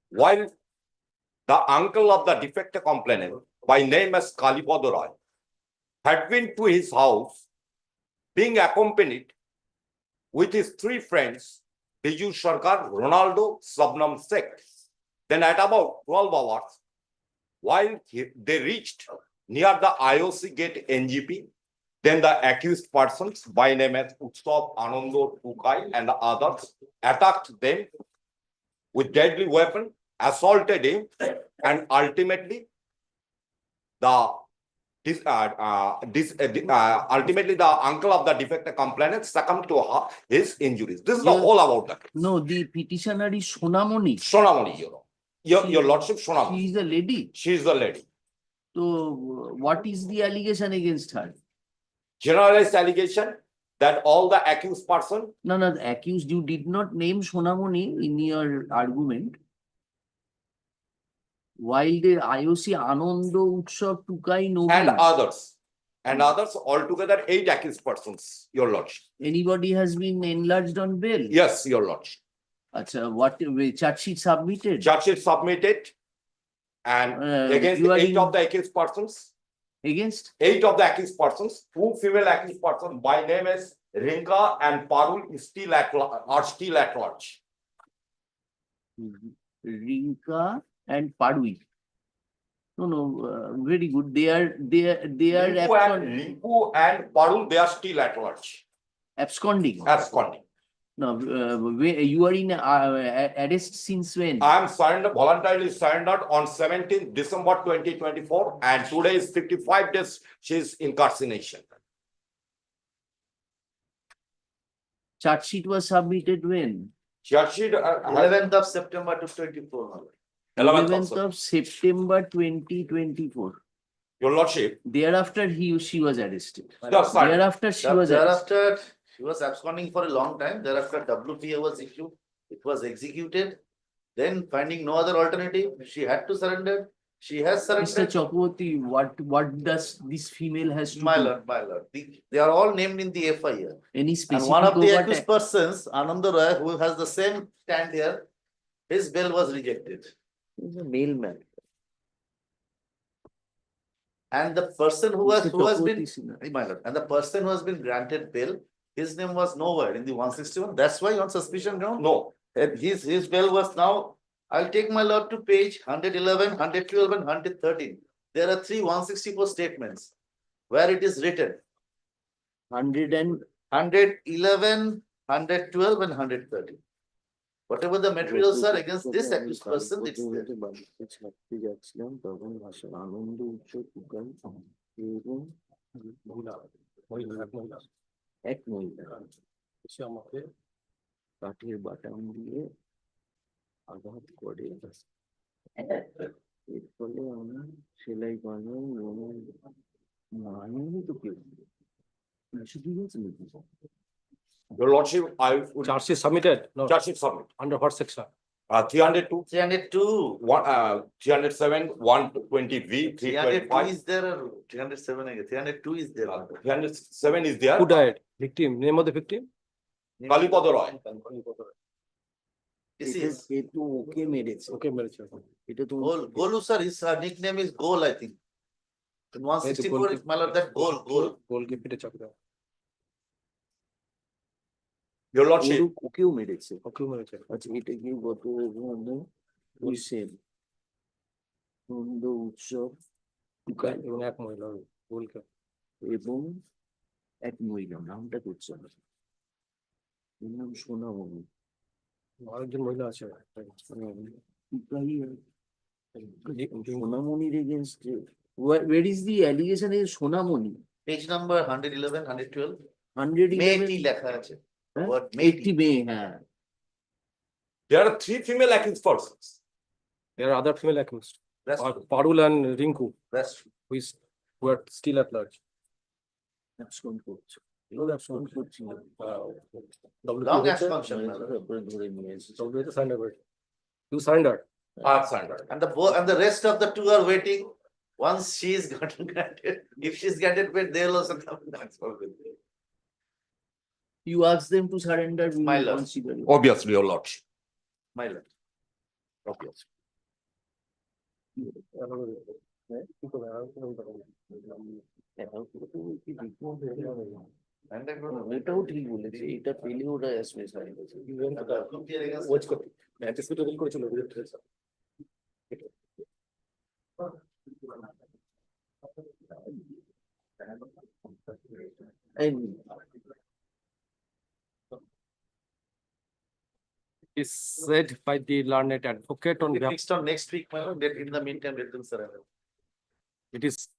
while the uncle of the defector complainant, by name as Kalipada Roy, had been to his house, being accompanied with his three friends, Biju Sarkar, Ronaldo, Sabnam Sheikh. Then at about 12 hours, while they reached near the IOC gate NGP, then the accused persons by name as Utsav, Anando, Tukai and the others attacked them with deadly weapon, assaulted him, and ultimately ultimately the uncle of the defector complainant succumbed to his injuries. This is the Yeah. whole about that. No, the petitioner is Sonamoni. Sonamoni, your lordship, Sonamoni. She is a lady. She is the lady. So what is the allegation against her? Generalized allegation that all the accused person. No, the accused, you did not name Sonamoni in your argument. While the IOC Anando, Utsav, Tukai, no. And others altogether 8 accused persons, your lordship. Anybody has been enlarged on bail? Yes, your lordship. Achha, what charge sheet submitted? Charge sheet submitted and against 8 of the accused persons. Against? 8 of the accused persons, 2 female accused persons by name as Rinka and Parul are still at large. Rinka and Padwi. No, very good. They are Rinku and Parul, they are still at large. absconding. Absconding. No, you are in arrest since when? I am voluntarily surrendered on 17th December 2024, and today is 55 days. She is incarceration. Charge sheet was submitted when? Charge sheet 11th of September 2024. 11th of September 2024. Your lordship. Thereafter, she was arrested. That's fine. Thereafter, she was arrested. Thereafter, she was absconding for a long time. Thereafter, WPA was issued. It was executed. Then, finding no other alternative, she had to surrender. She has surrendered. Mr. Chakraborty, what does this female has to My do? lord, my lord. They are all named in the FIR. Any specific And one of the overt accused persons, Ananda Roy, who has the same stand here, his bail was rejected. He's a mailman. And the person who has been, Chakraborty, my lord, and the person who has been granted bail, his name was nowhere in the 161. That's why on suspicion ground. No. And his bail was now. I'll take my lord to page 111, 112, and 113. There are 3 164 statements where it is written 111, 112, and 113. Whatever the materials are against this accused person, it's there. এক মহিলা সে আমাকে কাঠের বাটাম দিয়ে আঘাত করে এর ফলে আমার সেলাই বানাই মানেনি তো কেউ শুধু গেছে নাকি? Your lordship, I would. Charge sheet submitted? No. Charge sheet submit. Under what section? 302. 302. 307, 120V, 302 is there or 307 again? 302 is there. 307 is there. Who died? Victim. Name of the victim? Kalipada Roy. This is একটু ওকে মেরেছে Okay, মেরেছে। এটা তো Golu sir, his nickname is Gol, I think. In 164 is my lord, that Gol. গোলকে পিঠে চাপ দাও। Your lordship. ওকেও মেরেছে। ওকেও মেরেছে। আচ্ছা এটা কি গত বলছেন আনন্দ উৎসব এবং এক মহিলা গোলকে এবং এক মহিলা নামটা করছে না এর নাম সোনামণি আরেকজন মহিলা আছে সোনামণির against where is the allegation is Sonamoni? Page number 111, 112. 111 Meiti লেখা আছে। What? 80 May, হ্যাঁ। There are 3 female accused persons. There are other female accused. That's true. Parul and Rinku, That's true. who are still at large. abscond করছে abscond করছিল Long absconsion. ধরে নিয়ে এসেছে WPA surrendered. You surrendered. I have surrendered. And the rest of the 2 are waiting. Once she is gotten granted, if she is granted bail, they will also come back. you ask them to surrender we My will lord. consider it. Obviously, your lordship. My lord. Obvious. এটাও ঠিক বলেছে, এটা পেলেও ওটা অ্যাসমেস হয় Is said by the learned advocate on behalf. Next on next week, my lord, in the meantime, let them surrender. It is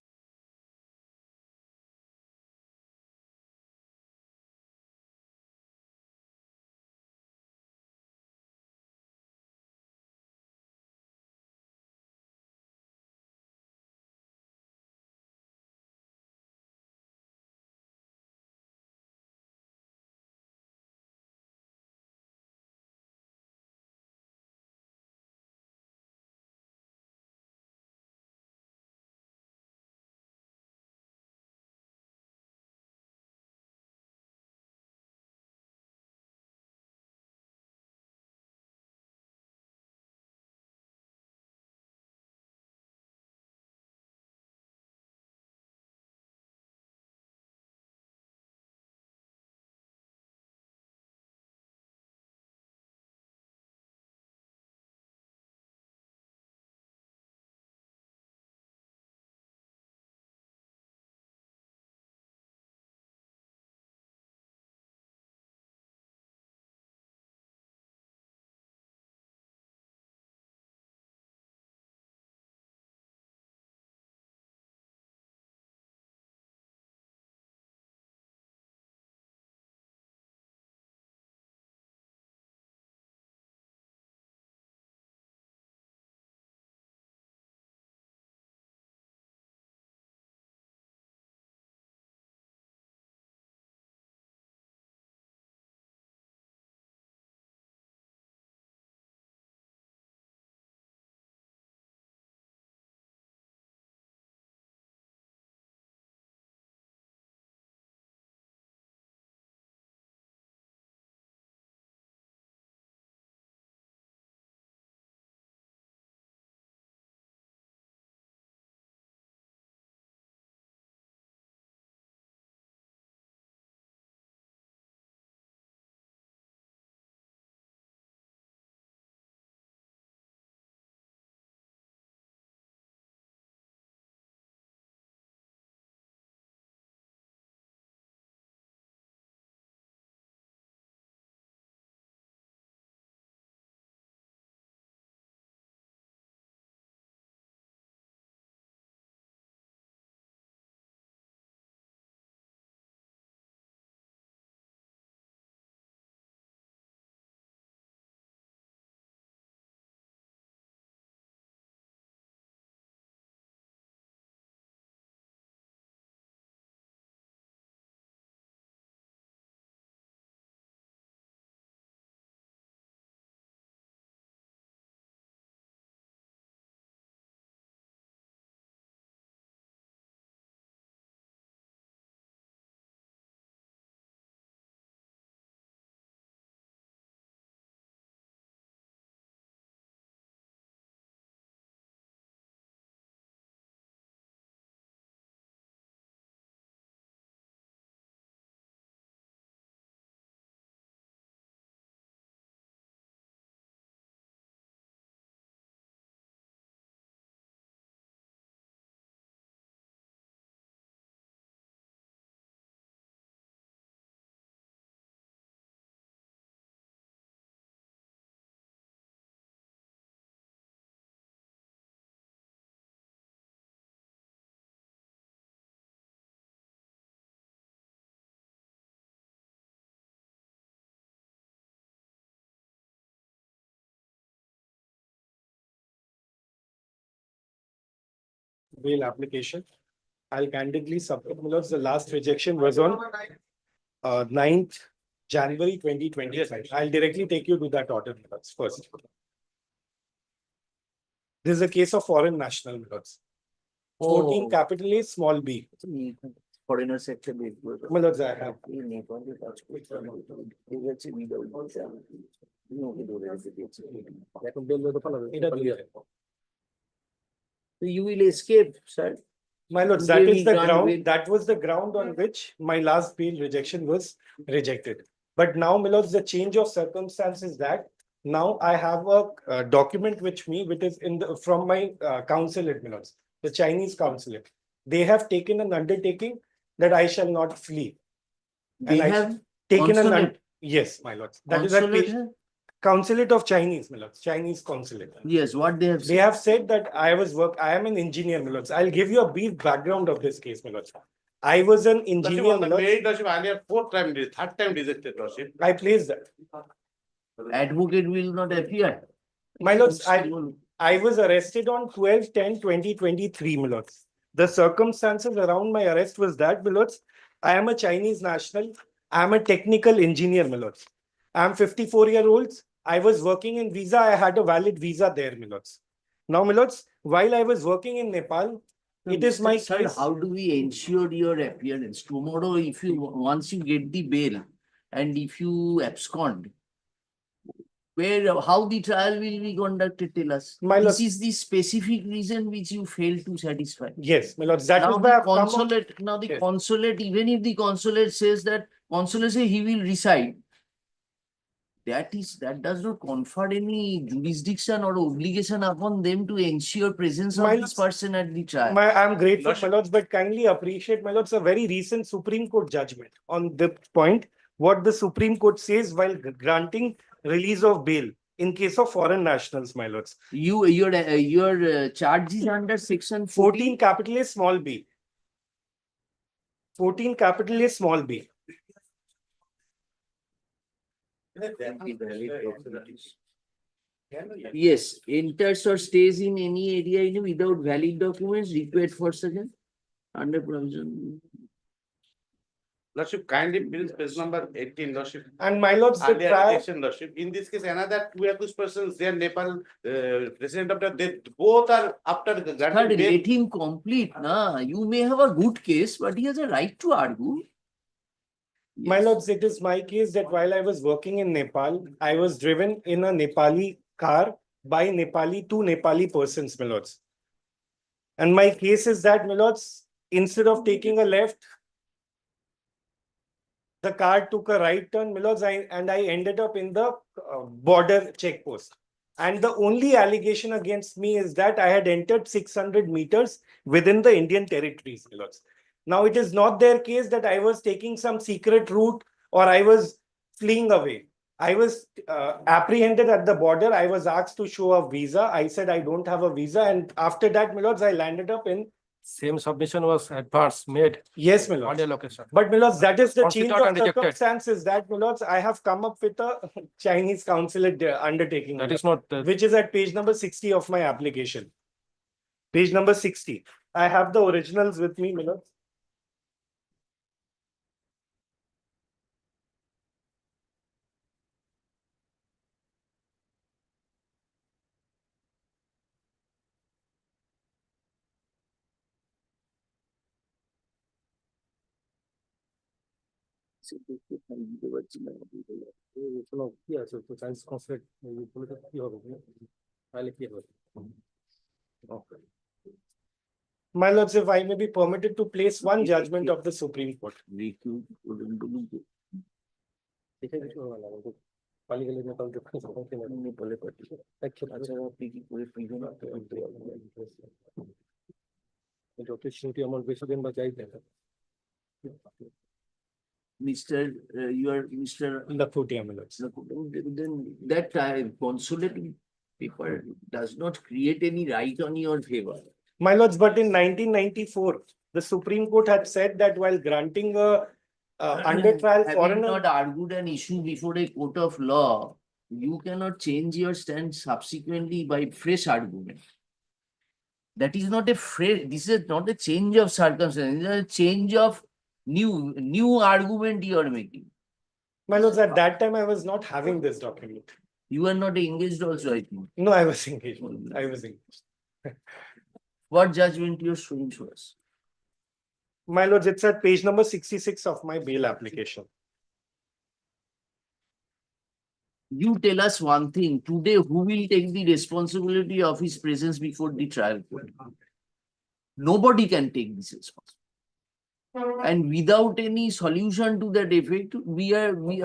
bail application. I'll candidly submit, because the last rejection was on 9th January 2025. I'll directly take you to that order first. This is a case of foreign national milords. 14 capital A, small b. Foreigner sector Milords, I have. So you will escape, sir. My lords, Today that we is the can't ground, wait. that was the ground on which my last bail rejection was rejected. But now, my lords, the change of circumstances that now I have a document with me, which is in the from my consulate, my lords, the Chinese consulate. They have taken an undertaking that I shall not flee. They I have taken an consulate. yes, my lords. That is that Consulate. consulate of Chinese, my lords, Chinese consulate. Yes, what they have They said. have said that I am an engineer, my lords. I'll give you a brief background of this case, my lords. I was an engineer, my lords. Earlier, third time rejected, Lordship. I placed that. Advocate will not appear. My lords, I was arrested on 12/10/2023, my lords. The circumstances around my arrest was that, my lords, I am a Chinese national. I am a technical engineer, my lords. I am 54-year-old. I was working in visa. I had a valid visa there, my lords. Now, my lords, while I was working in Nepal, it is my Sir, case. how do we ensure your appearance? Tomorrow, if you once you get the bail and if you abscond, how the trial will be conducted? Tell us. My This lords, is the specific reason which you failed to satisfy. yes, my lords, that Now is why the I've come up- consulate, now the Yes. consulate, even if the consulate says that consulate say he will reside, that does not confer any jurisdiction or obligation upon them to ensure presence of My this lords, person at the trial. I'm grateful, my lords, but kindly appreciate, my lords, a very recent Supreme Court judgment on the point, what the Supreme Court says while granting release of bail in case of foreign nationals, my lords. Your charge is under section 14 capital A small b. 14 capital A small b. Yes, enters or stays in any area without valid documents required for second under provision. Lordship, kindly please page number 18, Lordship. And my lords, the Earlier trial, rejection, Lordship. In this case, another two accused persons, they are Nepal resident of they both are after the Sir, granting bail. let him complete. You may have a good case, but he has a right to argue. my lords, it is my case that while I was working in Nepal, I was driven in a Nepali car by two Nepali persons, my lords. And my case is that, my lords, instead of taking a left, the car took a right turn, my lords, and I ended up in the border check post. And the only allegation against me is that I had entered 600 meters within the Indian territories, my lords. Now, it is not their case that I was taking some secret route or I was fleeing away. I was apprehended at the border. I was asked to show a visa. I said I don't have a visa. And after that, my lords, I landed up in. Same submission was advanced made. Yes, my lords. On a location. But, my lords, that is the change Considered of and rejected. circumstances that, my lords, I have come up with a Chinese consulate undertaking. That is not which is at page number 60 of my application. Page number 60. I have the originals with me, my lords. My lords, if I may be permitted to place one judgment of the Supreme Court. Mr. You are Mr. Dacoity, my lords. Then that consulate paper does not create any right on your favor. My lords, but in 1994, the Supreme Court had said that while granting a under trial Having foreigner. not argued an issue before a court of law, you cannot change your stand subsequently by fresh argument. That is not a fresh, this is not a change of circumstance, it is a change of new argument you are making. My lords, at that time, I was not having this document. You are not engaged also, I think. No, I was engaged. I was engaged. What judgment you are showing to us? My lords, it's at page number 66 of my bail application. You tell us one thing, today who will take the responsibility of his presence before the trial court? Nobody can take this responsibility. And without any solution to that effect,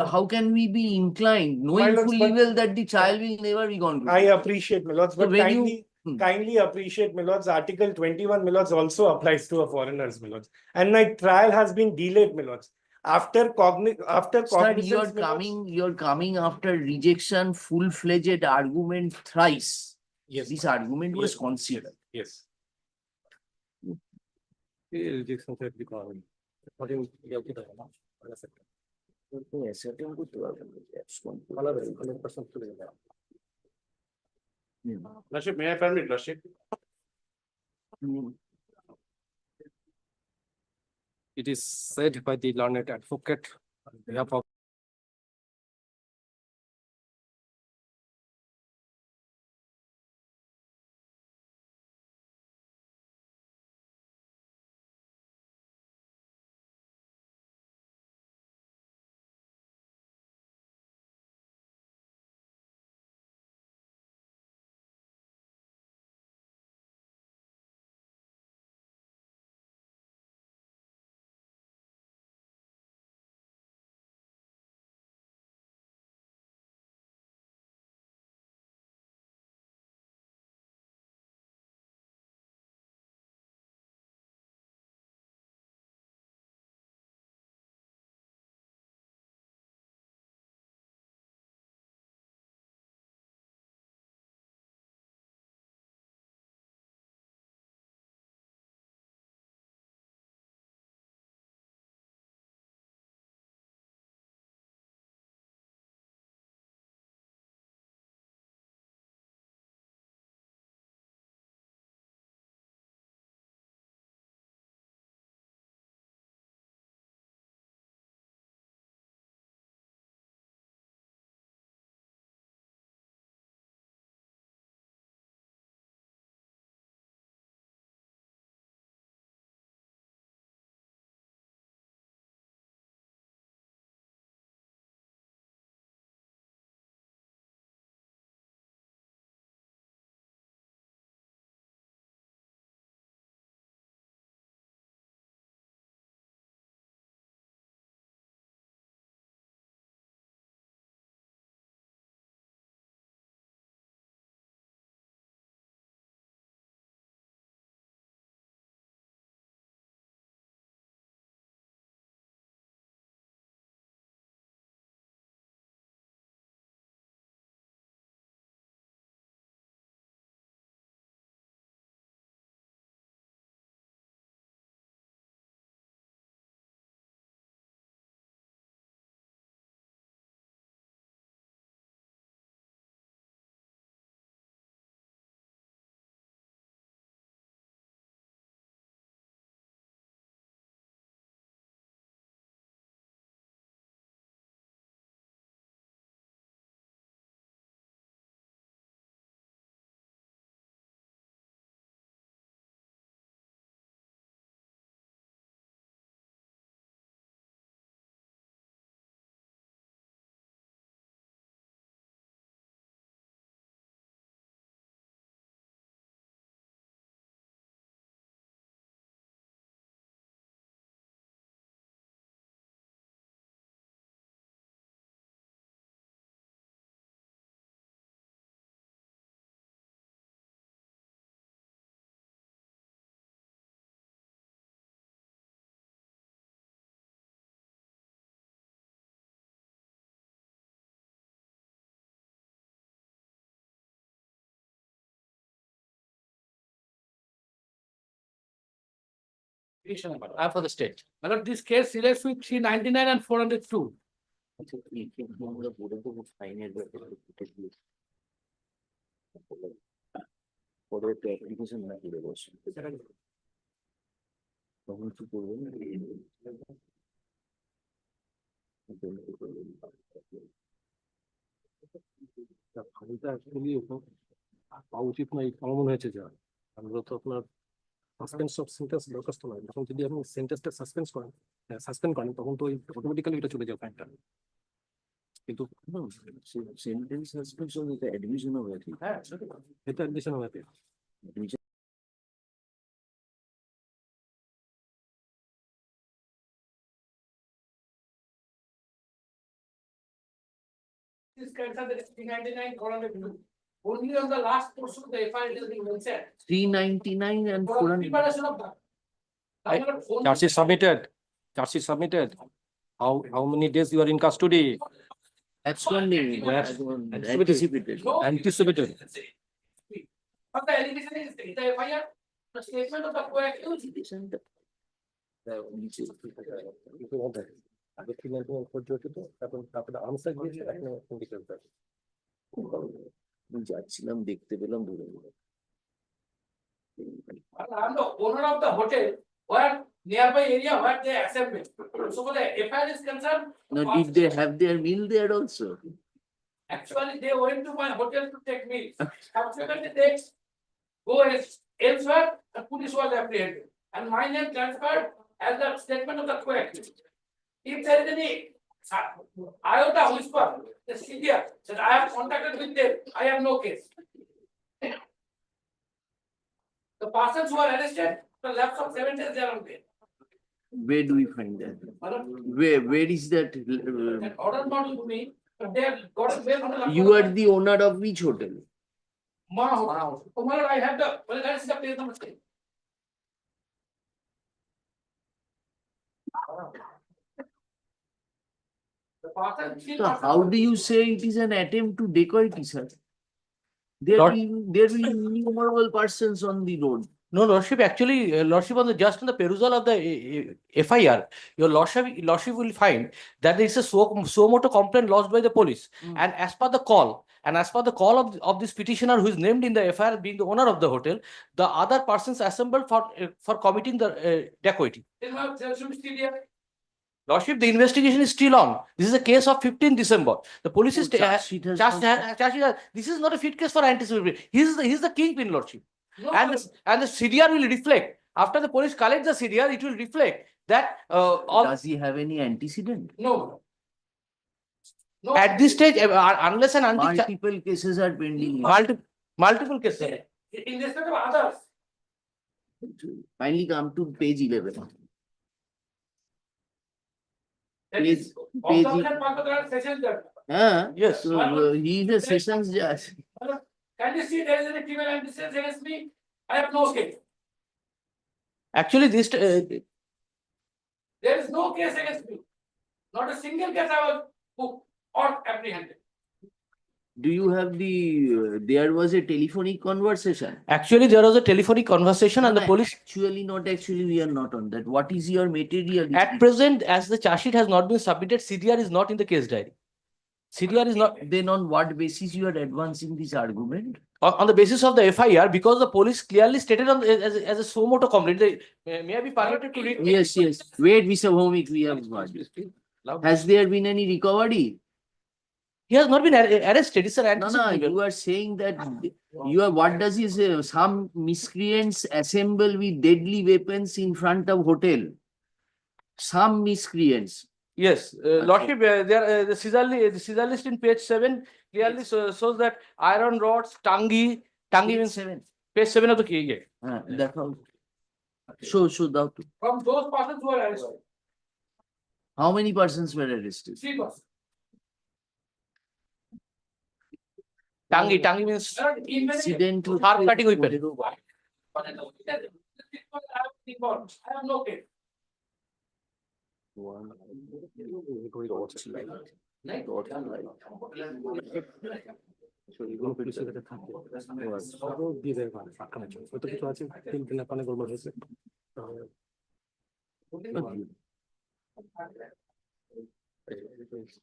how can we be inclined, knowing lords, fully but- well that the child will never be gone? I appreciate, my lords, So but when you- kindly appreciate, my lords, Article 21, my lords, also applies to a foreigners, my lords. And my trial has been delayed, my lords. After Sir, cognizance, you're coming after rejection, full-fledged argument thrice. Yes. This argument was Yes. considered. Yes. Rejection said because according to the Ascertain করতে পারবেন না যে abscond করে। 100% চলে যাবে। Lordship, may I permit, Lordship? It is said by the learned advocate on behalf of I for the state. My lord, this case relates with 399 and 402. ফাইলটা actually পাওয়া উচিত নয় আমার মনে হয়েছে যা আমরা তো আপনার সাসপেন্স অফ সেন্টেন্স দরখাস্ত নয় তখন যদি আপনি সেন্টেন্সটা সাসপেন্ড করেন তখন তো অটোমেটিক্যালি এটা চলে যাবে ফাইলটা কিন্তু সেন্টেন্স সাসপেনশন এটা অ্যাডমিশন হবে ঠিক হ্যাঁ এটা admission হবে This cancel the 399 column. Only on the last portion of the FIR it has been mentioned. 399 and For 400. preparation of that. charge is submitted. Charge is submitted. How many days you are in custody? Absconding. Where? Anticipated. Anticipated. But the allegation is the FIR, the statement of the co-accused. যাচ্ছিলাম দেখতে পেলাম ধরে I'm the owner of the hotel where nearby area where they assemble. So for the FIR is concerned. Now, did they have their meal there also? Actually, they went to my hotel to take meals. Subsequently, they go elsewhere, the police was apprehended. And my name transferred as the statement of the co-accused. If there is any iota whisper, the CDR said, I have contacted with them, I have no case. The persons who are arrested, the lapse of 7 days, they are on bail. Where do we find that? Where is that? That order not with me, but they have got bail from the. You are the owner of which hotel? Ma house. Oh, my lord, I have the, well, that is the place number 3. The person. So how do you say it is an attempt to dacoity, sir? There will be innumerable persons on the road. No, Lordship, actually, Lordship, on the just on the perusal of the FIR, your Lordship will find that there is a suo motu complaint lodged by the police. And as per the call, of this petitioner who is named in the FIR being the owner of the hotel, the other persons assembled for committing the dacoity. Lordship, the investigation is still on. This is a case of 15 December. The police is this is not a fit case for anticipatory. He is the kingpin, Lordship. No, and the CDR will reflect. After the police collect the CDR, it will reflect that Does he have any antecedent? No. At this stage, unless and until multiple cases are pending. Multiple cases. In respect of others. Finally come to page 11. Yes. So, he is a sessions judge. Can you see there is any criminal antecedents against me? I have no case. Actually, this There is no case against me. Not a single case I was booked or apprehended. Do you have the? There was a telephonic conversation. Actually, there was a telephonic conversation, and the police. Actually, we are not on that. What is your material? At present, as the charge sheet has not been submitted, CDR is not in the case diary. CDR is not. Then on what basis you are advancing this argument? On the basis of the FIR, because the police clearly stated as a suo motu complaint. May I be permitted to read? Yes. Wait, Mr. Bhomik, we have got this. Has there been any recovery? He has not been arrested. It's an No, you are saying that what does he say? Some miscreants assemble with deadly weapons in front of hotel. Some miscreants. Yes, Lordship, the Caesar list in page 7 clearly shows that iron rods, tangi means 7. Page 7 of the key. That's all. Show that. From those persons who are arrested. How many persons were arrested? 3 persons. Tangi means Incident to hard cutting weapon. I have no case.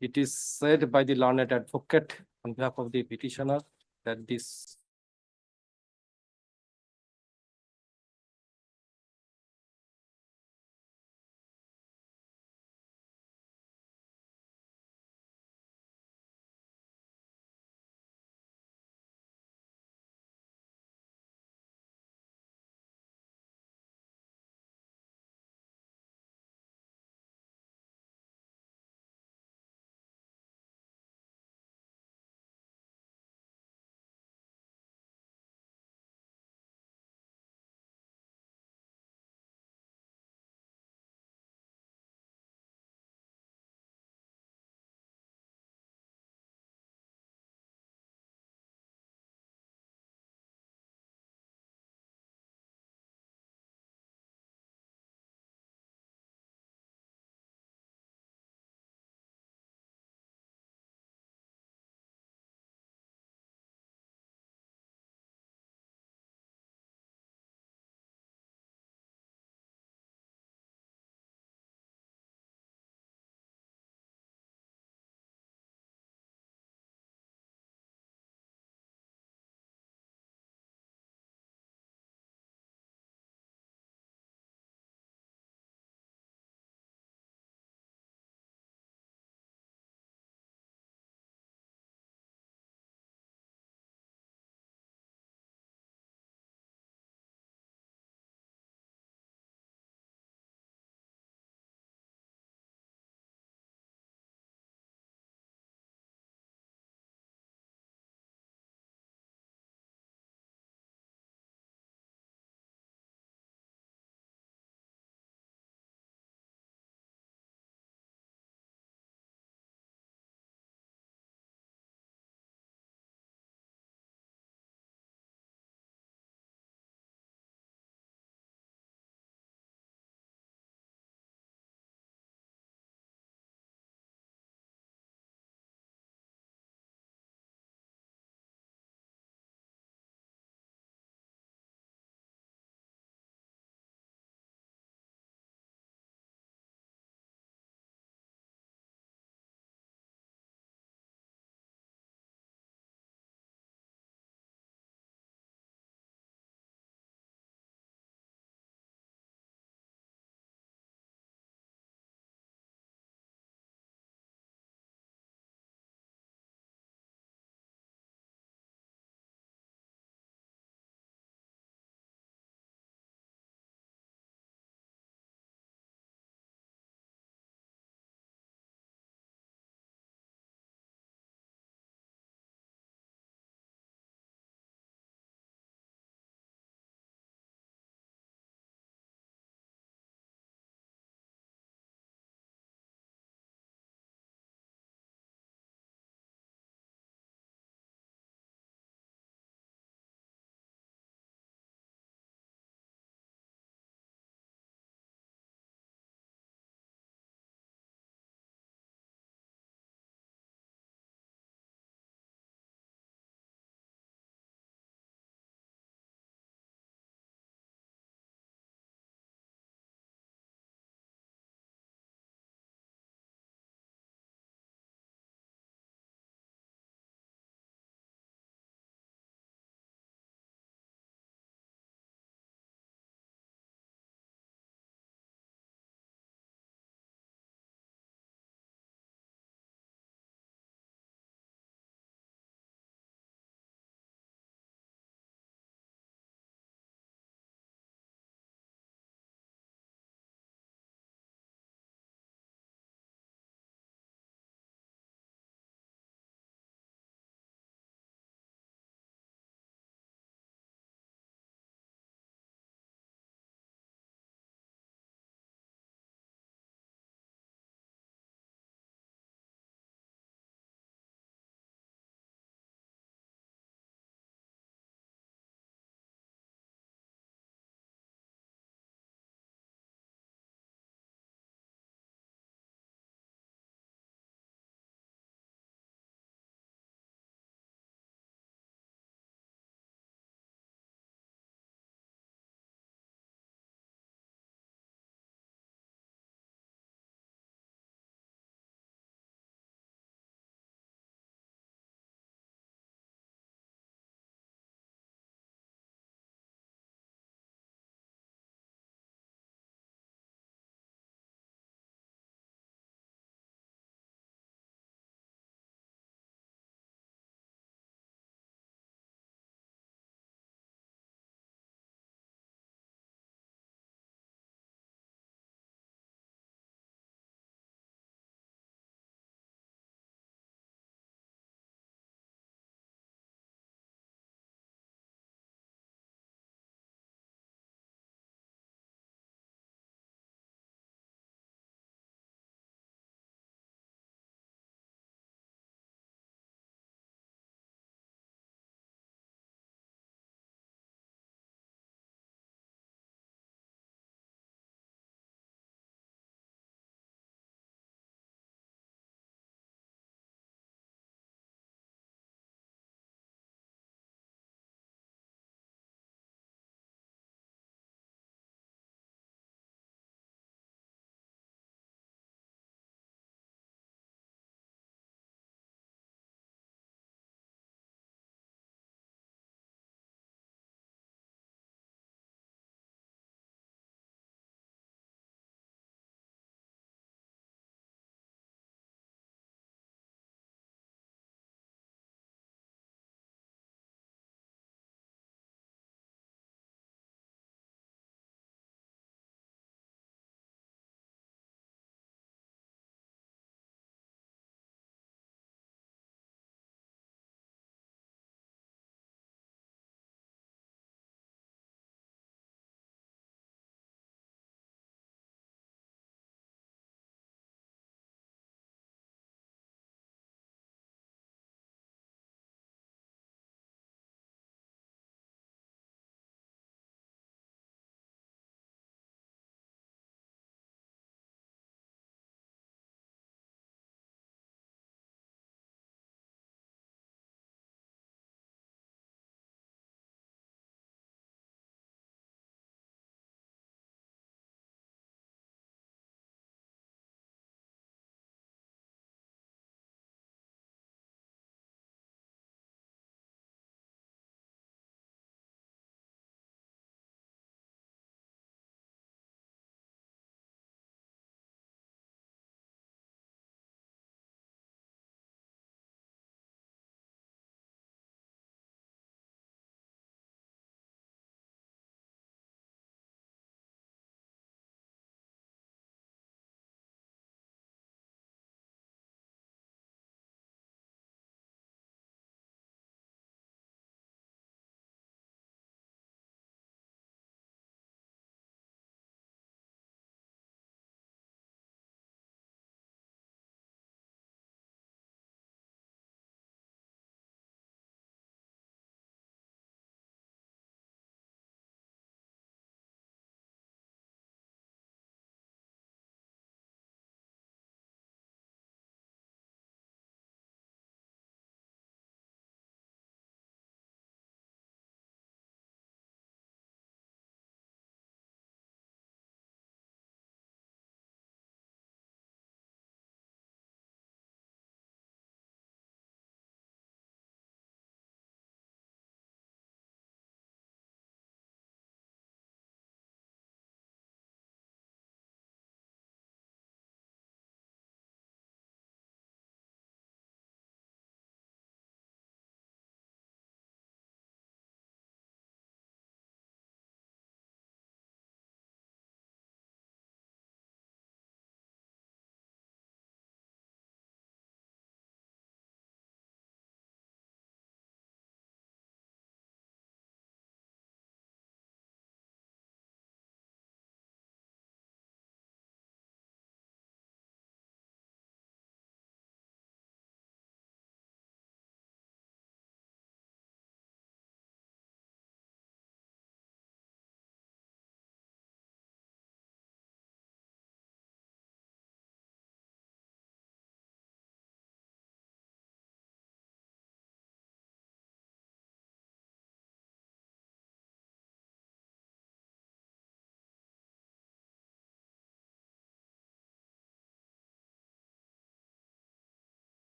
It is said by the learned advocate on behalf of the petitioner that this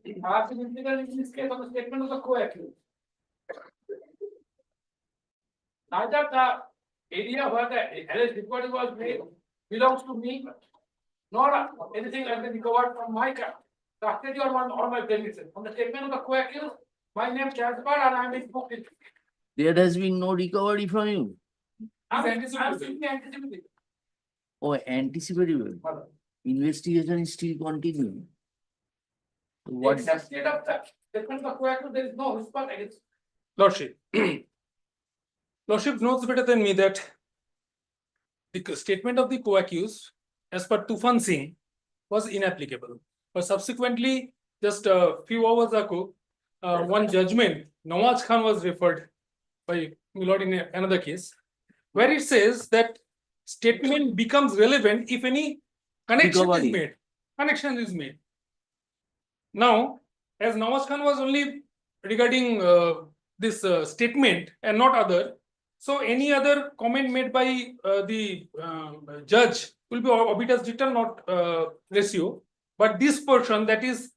It has been implicated in this case on the statement of the co-accused. Neither the area where the arrest report was made belongs to me, nor anything has been recovered from my custody or my premises. On the statement of the co-accused, my name transferred and I am in book. There has been no recovery from you. I'm simply anticipating. Oh, anticipatory. Investigation is still continuing. What? Except state of the statement of the co-accused, there is no whisper against. Lordship. Lordship knows better than me that the statement of the co-accused, as per Tufan Singh, was inapplicable. But subsequently, just a few hours ago, one judgment, Nawaz Khan was referred by Milord in another case, where it says that statement becomes relevant if any connection is made. Connection is made. Now, as Nawaz Khan was only regarding this statement and not other, so any other comment made by the judge will be obvious written, not ratio. But this portion, that is,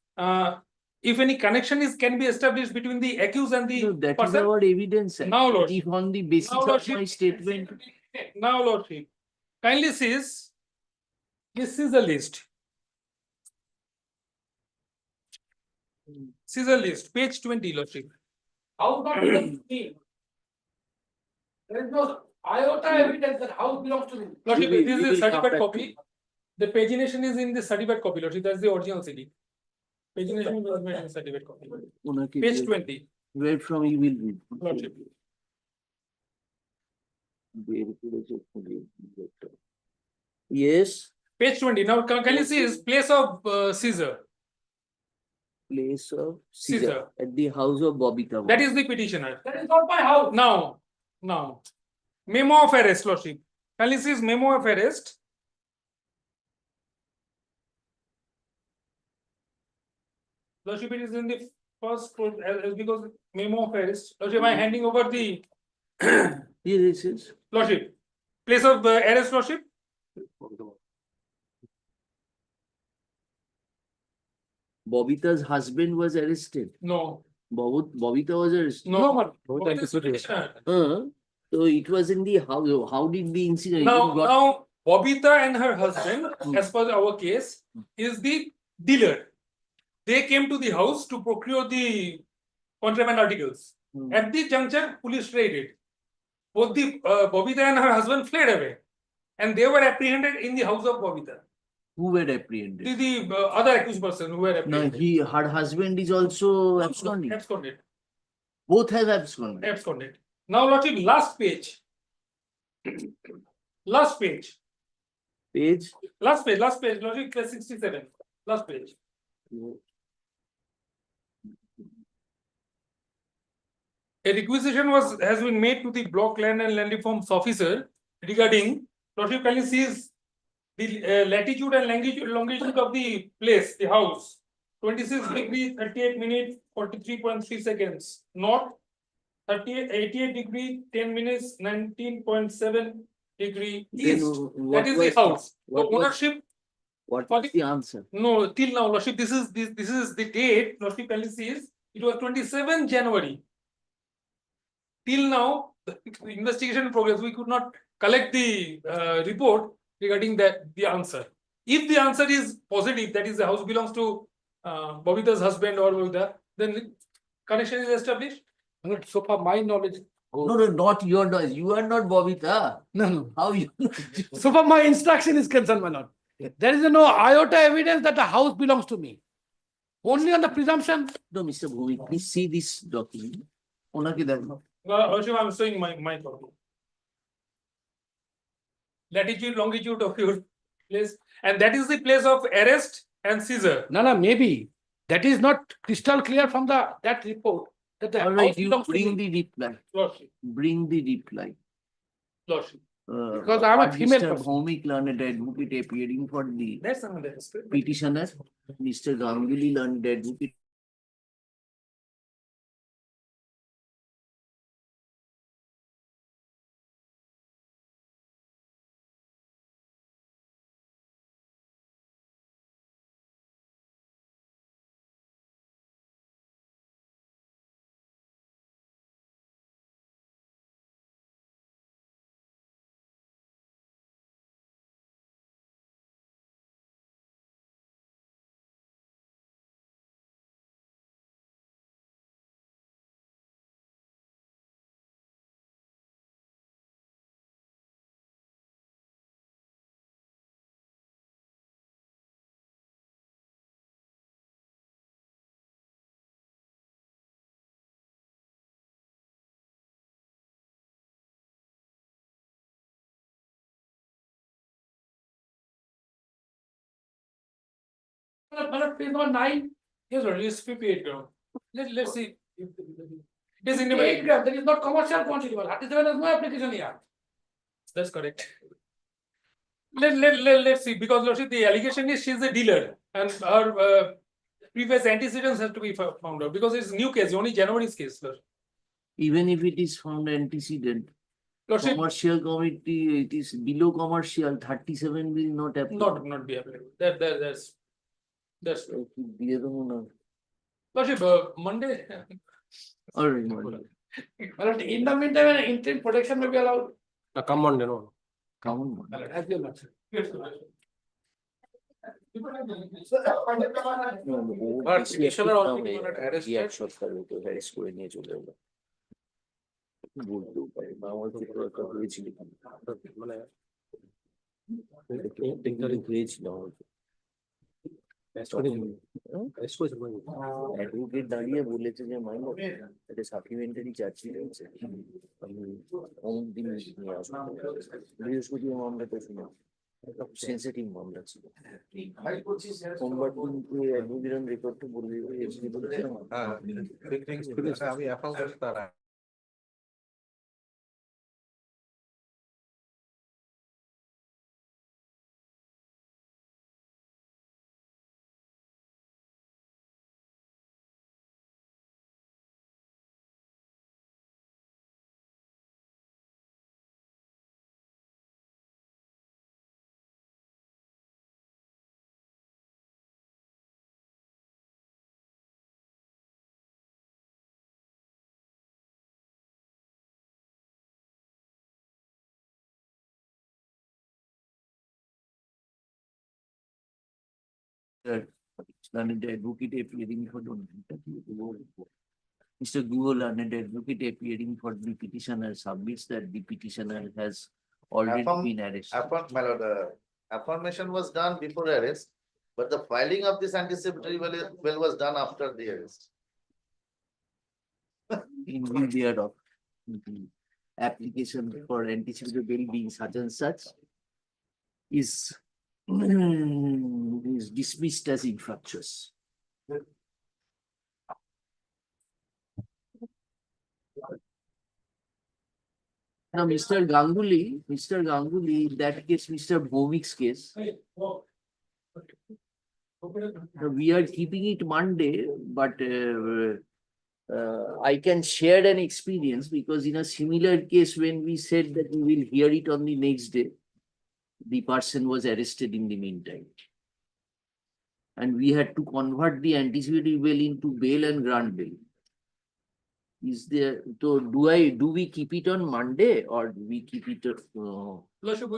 if any connection can be established between the accused and the That is person. our evidence. Now, Lordship. If on the basis Now, of Lordship. my statement. Now, Lordship, kindly says, this is a list. This is a list, page 20, Lordship. House not belongs to me. There is no iota evidence that house belongs to me. Lordship, this is a certified copy. The pagination is in the certified copy, Lordship. That's the original CD. Pagination is made in certified copy. Page 20. Where from you will read. Lordship. Yes. Page 20. Now, can you see his place of Caesar? Place of Caesar. Caesar at the house of Bobita. That is the petitioner. That is not my house. Now, memo of arrest, Lordship. Can you see his memo of arrest? Lordship, it is in the first as because memo of arrest. Lordship, I am handing over the. Here it is. Lordship, place of arrest, Lordship. Bobita's husband was arrested. No. Bobita was arrested. No. So it was in the house. How did the incident? Now, Bobita and her husband, as per our case, is the dealer. They came to the house to procure the contraband articles. At the juncture, police raided. Both the Bobita and her husband fled away, and they were apprehended in the house of Bobita. Who were apprehended? The other accused person who were No, apprehended. her husband is also absconding. Absconded. Both have absconded. Absconded. Now, Lordship, last page. Last page. Page. Last page. Lordship, 67. Last page. A requisition has been made to the block land and land reforms officer regarding Lordship kindly sees the latitude and longitude of the place, the house. 26 degree 38 minutes 43.3 seconds. North 88 degree 10 minutes 19.7 degree east. That is the house. The ownership. What was the answer? No, till now, Lordship, this is the date. Lordship kindly sees it was 27 January. Till now, the investigation in progress. We could not collect the report regarding the answer. If the answer is positive, that is the house belongs to Bobita's husband or Bobita, then connection is established. So far, my knowledge. No, not your knowledge. You are not Bobita. No. How you? So far, my instruction is concerned, my lord. There is no iota evidence that the house belongs to me. Only on the presumption. No, Mr. Bhumi, please see this document. Lordship, I am showing my copy. Latitude, longitude of your place, and that is the place of arrest and seizure. No, maybe. That is not crystal clear from that report. That the All right, house you belongs to bring me. the reply. Lordship. Bring the reply. Lordship. Because I am a female Mr. person. Bhumi, learned advocate appearing for the That's another. petitioner. Mr. Ganguly, learned advocate Page number 9, yes, sir, it's 58 gram. Let's see. It is in 8 gram, that is not commercial quantity, but 37 has no application here. That's correct. Let's see, because Lordship, the allegation is she's a dealer and her previous antecedents have to be found out because it's new case, only January's case, sir. Even if it is found antecedent, Lordship, commercial committee, it is below commercial, 37 will not apply. not be applicable. That's দিয়ে দেবো না। Lordship, Monday. All right, Monday. Well, in the meantime, an interim protection may be allowed. Come on, no. Come on. As your lordship. Yes, sir. But petitioner also got arrested. Harass করে নিয়ে চলে যাবো বলতেও পারে না আমার তো দরকার হয়েছিল মানে হয়েছিল আমাকে অ্যাডভোকেট দাঁড়িয়ে বলেছে যে মাইনর একটা সাপ্লিমেন্টারি চার্জশিট আছে আমি অমুক দিন নিয়ে আসবো বৃহস্পতিবার মামলাটা শুনে সেন্সিটিভ মামলা ছিল সোমবার দিনকে অ্যাডভোকেট রেকর্ডটা বলে আমি এখন তারা learned advocate appearing for the Mr. Guo, learned advocate appearing for the petitioner submits that the petitioner has already been arrested. My lord, affirmation was done before arrest, but the filing of this anticipatory bail was done after the arrest. In view thereof, the application for anticipatory bail being such and such is dismissed as infractious. Now, Mr. Ganguly, that case, Mr. Bhowik's case, we are keeping it Monday, but I can share an experience because in a similar case, when we said that we will hear it on the next day, the person was arrested in the meantime. And we had to convert the anticipatory bail into bail and grant bail. Is there, so do we keep it on Monday or do we keep it? Lordship,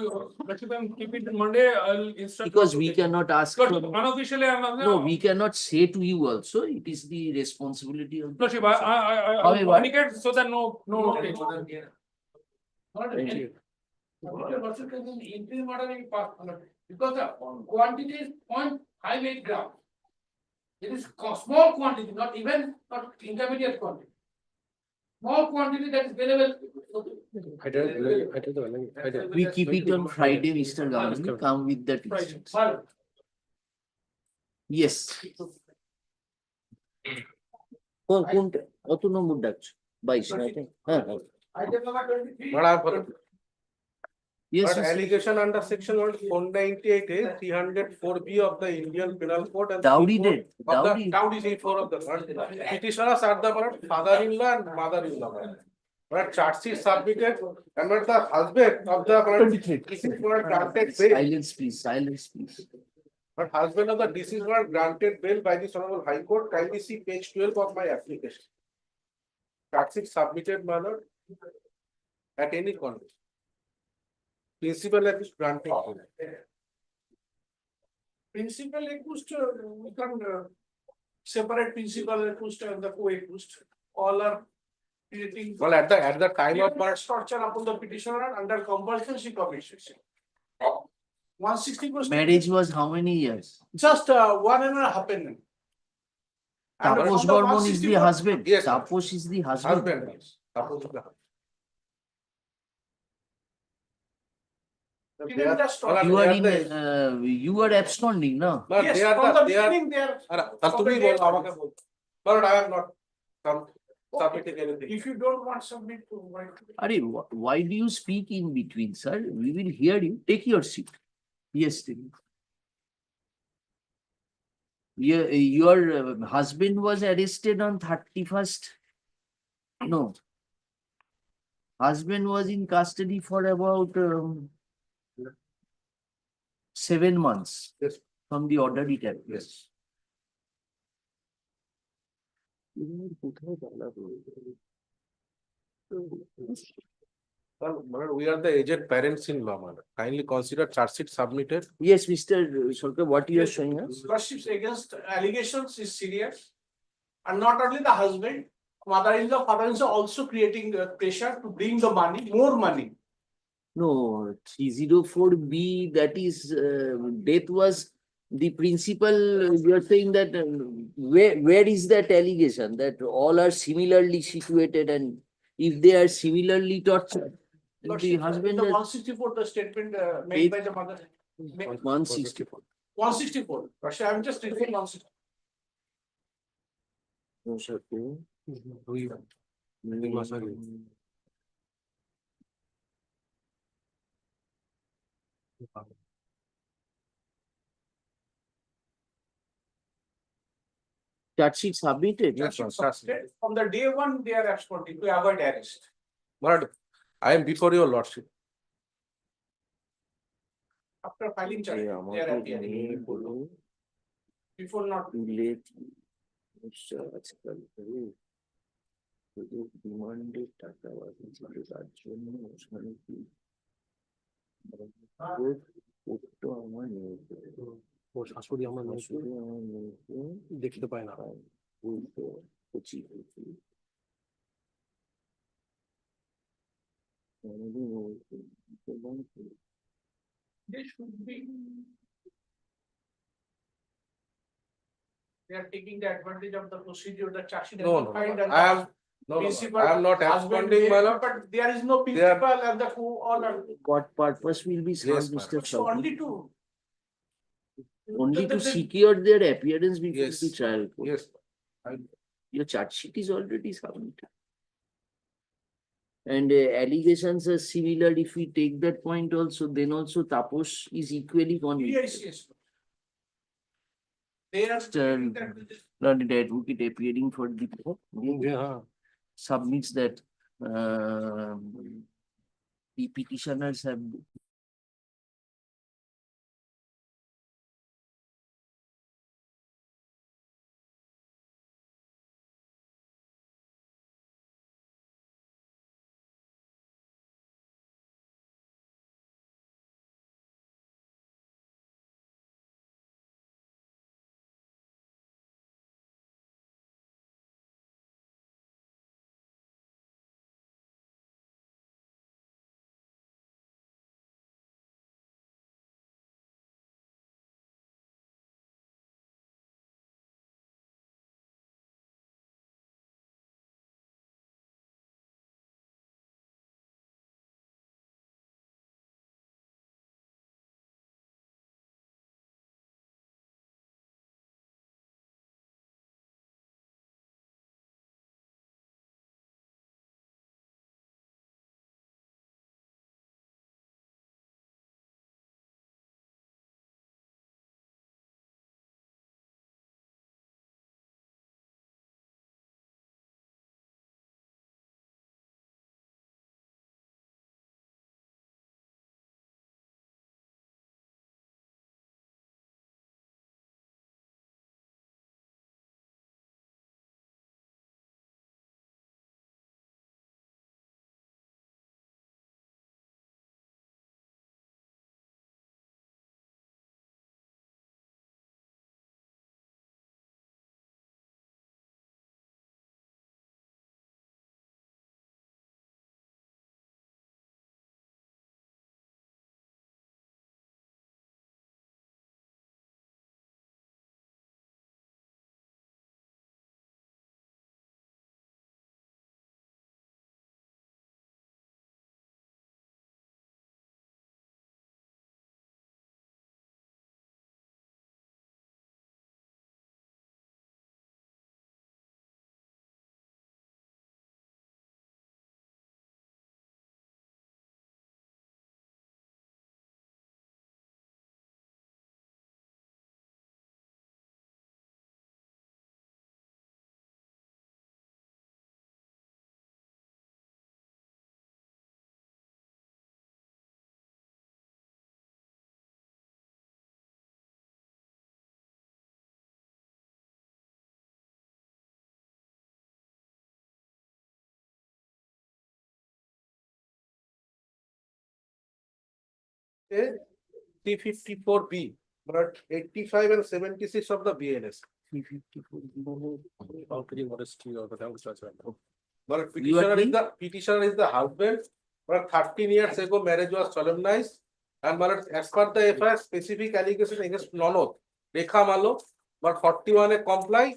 keep it on Monday. I'll instruct. Because we cannot ask. Unofficially, No, we cannot say to you also. It is the responsibility of. Lordship, I communicate so that no. Thank you. Interim order will pass because the quantity is 0.58 gram. It is small quantity, not intermediate quantity. Small quantity that is available. We keep it on Friday, Mr. Gandhi. Come with that. Yes. কত নম্বর ডাকছো 22 না হ্যাঁ Item number 23. Yes, But allegation under section 498 is 304B of the Indian Penal Code and Dowry C4 debt. of the Dowry. dowry C4 of the petitioners are the father-in-law and mother-in-law. But charge sheet submitted and not the husband of the deceased were granted bail. Silence, please. But husband of the deceased were granted bail by the Honorable High Court. Kindly see page 12 of my application. Charge sheet submitted, my lord, at any condition. Principal accused granted. Principal accused, we can separate principal accused and the co-accused. All are creating. Well, at the time of torture upon the petitioner under compulsory commission. 160%. Marriage was how many years? Just 1.5 years. Taposh Burman is the husband. Yes, sir. Taposh is the husband. Taposh is the husband. Didn't just stop. You are in, you are absconding, no? Yes, from the beginning they are. from the day one. But I have not submitted anything. If you don't want submit to why? Why do you speak in between, sir? We will hear you. Take your seat. Yes, take it. Your husband was arrested on 31st. No. Husband was in custody for about 7 months. Yes. From the order it appears. Yes. Well, we are the aged parents in law, madam. Kindly consider charge sheet submitted. Yes, Mr. Sholkar, what you are showing us? Lordships against allegations is serious. And not only the husband, mother-in-law, father-in-law also creating pressure to bring the money, more money. No, 304B, that is, death was the principal, you are saying that, where is that allegation? That all are similarly situated and if they are similarly tortured, the Lordship, husband the has 164, the statement made by the mother. 164. 164. Lordship, I'm just reading 164. No, sir. Charge sheet submitted. Yes, sir. From the day one, they are absconding to avoid arrest. Madam, I am before your lordship. After filing charge, they are appearing. Before not. ডিমান্ডের টাকা তার জন্য ওখানে কি আমার ওর শাশুড়ি আমার দেখতে পায় না উল্টো কচি কচি They should be. They are taking the advantage of the procedure, the charge sheet. No, I am. No, I am not absconding, my lord. But there is no principal and the co-owner. What purpose will be served, Mr. So only to. Only to secure their appearance before Yes. the trial court. Yes. Your charge sheet is already submitted. And allegations are similar. If we take that point also, then also Tapos is equally convicted. Yes, yes. They are. Not the advocate appearing for the court. Yeah. Submits that the petitioners have page 354B, but 85 and 76 of the BNS. But petitioner is the husband, but 13 years ago marriage was solemnized, and but as per the FIR specific allegation against Nonod, Rekha Malo, but 41 comply.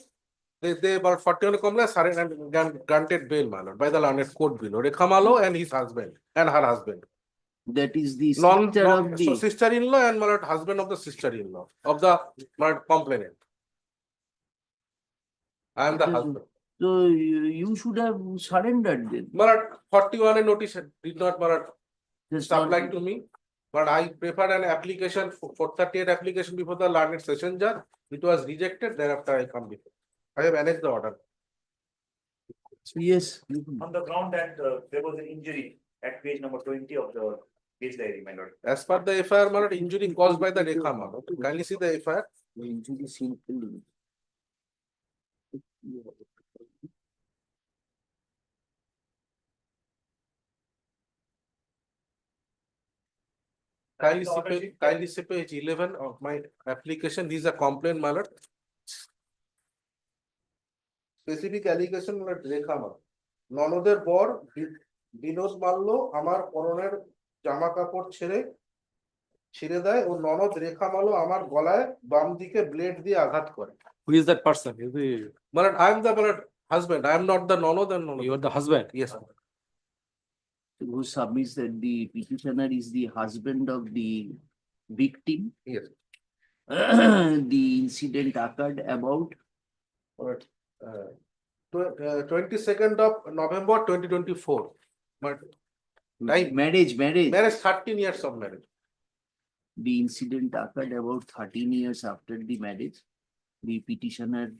They but 41 comply surrendered and granted bail, my lord, by the learned court below. Rekha Malo and his husband and her husband. That is the sister of So the. sister-in-law and my lord, husband of the sister-in-law of the my lord, complainant. I am the husband. So you should have surrendered then. My lord, 41 notice did not my lord, Just apply not- to me, but I prepared an application for 38 application before the learned session judge. It was rejected. Thereafter, I come before. I have annexed the order. Yes. On the ground that there was an injury at page number 20 of the case diary, my lord. As per the FIR, my lord, injury caused by the Rekha Malo. Kindly see the FIR. The injury simple. Kindly see page 11 of my application. These are complaint, my lord. Specific allegation, my lord, Rekha Malo. ননদের বর বিনোদ মাল্য আমার পরনের জামা কাপড় ছিঁড়ে দেয় ও ননদ রেখা মালো আমার গলায় বাম দিকে ব্লেড দিয়ে আঘাত করে। Who is that person? Is the মানে I am the husband. I am not the nonod and nonod. you are the husband? Yes. Who submits that the petitioner is the husband of the victim. Yes. The incident occurred about But 22nd of November 2024. But marriage. Marriage 13 years of marriage. The incident occurred about 13 years after the marriage. The petitioner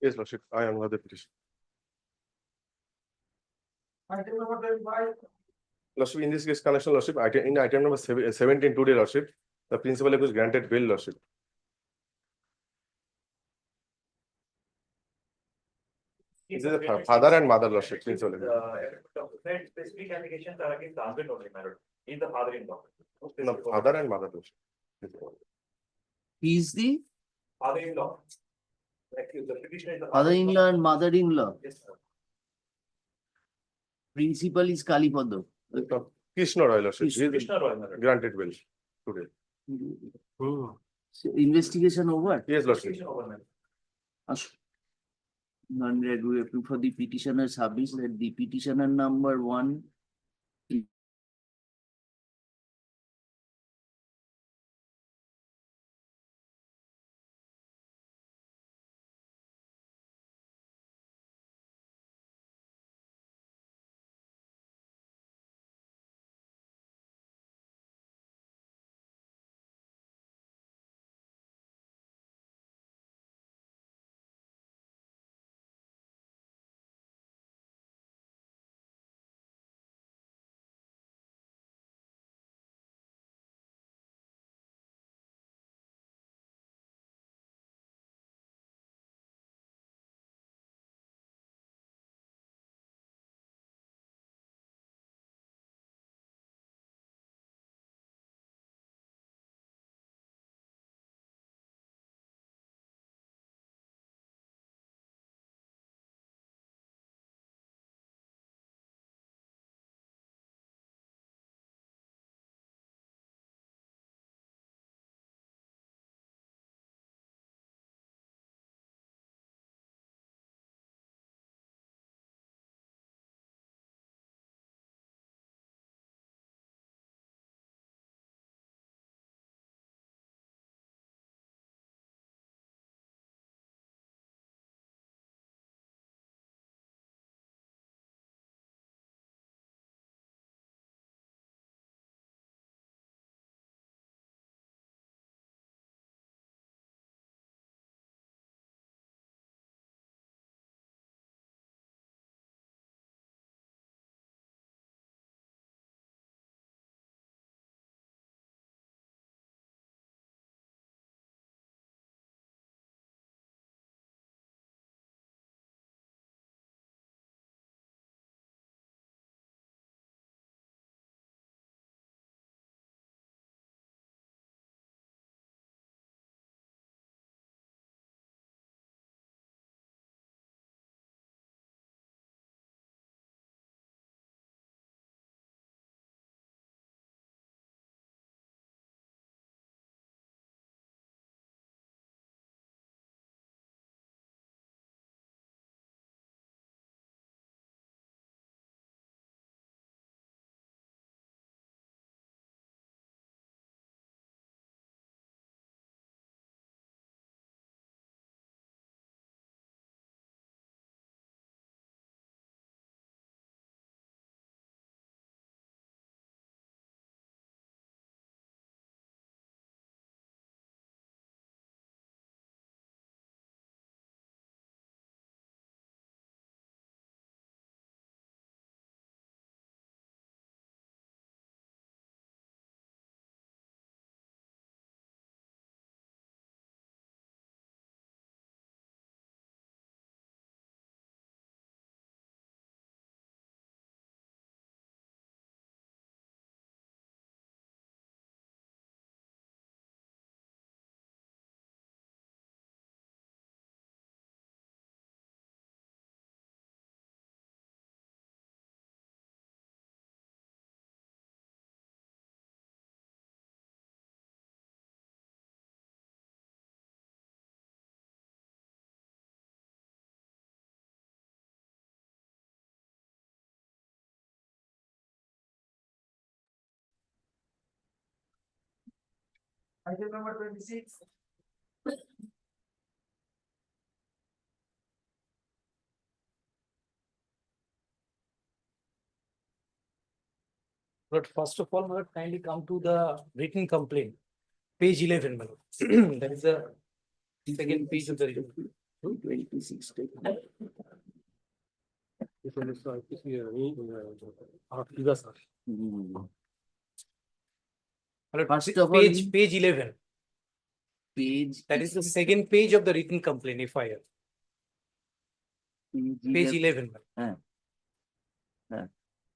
Yes, Lordship. I am the petition. Item number 25. Lordship, in this case, connection, Lordship, in item number 17 today, Lordship, the principal was granted bail, Lordship. This is a father and mother, Lordship, principal. Specific allegations are against the husband only, my lord. He's the father-in-law. No, father and mother, Lordship. he is the Father-in-law. Like the petitioner is the father-in-law and mother-in-law. Yes, sir. Principal is Kalipado. Krishna Roy, Lordship. He is Krishna Roy, my lord. granted bail today. So investigation over. Yes, Lordship. Petition over, my lord. None-read, we approve for the petitioner submits that the petitioner number 1 Item number 26. But first of all, Lord, kindly come to the written complaint, page 11, my lord. That is the second page of the written. 26. This one is, yes, sir. My lord, First of all, page 11. Page. That is the second page of the written complaint, FIR. Page 11.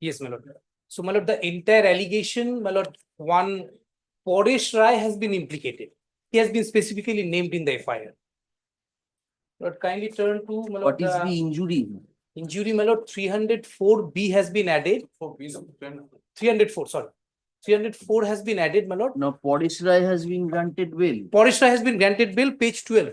Yes, my lord. So, my lord, the entire allegation, my lord, one Paresh Rai has been implicated. He has been specifically named in the FIR. Lord, kindly turn to, my lord, What is the injury? Injury, my lord, 304B has been added. 304, sorry. 304 has been added, my lord. Now, Paresh Rai has been granted bail. Paresh Rai has been granted bail, page 12,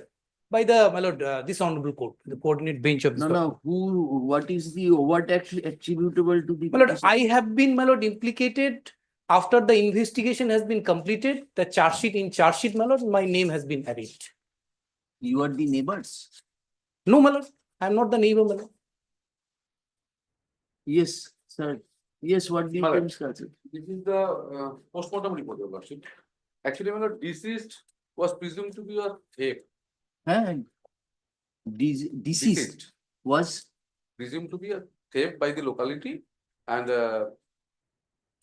by the, my lord, this honorable court, the coordinate bench of this. No, what is the overt act attributable to the My lord, petitioner? I have been, my lord, implicated after the investigation has been completed, the charge sheet, my lord, my name has been added. You are the neighbors? No, my lord, I am not the neighbor, my lord. Yes, sir. Yes, what do you think, sir? This is the postmortem report, Your Lordship. Actually, my lord, deceased was presumed to be a thief. Deceased was presumed to be a thief by the locality, and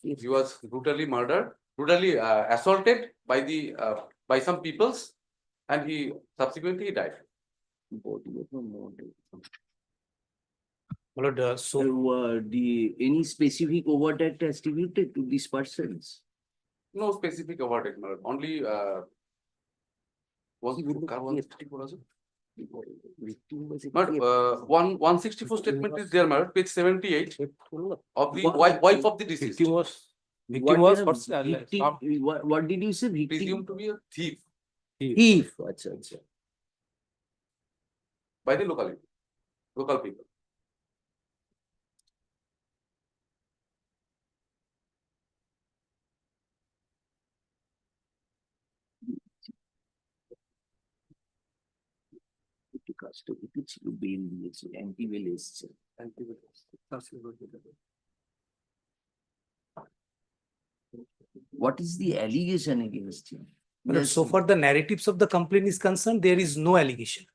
he was brutally murdered, brutally assaulted by the by some peoples, and he subsequently died. My lord, any specific overt act attributed to these persons? No specific award, my lord. Only But 164 statement is there, madam, page 78 of the wife of the deceased. Victim was what did you say? Victim? Presumed to be a thief. Thief. Achha. By the local people. What is the allegation against him? But so far the narratives of the complaint is concerned, there is no allegation.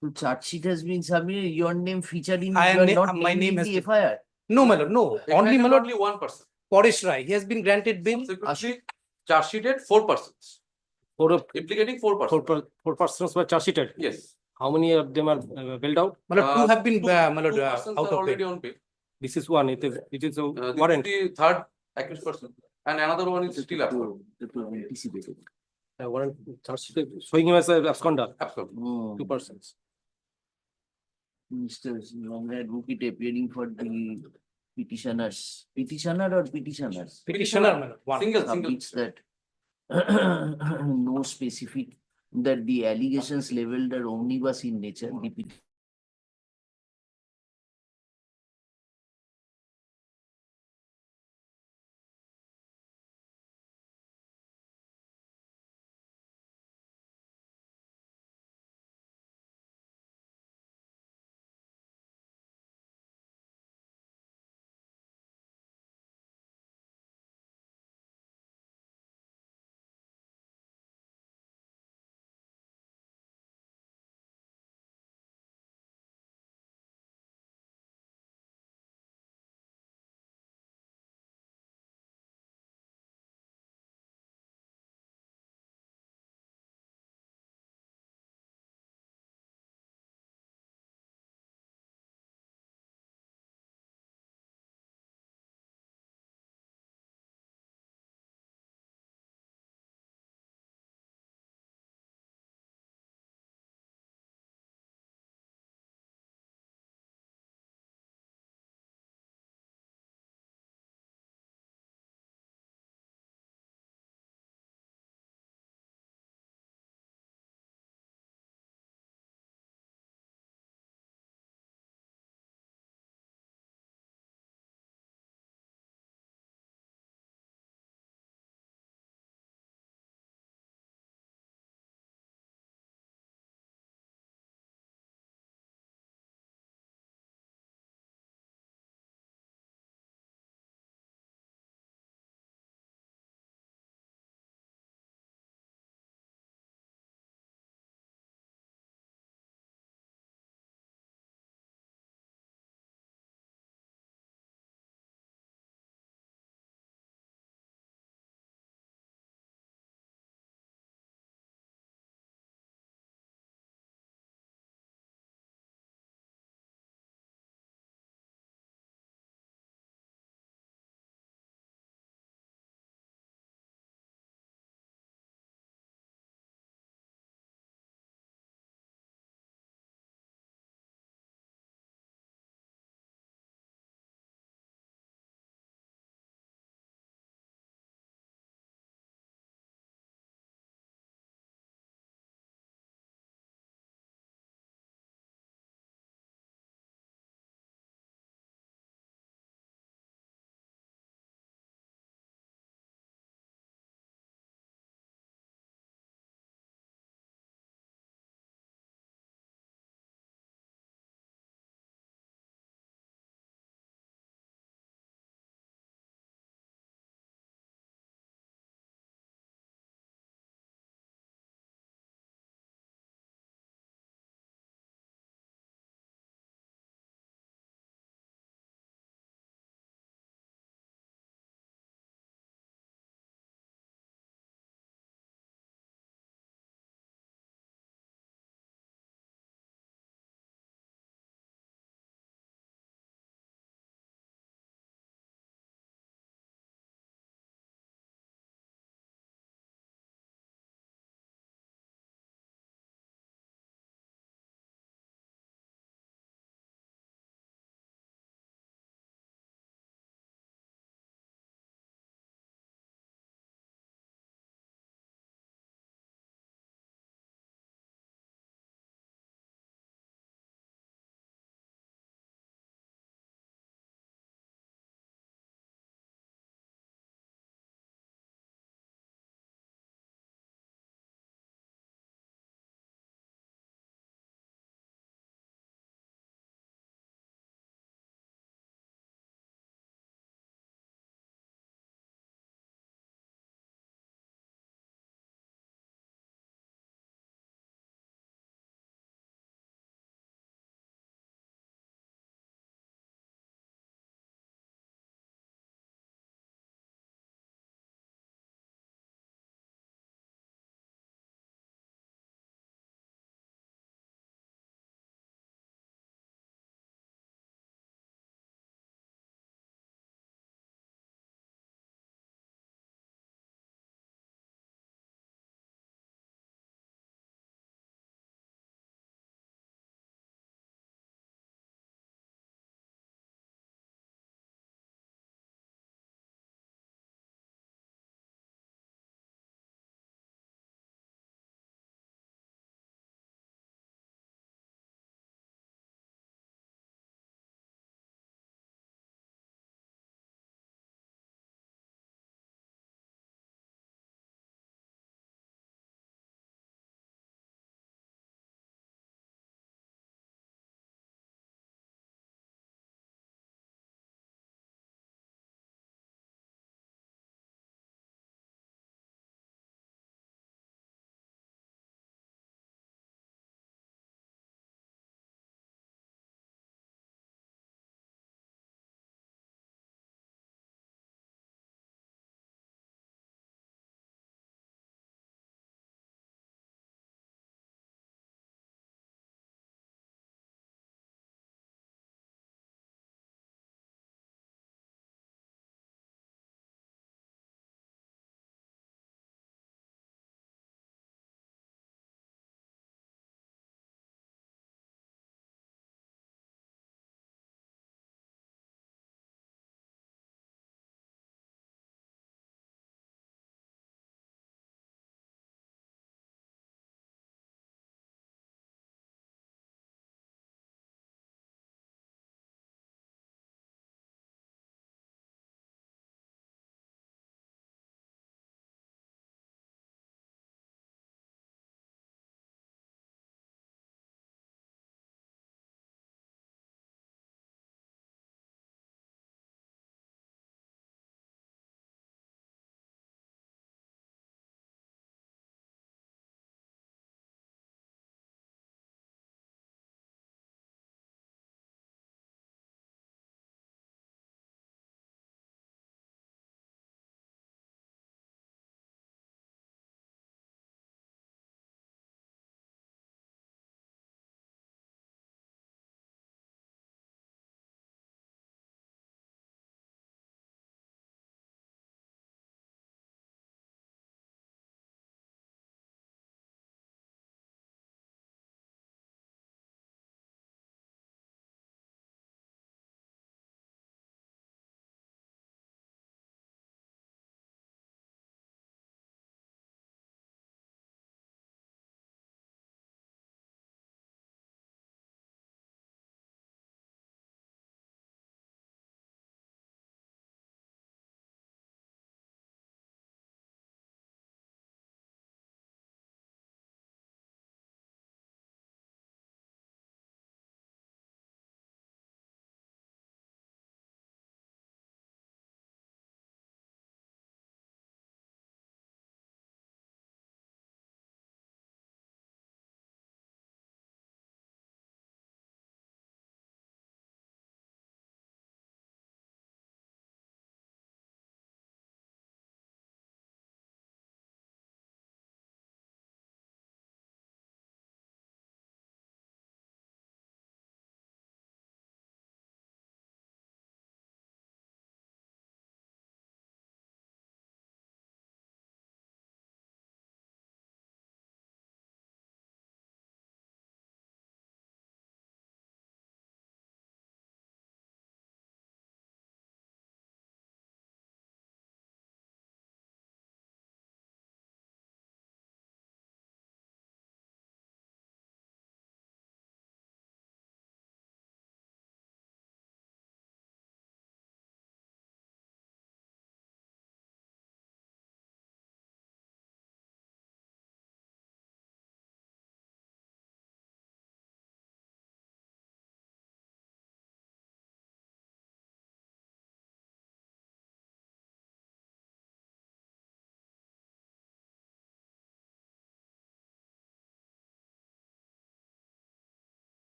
So charge sheet has been submitted, your name featured in I it, am you are not my named name in has the been, FIR. no, my lord, no. Only, my lord, Only one person. Paresh Rai, he has been granted bail. Subsequently, charge sheeted 4 persons. Implicating 4 persons. 4 persons were charge sheeted. Yes. How many of them are bailed out? My lord, 2 have been, my lord, Two persons out are of already bail. on bail. This is one. It is a This warrant. is the third accused person, and another one is still abscond. Warrant charge sheet showing him as a absconder. Abscond. 2 persons. Mr. Long advocate appearing for the petitioners. Petitioner or petitioners? Petitioner, my lord, one. Single. Submits that no specific, that the allegations leveled are omnibus in nature. The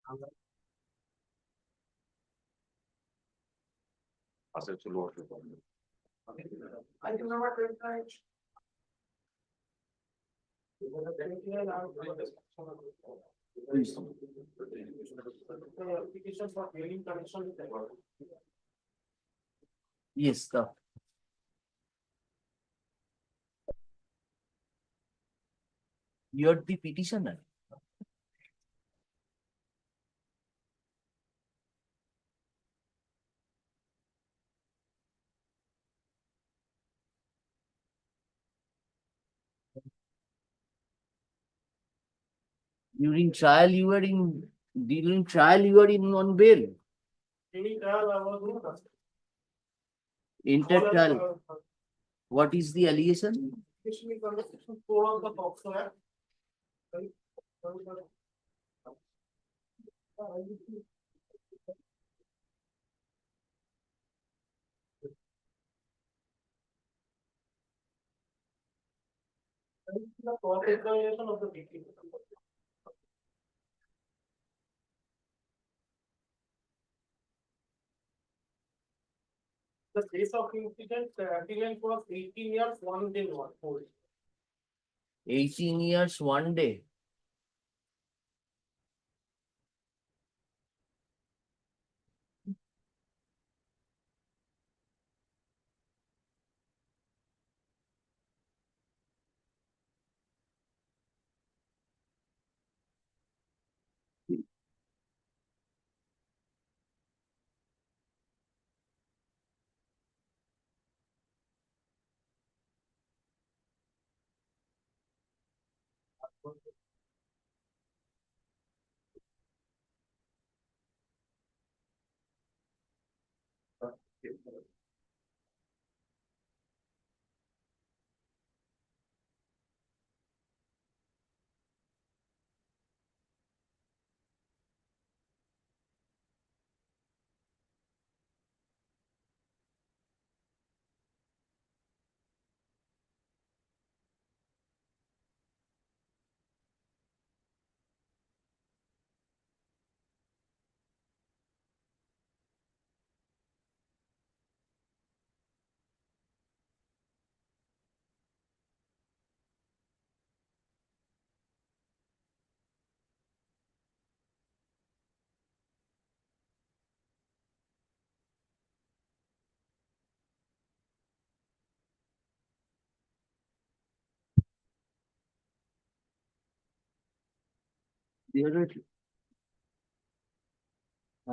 I remember 29. Application for training connection with the Yes, the you're the petitioner. During trial, you were in during trial, you were in on bail. Any trial I was not. Inter trial. What is the allegation? Section is under section 4 of the POCSO Act. The cross-examination of the victim. The case of incident, the applicant was 18 years, 1 day old. 18 years, 1 day.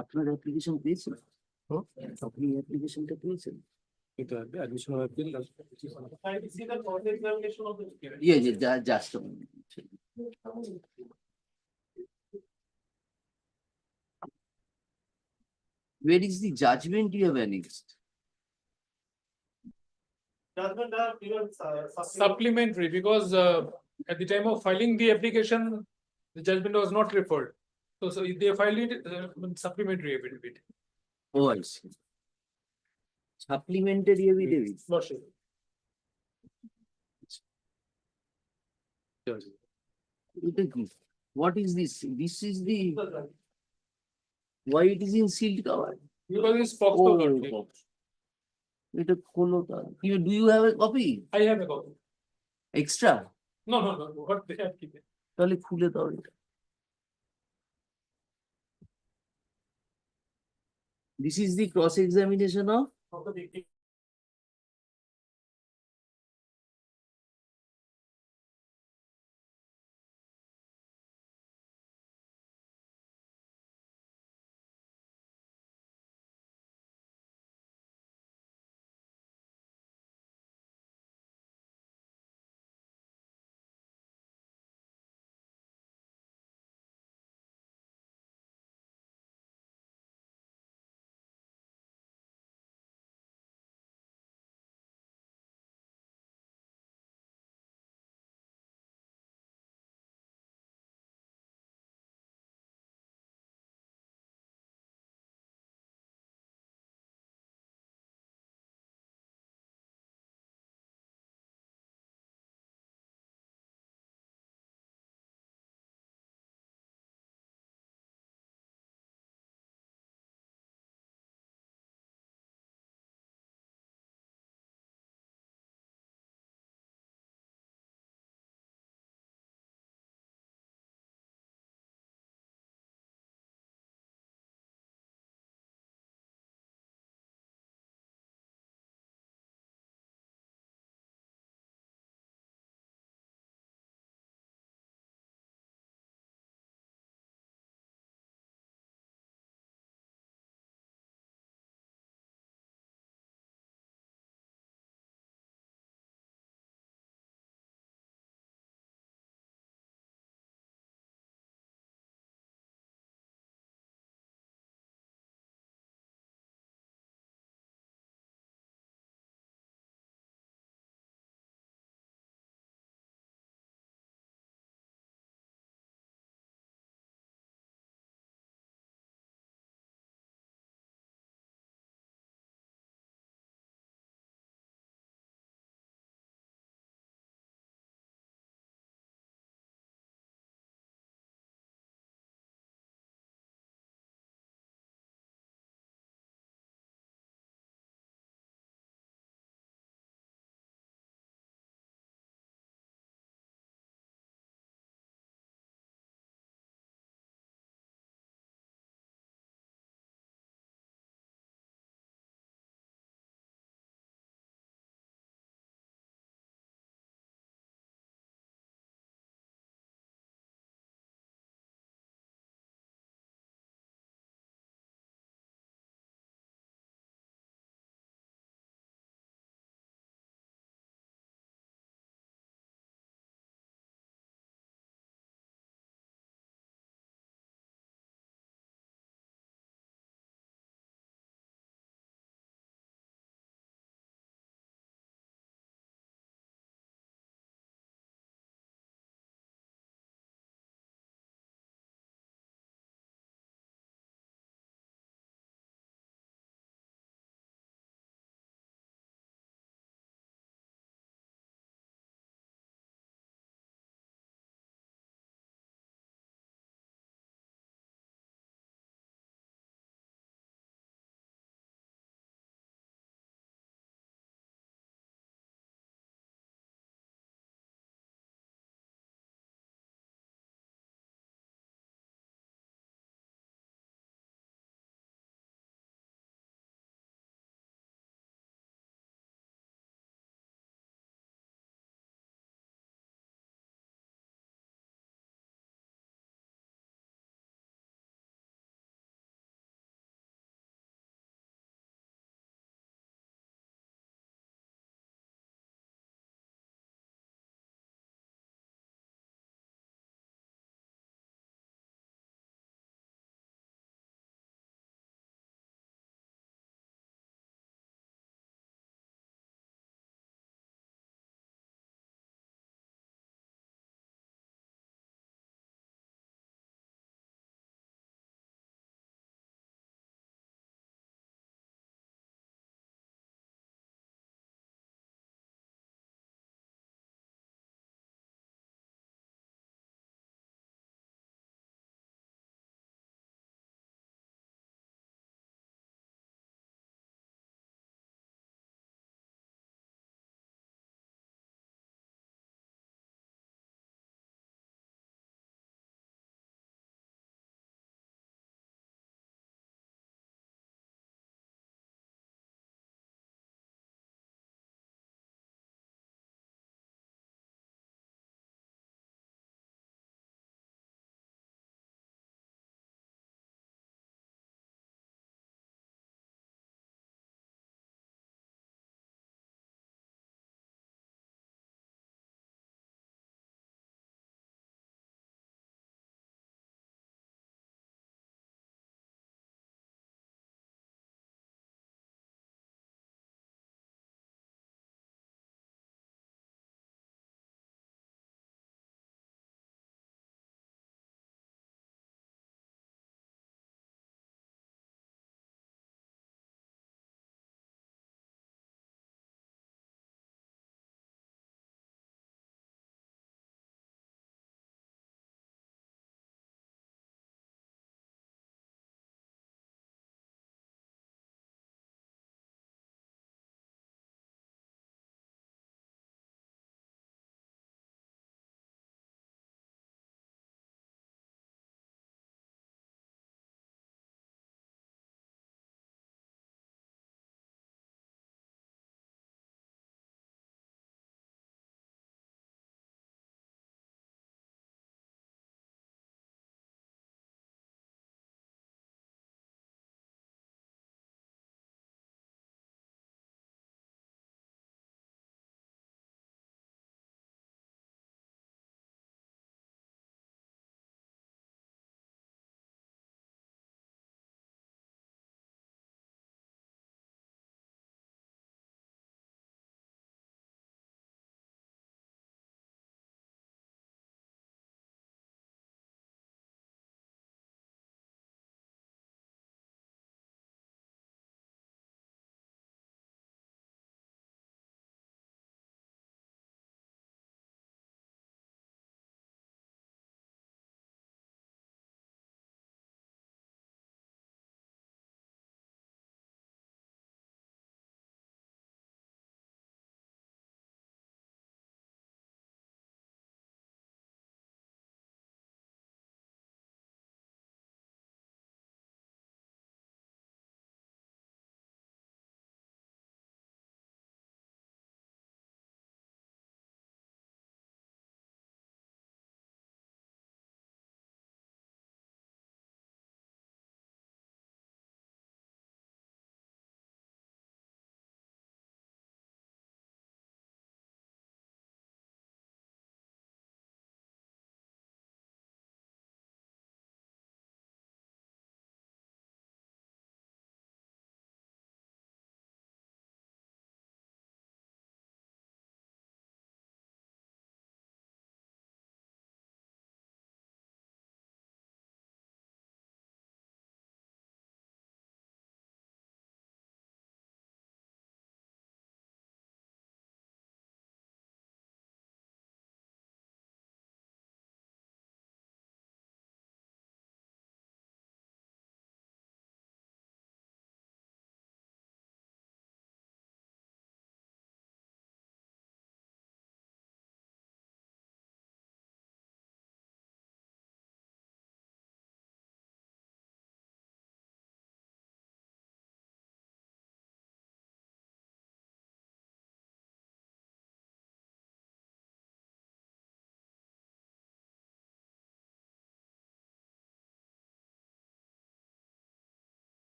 আপনার application পেয়েছেন? আপনি অ্যাপ্লিকেশনটা পেয়েছেন? Admission of appeal. I see the cross-examination of the victim. Yeah, just a minute. Where is the judgment you have annexed? Judgment are given Supplementary, because at the time of filing the application, the judgment was not referred. So if they filed it, supplementary affidavit. Oh, I see. Supplementary affidavit. What is this? This is the why it is in sealed cover? Because it's POCSO. এটা খোলো তা। Do you have a copy? I have a copy. Extra? No. What they have given. তাহলে খুলে দাও এটা। This is the cross examination of the victim.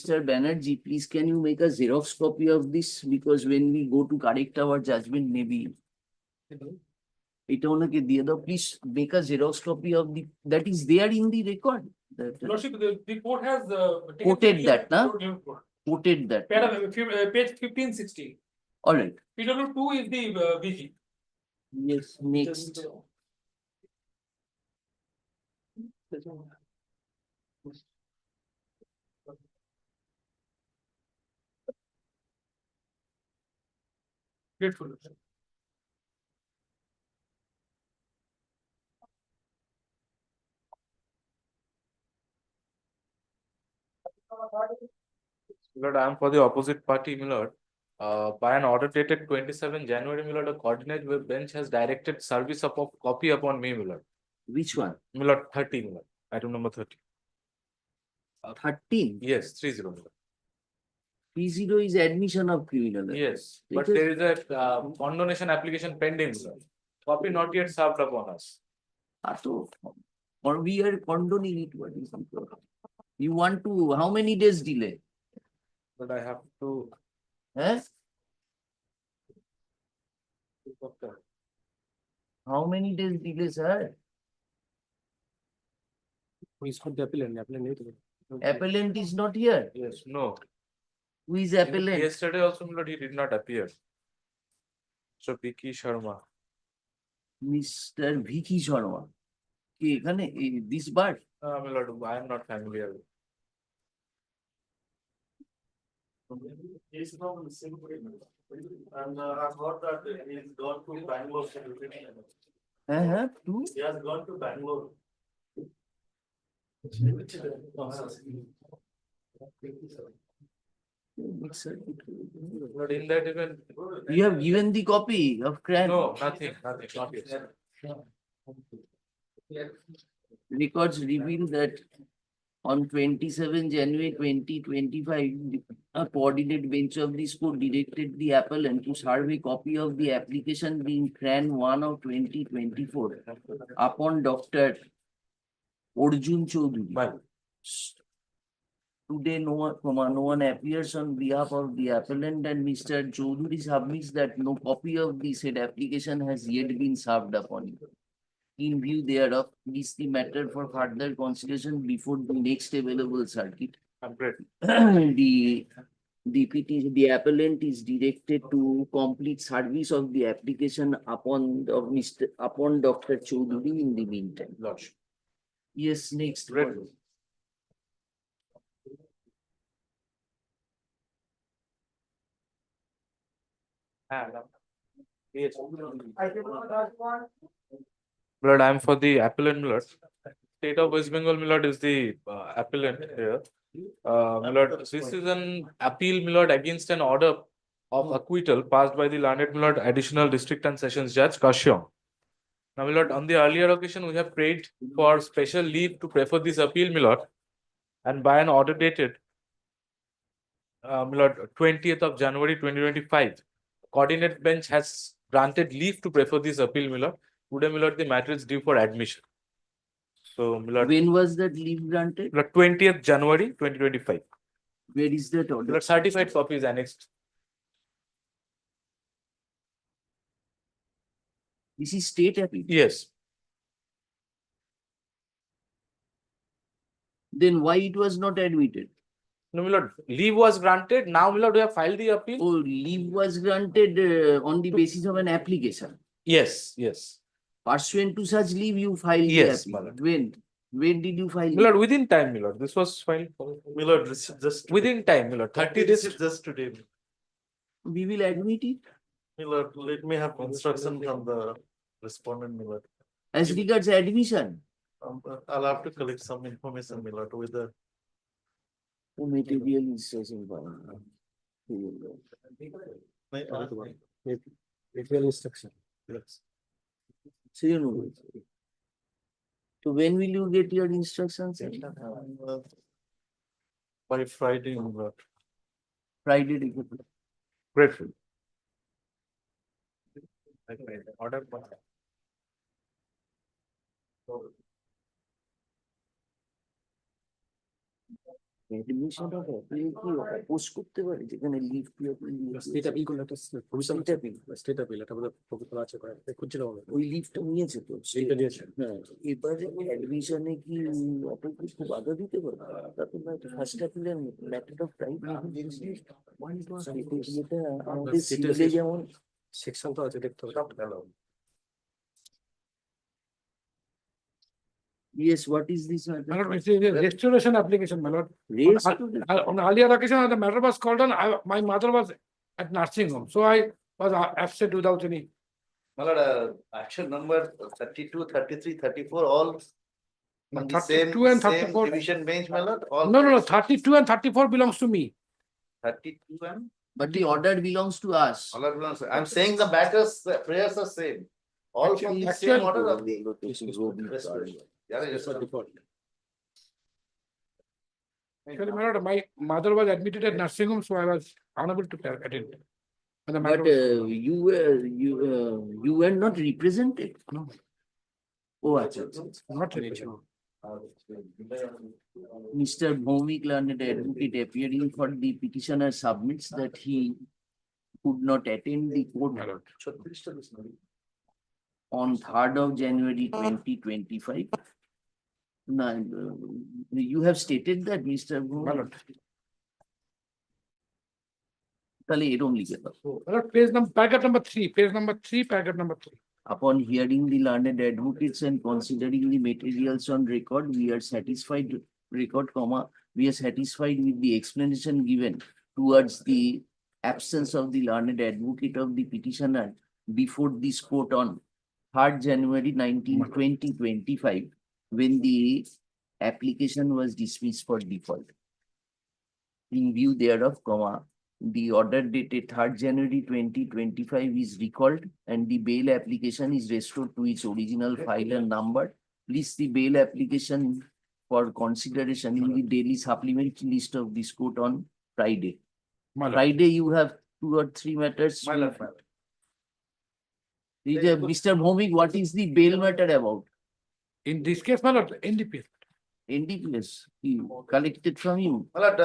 Mr. Banerjee, please can you make a Xerox copy of this? Because when we go to correct our judgment, maybe. It only the other, please make a Xerox copy of that is there in the record. Lordship, the court has taken Quoted that, na? report. Quoted that. Page 1560. All right. PW2 is the VG. Yes, next. Grateful. Lord, I am for the opposite party, my lord. By an order dated 27 January, my lord, a coordinate bench has directed service of a copy upon me, my lord. Which one? My lord, 30, my lord. Item number 30. 13. Yes, 30, my lord. P0 is admission of criminal. Yes, but there is a condonation application pending, my lord. Copy not yet served upon us. Or we are condoning it. What is the problem? You want to, how many days delay? But I have to. Eh? How many days delay, sir? Who is for the appellant? Appellant is not here. Yes, no. Who is appellant? Yesterday also, my lord, he did not appear. So, Vicky Sharma. Mr. Vicky Sharma. This bar? My lord, I am not familiar with. He's from Singapore, and I've heard that he's gone to Bangalore. Two? He has gone to Bangalore. But in that event, You have given the copy of CRAN? no, nothing, not yet. Records reveal that on 27 January 2025, a coordinate bench of this court directed the appellant to serve a copy of the application being CRAN 1 of 2024 upon Dr. Arjun Choudhury. Today, no one appears on behalf of the appellant, and Mr. Choudhury submits that no copy of the said application has yet been served upon him. In view thereof, is the matter for further consideration before the next available circuit. I'm great. The appellant is directed to complete service of the application upon Dr. Choudhury in the meantime. Lodge. Yes, next. Great. Yes. Lord, I am for the appellant, Lord. State of West Bengal, Lord, is the appellant here. Lord, this is an appeal, Lord, against an order of acquittal passed by the learned, Lord, Additional District and Sessions Judge Kashyap. Now, Lord, on the earlier occasion, we have prayed for special leave to prefer this appeal, Lord, and by an order dated, Lord, 20th of January 2025, coordinate bench has granted leave to prefer this appeal, Lord. Today, Lord, the matter is due for admission. So, Lord, when was that leave granted? Lord, 20th January 2025. Where is that order? Lord, certified copy is annexed. This is state appeal. Yes. Then why it was not admitted? No, my lord, leave was granted. Now, my lord, we have filed the appeal. Oh, leave was granted on the basis of an application. Yes, yes. Pursuant to such leave, you filed Yes, the my appeal. lord. When? When did you file? My lord, within time, my lord. This was filed. My lord, this is just Within time, my lord. 30 this days. is just today. We will admit it. My lord, let me have instruction from the respondent, my lord. As regards admission. I'll have to collect some information, my lord, with the Material instruction. Material instruction. Yes. So you know. So when will you get your instructions? By Friday, my lord. Friday. Grateful. Order. Admission of appeal কি oppose করতে পারে যেখানে leave to appeal state appeal করলে একটা ভবিষ্যৎ state appeal এটা আমাদের প্রভুত্ব আছে করে খুঁজছিল ওই লিভটা নিয়েছে তো সেইটা দিয়েছে হ্যাঁ এবারে অ্যাডমিশনে কি অপেক্ষা খুব বাধা দিতে পারে তা তো না ফার্স্ট অ্যাপিলের ম্যাটার অফ রাইট যেটা আমাদের সিভিলে যেমন সেকশন তো আছে দেখতে হবে Yes, what is this matter? My lord, it is a restoration application, my lord. Restoration. On earlier occasion, the matter was called on, my mother was at nursing home, so I was absent without any. My lord, action number 32, 33, 34, all on the same 32 and 34. division bench, my lord, all. No, 32 and 34 belongs to me. 32 and. But the order belongs to us. Order belongs, I'm saying the matters, the prayers are same. All from the same order of the. Yeah, yes, sir. Actually, my lord, my mother was admitted at nursing home, so I was unable to attend. When the matter But was- you were not represented? No. Oh, acha. Not represented. Mr. Bhomik learned advocate appearing for the petitioner submits that he could not attend the court on 3rd of January 2025. No, you have stated that, Mr. Bhomik. তাহলে এরকম লিখে দাও। My lord, page number, paragraph number 3, page number 3, paragraph number 3. Upon hearing the learned advocates and considering the materials on record, we are satisfied, we are satisfied with the explanation given towards the absence of the learned advocate of the petitioner before this court on 3rd January 2025, when the application was dismissed for default. In view thereof, the order dated 3rd January 2025 is recalled and the bail application is restored to its original file and number. Please the bail application for consideration in the daily supplementary list of this court on Friday. Friday, you have 2 or 3 matters. My lord, my lord. Mr. Bhomik, what is the bail matter about? In this case, my lord, NDPS. NDPS, collected from you. My lord,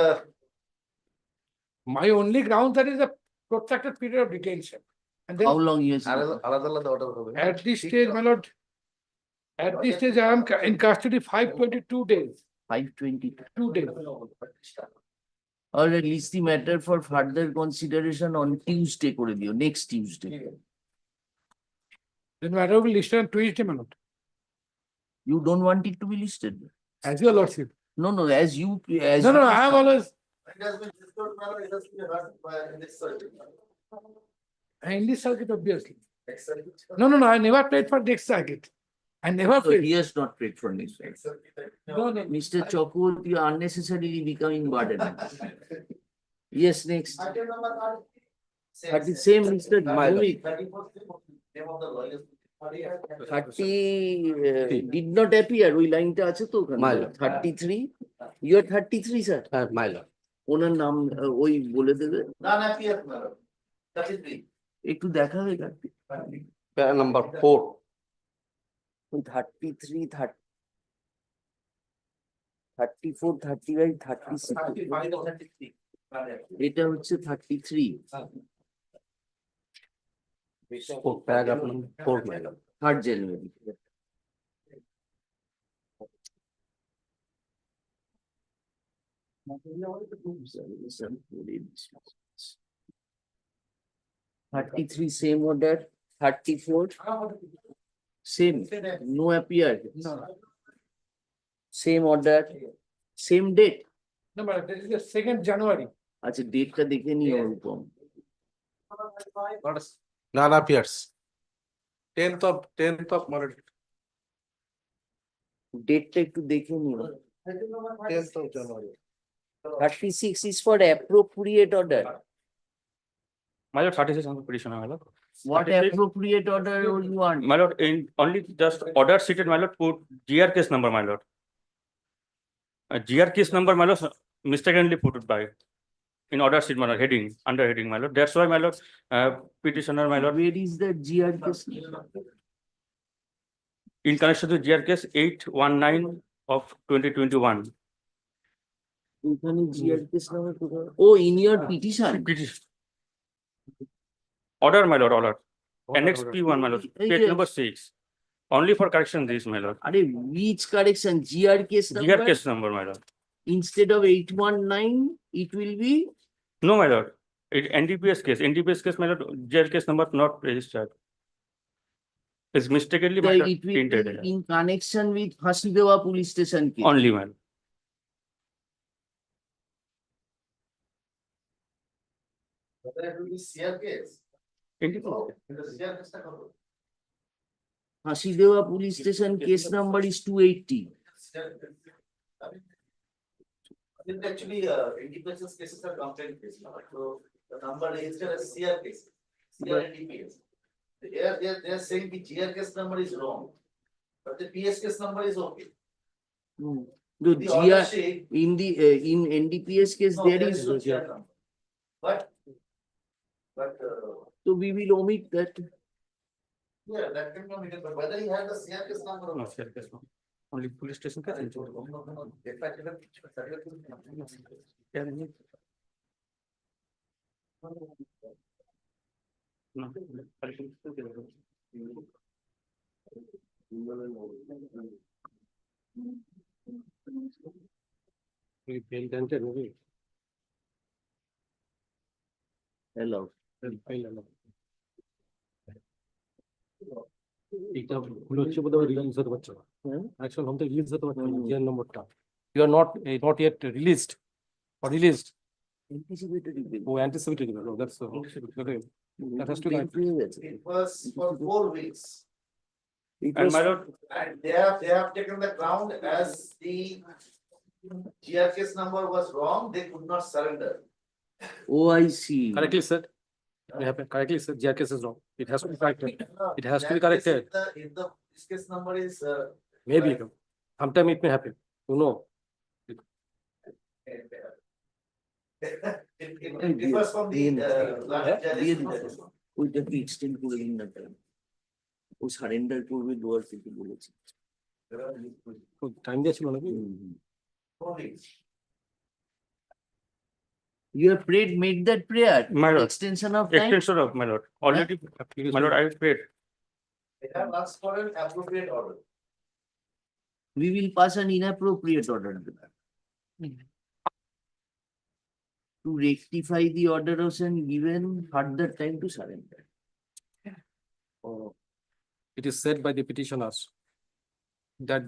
My only ground that is a protracted period of detention. And then How long years? আলাদা আলাদা order হবে। at this stage, my lord, at this stage, I am in custody 522 days. 522 days. Or at least the matter for further consideration on Tuesday করে দিও, next Tuesday. Then matter will be listed on Tuesday, my lord. You don't want it to be listed? As your lordship. No, as you. No, I have always, It has been discovered, my lord, it has been heard by in this circuit. in this circuit, obviously. Next circuit. No, I never played for next circuit. I never So played. he has not paid for this. No. Mr. Chakur, you are unnecessarily becoming burden. Yes, next. Item number 30. But the same, Mr. Bhomik, 34, name of the lawyers. 30 did not appear. ওই লাইনটা আছে তো ওখানে? 33. You are 33, sir. my lord ওনার নাম ওই বলে দেবে। None appear, my lord. 33. একটু দেখাবে কার্তিক। para number 4 ওই 33, 34, 35, 36 35 or 33. এটা হচ্ছে 33 paragraph number 4 my lord 3rd January $33 same order, 34 same, no appeared. Same order, same date. No, but this is the 2nd January. আচ্ছা ডেটটা দেখে নিও অনুপম। None appears. 10th of March. ডেটটা একটু দেখে নিও। 10th of January. 36 is for appropriate order. My lord, 36 on the petitioner, my lord. What 36 appropriate order you want? My lord, in only just order seated, my lord, put GR case number, my lord. GR case number, my lord, mistakenly put it by in order sheet, my lord, heading, under heading, my lord. That's why, my lord, petitioner, my lord, Where is the GR case? in connection to GR case 819 of 2021. ওখানে GR case number কোথায়? Oh in your petition. Order, my lord, order. Order, Annex order. P1, my lord, page number 6. Only for correction this, my lord. আরে which correction? GR case GR number? case number, my lord. Instead of 819, it will be No, my lord. NDPS case, my lord, GR case number not registered. It's mistakenly, my lord, it will printed. be in connection with Hasidewa police station case. Only, my lord. Whether it will be CR case. No, because CR case টা কত? Hasidewa police station case number is 280. Actually, NDPS cases are complaint case. So the number registered as CR case, CR NDPS. They are saying the GR case number is wrong, but the PS case number is okay. The The GR order sheet, in NDPS case no, there is, no GR number. But so we will omit that. yeah, that can be omitted, but whether he had the CR case number or No, not. CR case no. Only police station case. In fact, No. We bail granted, maybe. Hello. Bail allowed. এটা ভুল হচ্ছে বোধহয় release হতে পারছে না actual হম তো release হতে পারছে না জিআর নম্বরটা you are not yet released or released. Anticipated event. Oh, anticipated event. Oh, that's that has to be it was for 4 weeks. And my lord, And they have taken the ground as the GR case number was wrong, they could not surrender. Oh, I see. correctly said. Correctly said. GR case is wrong. It has to be corrected. It has to be corrected. If the this case number is Maybe sometime it may happen. You know. it differs from the last judge's ওইটাকে extend করে দিন না time. ও surrender করবে lower থেকে বলেছে। Time দিয়েছিল নাকি? 4 weeks. You have prayed, made that prayer. My lord. Extension of time. Extension of, my lord. Already, my lord, I have paid. They have asked for an appropriate order. We will pass an inappropriate order. To rectify the order of and given further time to surrender. It is said by the petitioners that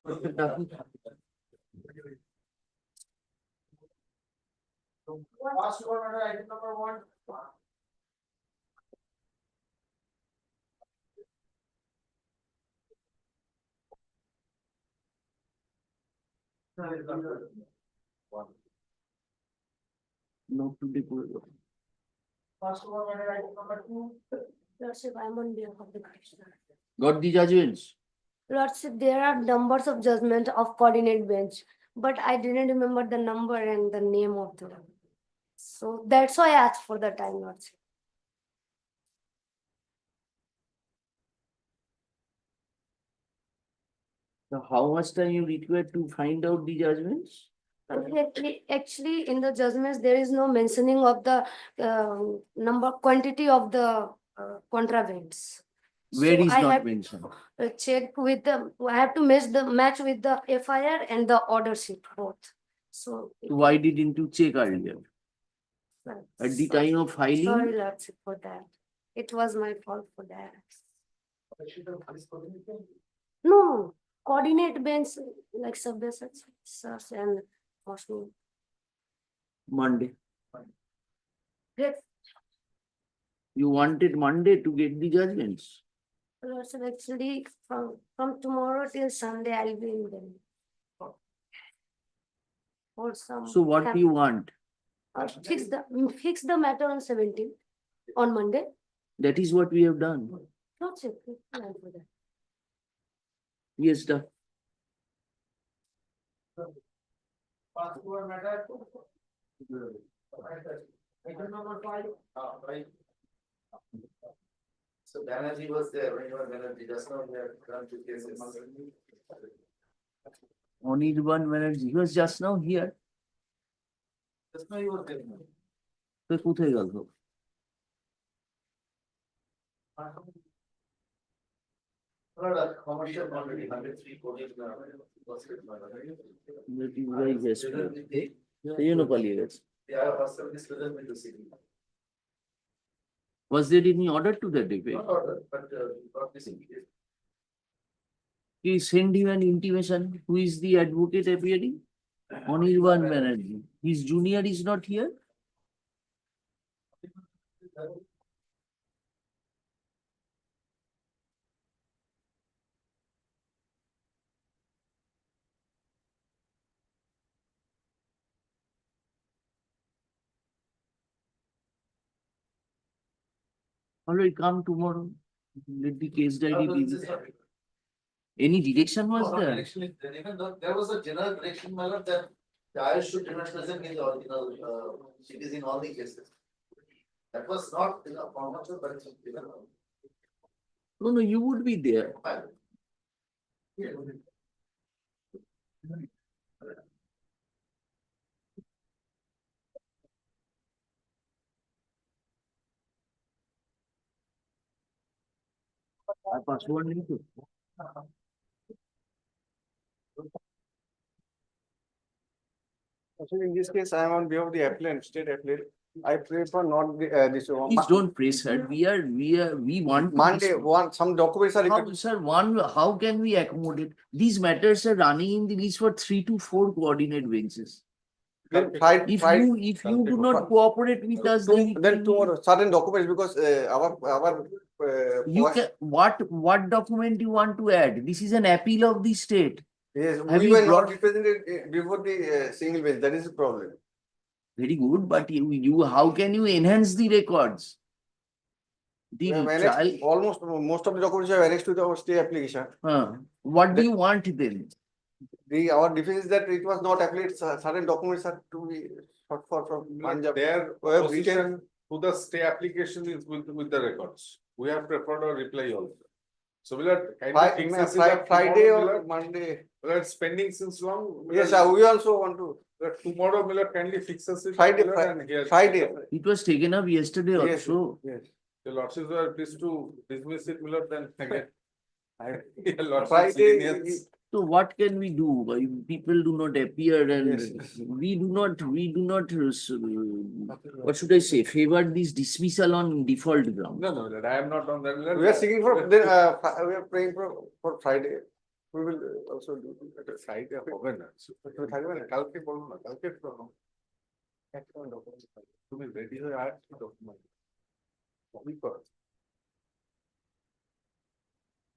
Last one, item number 1. Not to depose. Last one, item number 2. Lordship, I'm on behalf of the petitioner. Got the judgments? Lordship, there are numbers of judgment of coordinate bench, but I didn't remember the number and the name of the. So that's why I asked for the time, Lordship. So how much time you require to find out the judgments? Actually, in the judgments, there is no mentioning of the quantity of the contravenants. Where So is I not have mentioned? check with the, I have to match with the FIR and the order sheet both. So Why didn't you check earlier? At the time of filing? sorry, Lordship, for that. It was my fault for that. No, coordinate bench like sub-basis and Washington. Monday. Yes, You wanted Monday to get the judgments. Lordship, actually from tomorrow till Sunday I'll be in Delhi. For some. So what do you want? Fix the matter on 17th, on Monday. That is what we have done. Lordship, plan for that. Yes, done. Last one, matter. Item number 5. Right. So Banerjee was there, when you were Banerjee, just now we have done 2 cases. Anirban Banerjee, he was just now here. Just now you were there. তো কোথায় গেল? Commercial quantity, 103 কোটি সেই জন্য পালিয়ে গেছে। They are also disclosure with the city. Was there any order to that effect? Not order, but got this indicated. Please send him an intimation. Who is the advocate appearing? Anirban Banerjee. His junior is not here. All right, come tomorrow. Let the case diary be. Any direction was No, there? actually, even though there was a general direction, my lord, that the I should remain present in the original, it is in all the cases. That was not, formal, but it's given. No, you would be there. I password नहीं तो. Actually, in this case, I am on behalf of the applicant, state applicant. I pray for not the, this one. Please don't pray, sir. We want. Monday, some documents are How, sir, how can we accommodate? These matters are running in the list for 3 to 4 coordinate benches. If you do not cooperate with us, then tomorrow, certain documents, because you can, what document you want to add? This is an appeal of the state. Yes, Have we you were brought- not represented before the single bench. That is the problem. Very good, but you how can you enhance the records? The We have trial. annexed, almost most of the documents are annexed to the stay application. What do you want then? Our defense is that it was not applied. Certain documents are to be sought for from Punjab. Their who have position written- to the stay application is with the records. We have prepared a reply also. So will it Friday or Monday? Well, it's pending since long. Yes, we also want to. Tomorrow, Miller kindly fixes it. Friday, and here- Friday. It was taken up yesterday Yes, also. yes. The lordships were pleased to dismiss it, Miller, then again. Friday. So what can we do? Why people do not appear and we do not, what should I say, favor this dismissal on default ground. No, I am not on that. Miller. We are seeking for, then, we are praying for Friday. We will also do at a side হবে না তুমি থাকবে না কালকে বলবো না কালকে করবো একটা ডকুমেন্ট তুমি রেডি হয়ে আর কি ডকুমেন্ট কপি করো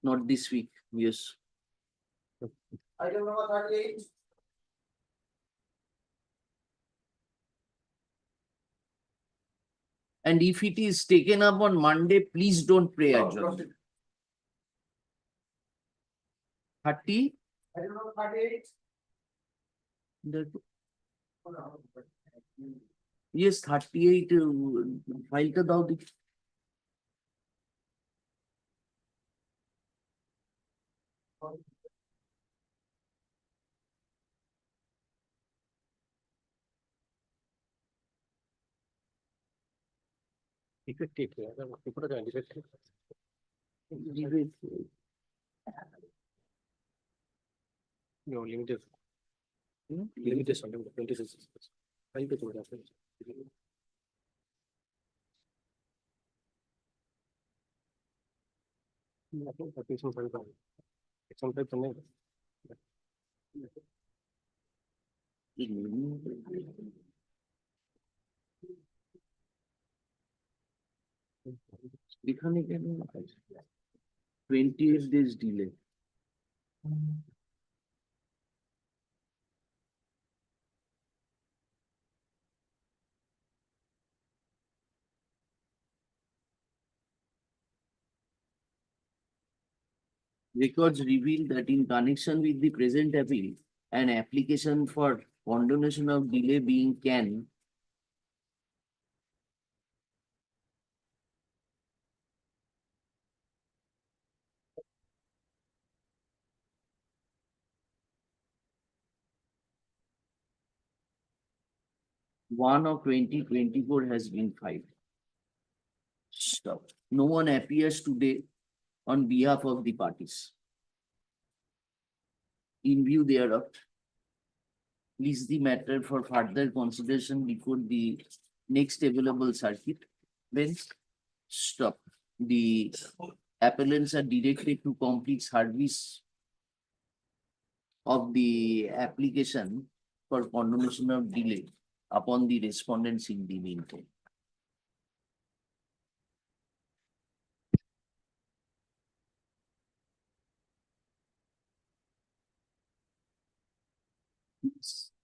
Not this week, yes. Item number 38. And if it is taken up on Monday, please don't pray adjournment. 30. Item number 38. Yes, 38 file টা দাও দেখি। Effective, defective. No, limited. Limitation, 26. I'll get to that. এখানে কেন 28 days delay? Records reveal that in connection with the present appeal, an application for condonation of delay being can one of 2024 has been filed. Stop. No one appears today on behalf of the parties. In view thereof, please the matter for further consideration before the next available circuit bench. Stop. The appellants are directed to complete service of the application for condonation of delay upon the respondents in the meantime.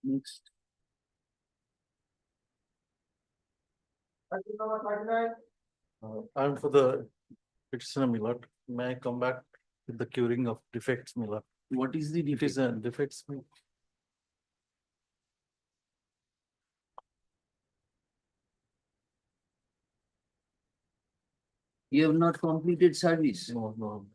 Next. Item number 39. I'm for the petitioner, my lord. May I come back with the curing of defects, my lord? What is the It is a defects. You have not completed service? No.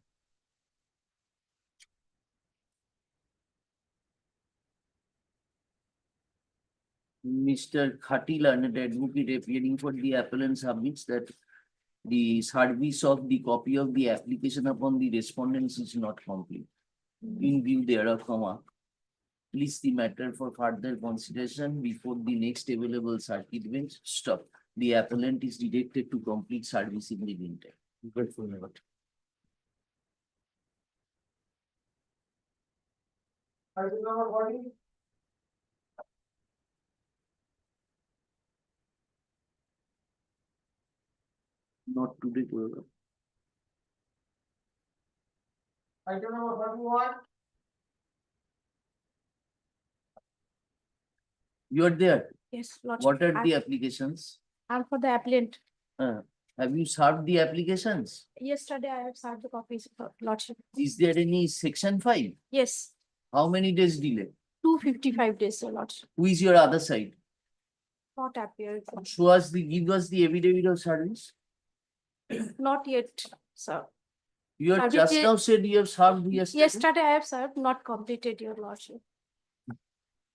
Mr. Khati, learned advocate appearing for the appellant submits that the service of the copy of the application upon the respondents is not complete. In view thereof, please the matter for further consideration before the next available circuit bench. Stop. The appellant is directed to complete service in the meantime. Grateful, my lord. Item number 40. Not today. Item number 41. You are there. Yes, Lordship. What are the applications? I'm for the applicant. Have you served the applications? Yesterday I have served the copies, Lordship. Is there any section 5? Yes, How many days delay? 255 days, Lordship. Who is your other side? Not appeared. Show us give us the affidavit of service. Not yet, sir. You have Service just day- now said you have served yesterday. Yesterday I have served, not completed, your Lordship.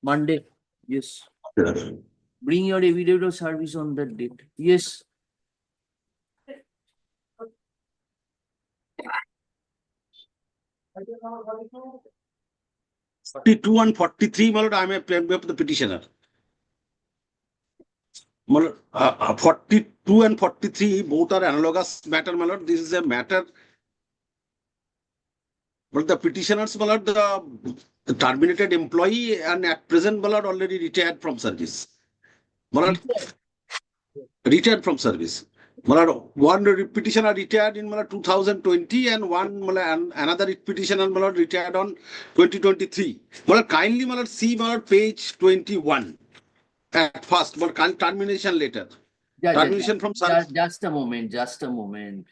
Monday. Yes. Bring your affidavit of service on that date. Yes. Item number 42. 42 and 43, my lord, I am a member of the petitioner. My lord, 42 and 43, both are analogous matter, my lord. This is a matter But the petitioners, my lord, the terminated employee and at present, my lord, already retired from service. My lord, retired from service. My lord, one petitioner retired in my lord, 2020 and one my lord, and another petitioner my lord, retired on 2023. My lord, kindly my lord, see my lord, page 21 at first, but termination later. Termination from service. Just a moment, just a moment.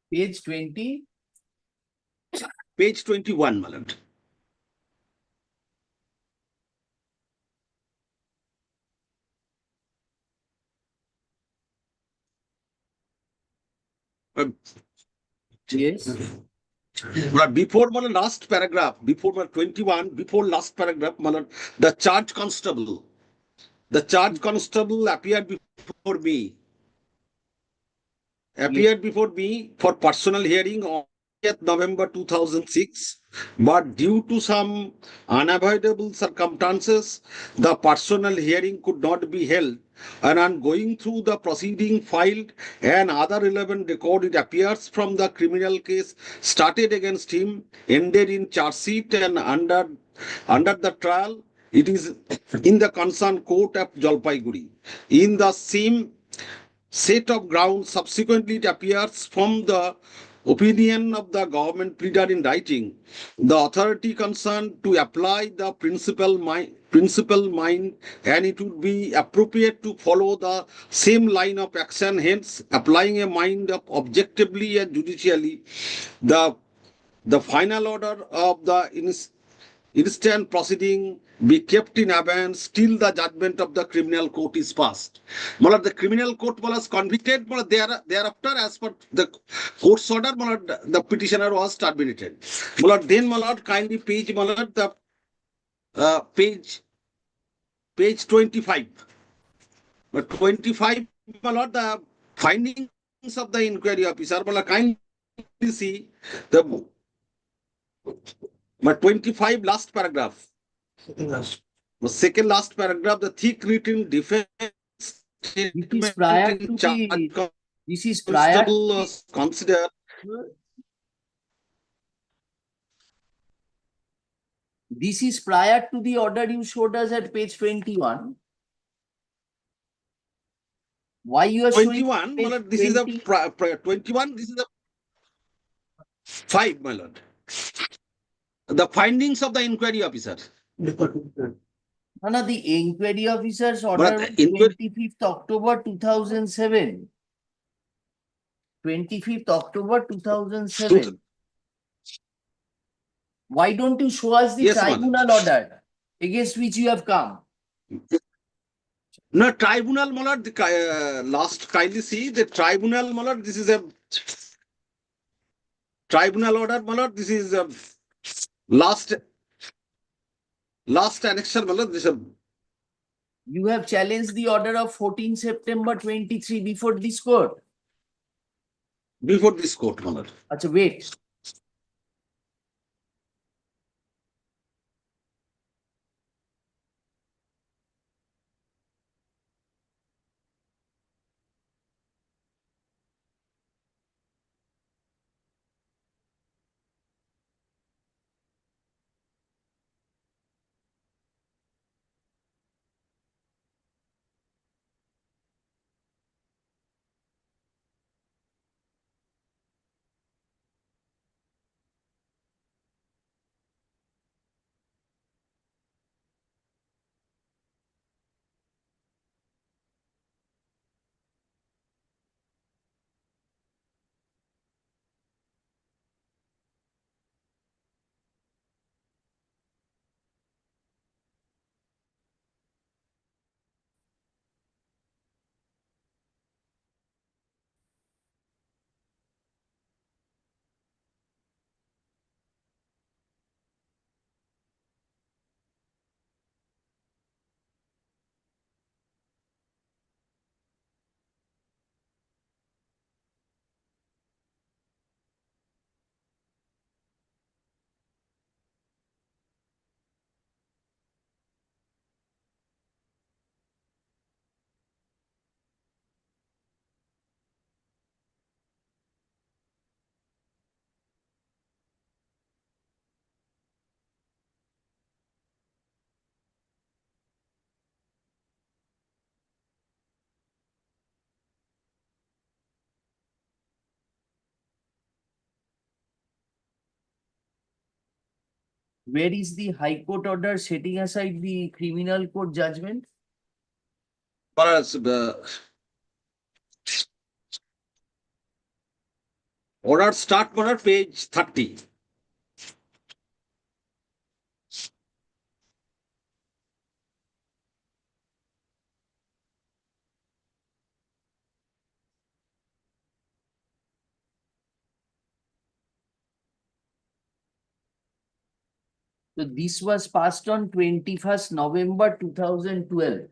Page 20. Page 21, my lord. Yes. But before my last paragraph, before my 21, before last paragraph, my lord, the charge constable appeared before me. Appeared before me for personal hearing on 8th November 2006, but due to some unavoidable circumstances, the personal hearing could not be held. And on going through the proceeding filed and other relevant record, it appears from the criminal case started against him, ended in charge sheet and under the trial, it is in the concerned court of Jalpaiguri. In the same set of grounds, subsequently it appears from the opinion of the government pleader in writing, the authority concerned to apply the principal mind, and it would be appropriate to follow the same line of action, hence applying a mind of objectively and judicially, the final order of the instant proceeding be kept in abeyance till the judgment of the criminal court is passed. Malad, the criminal court was convicted, but thereafter, as per the court's order, Malad, the petitioner was terminated. Malad, then Malad, kindly page Malad, the page 25. But 25, Malad, the findings of the inquiry officer, Malad, kindly see the but 25 last paragraph. The second last paragraph, the thick written defense statement This is prior in to charge the. This is prior. constable consider. This is prior to the order you showed us at page 21. Why you are 21, showing my page lord, this is the 20? 21, this is the 5, my lord. The findings of the inquiry officer. No, the inquiry officer's order But was inquiry, 25th October 2007. 25th October 2007. Why don't you show us the yes, my lord. tribunal order against which you have come? No, tribunal, my lord, the, last kindly see the tribunal, my lord, this is a tribunal order, my lord, this is a last annexure, my lord, this is a. You have challenged the order of 14 September 23 before this court. Before this court, my lord. Achha, wait. Where is the High Court order setting aside the criminal court judgment? Whereas order start order page 30. So this was passed on 21st November 2012.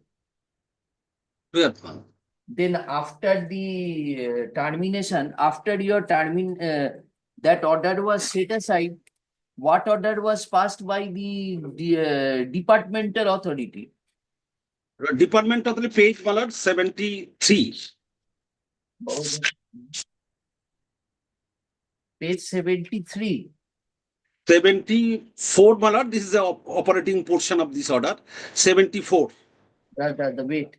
12th month. Then after the termination, after your that order was set aside, what order was passed by the departmental authority? Department of the page Malad 73. Page 73. 74 Malad, this is the operating portion of this order. 74. The wait.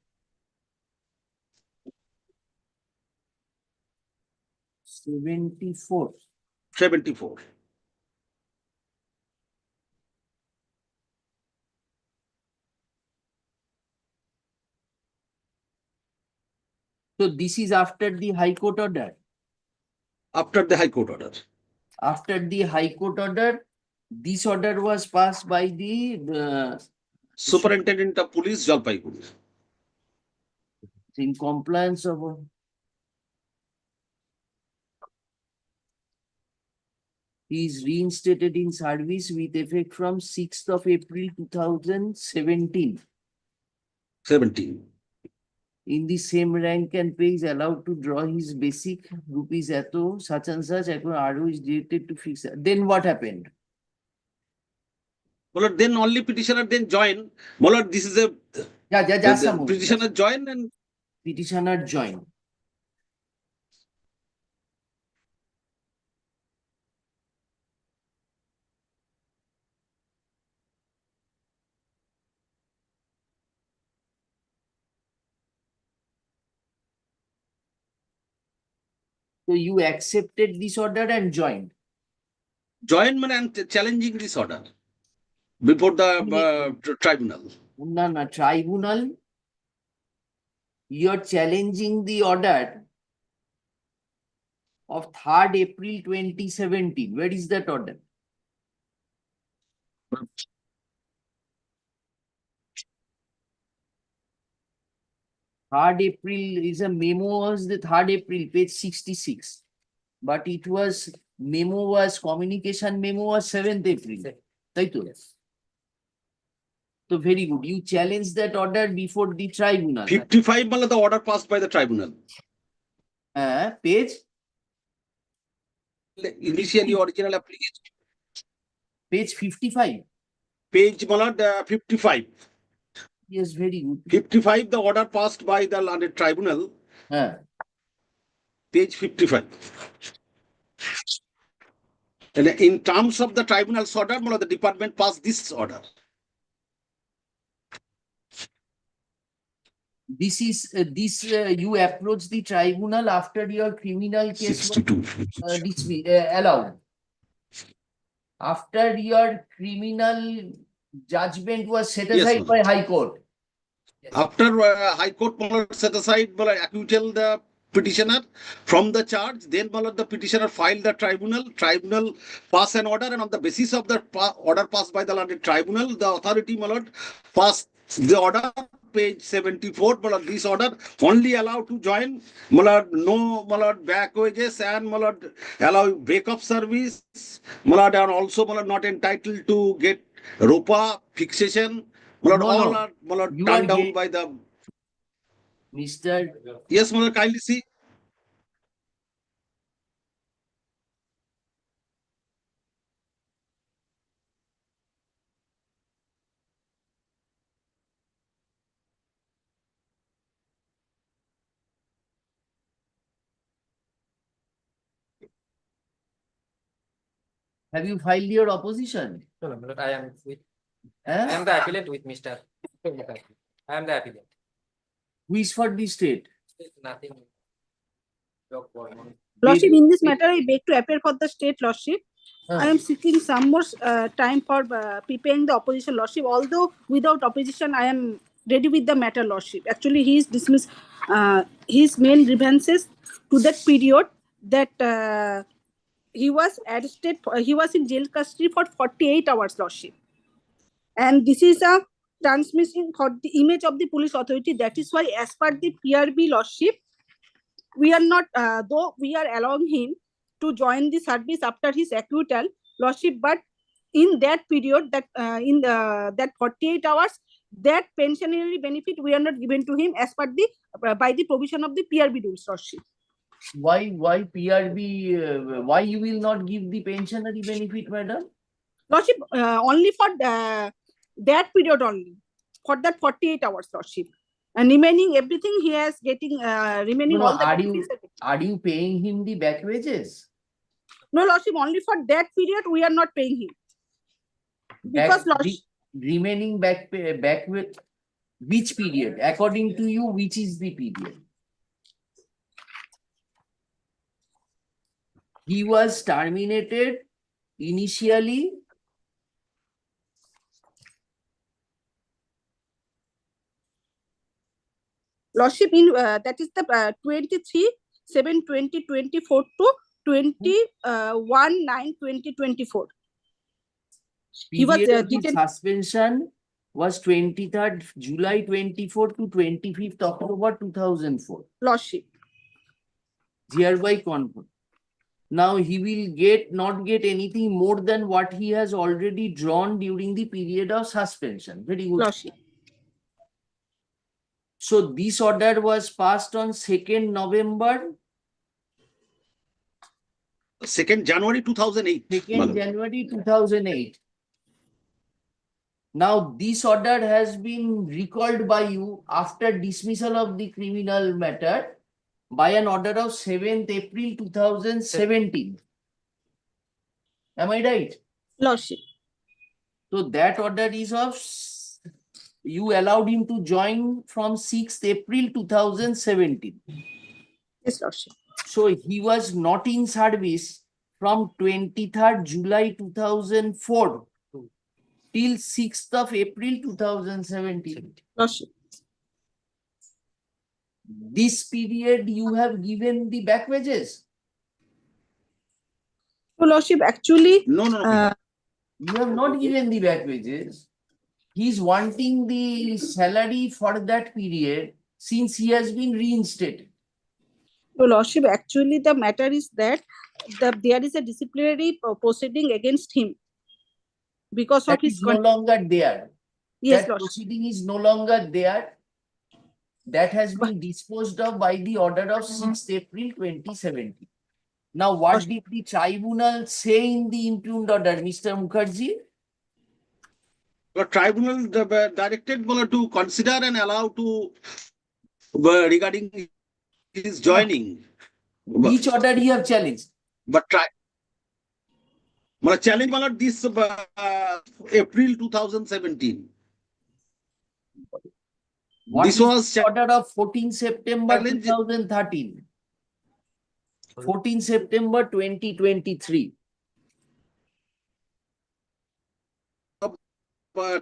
74. 74. So this is after the High Court order. After the High Court order. After the High Court order, this order was passed by the Superintendent of Police, Jalpaiguri. in compliance of. He is reinstated in service with effect from 6th of April 2017. 17. In the same rank and pay is allowed to draw his basic rupees eto such and such. RO is directed to fix. Then what happened? Well, then only petitioner then join. Well, this is a just a moment. Petitioner join and petitioner join. So you accepted this order and joined. Join and challenging this order before the tribunal. No, tribunal. You're challenging the order of 3rd April 2017. Where is that order? April is a memo was the 3rd April, page 66. But it was communication memo was 7th April. Yes. So very good. You challenged that order before the tribunal. 55 the order passed by the tribunal. Page? Initially original application. Page 55. Page 55. Yes, very good. 55, the order passed by the tribunal. Page 55. And in terms of the tribunal's order, the department passed this order. This is you approach the tribunal after your criminal case 62. Was allowed. After your criminal judgment was set aside by High Court. After High Court set aside acquittal the petitioner from the charge, then the petitioner filed the tribunal pass an order, and on the basis of the order passed by the tribunal, the authority passed the order, page 74, but this order only allowed to join, no back wages and allow break of service, and also not entitled to get ROPA fixation. All are turned down by the Mr. Yes, kindly see. Have you filed your opposition? No, I am with. I am the appellant with Mr. I am the appellant. Who is for the state? Nothing. Lordship, in this matter, I beg to appear for the state, Lordship. I am seeking some more time for preparing the opposition lordship. Although without opposition, I am ready with the matter lordship. Actually, he is dismissed his main grievances to that period that he was arrested. He was in jail custody for 48 hours lordship, and this is a transmission for the image of the police authority. That is why, as per the PRB lordship, we are not, though we are allowing him to join the service after his acquittal lordship, but in that period, that in the that 48 hours, that pensionary benefit we are not given to him as per the by the provision of the PRB rules lordship. Why PRB? Why you will not give the pensionary benefit, madam? Lordship, only for that period only, for that 48 hours lordship, and remaining everything he has getting remaining No, all the are benefits. you paying him the back wages? No lordship, only for that period we are not paying him. Because lordship, Remaining back with which period? According to you, which is the period? He was terminated initially. lordship, in that is the 23/7/2024 to 21/9/2024. He was Period of the detained. suspension was 23rd July 24 to 25th October 2004. Lordship. Hereby confirmed. Now he will not get anything more than what he has already drawn during the period of suspension. Very good. Lordship. So this order was passed on 2nd November. 2nd January 2008. 2nd January 2008. Now this order has been recalled by you after dismissal of the criminal matter by an order of 7th April 2017. Am I right? Lordship. So that order is of, you allowed him to join from 6th April 2017. Yes, lordship. So he was not in service from 23rd July 2004 till 6th of April 2017. Lordship. This period you have given the back wages. So, lordship, actually, no. You have not given the back wages. He is wanting the salary for that period since he has been reinstated. So, lordship, actually, the matter is that there is a disciplinary proceeding against him because That of his is no longer there. Yes, that lordship. proceeding is no longer there. That has been disposed of by the order of 6th April 2017. Now, what did the tribunal say in the impugned order, Mr. Mukherjee? The tribunal directed to consider and allow to regarding his joining. Which order you have challenged? But challenge this April 2017. This was order of 14 September 2013. 14 September 2023.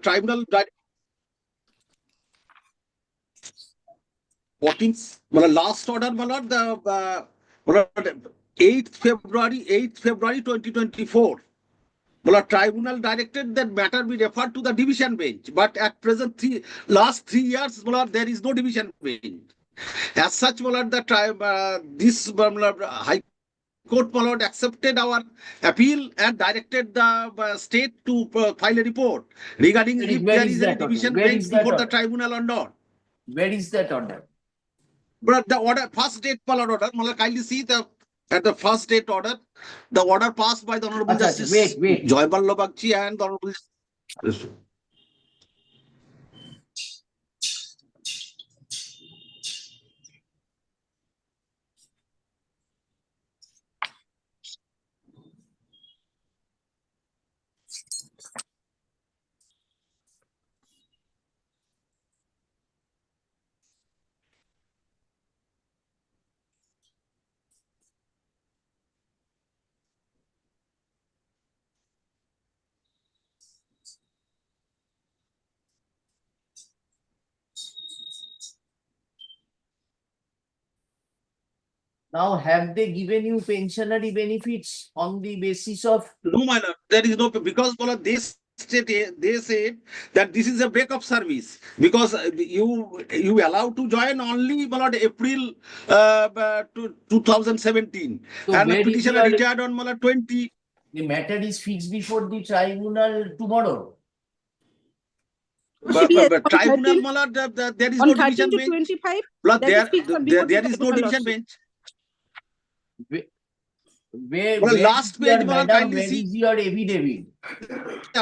Tribunal 14th last order the 8th February 2024. Tribunal directed that matter be referred to the division bench, but at present last 3 years there is no division bench. As such, this High Court accepted our appeal and directed the state to file a report regarding if there is any division bench before the tribunal or not. Where is that order? But the order, first date order, kindly see at the first date order, the order passed by the Honorable Justice Joy Ballabhagchi and the Honorable Now, have they given you pensionary benefits on the basis of? No, my lord, there is no, because my lord, they said that this is a breakup service because you allowed to join only my lord, April 2017 So and the where is petitioner your, retired on my lord, 20. the matter is fixed before the tribunal tomorrow? Lordship, yes, on Tribunal, 13 my lord, there is on no 13 division to bench. 25, Lord, that is fixed before the there is no tribunal, division Lordship. bench. Where Well, is last page, your, my lord, madam, kindly where see. is your affidavit?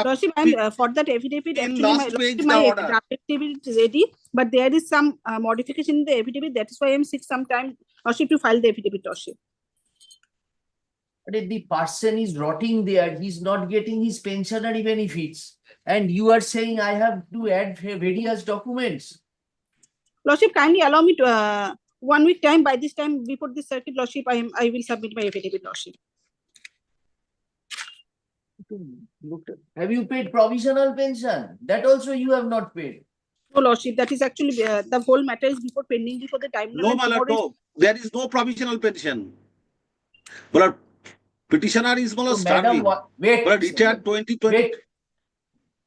Lordship, and for that affidavit, In actually, last page, my the order. draft affidavit is ready, but there is some modification in the affidavit. That is why I am sick some time, Lordship, to file the affidavit, Lordship. But if the person is rotting there, he's not getting his pensionary benefits. And you are saying I have to add various documents. Lordship, kindly allow me to 1 week time. By this time, before the circuit, Lordship, I will submit my affidavit, Lordship. Have you paid provisional pension? That also you have not paid. No, Lordship, that is actually the whole matter is before pending before the tribunal. No, my lord, no. There is no provisional pension. But petitioner is So, starving. madam, wait. But retired 2020. Wait.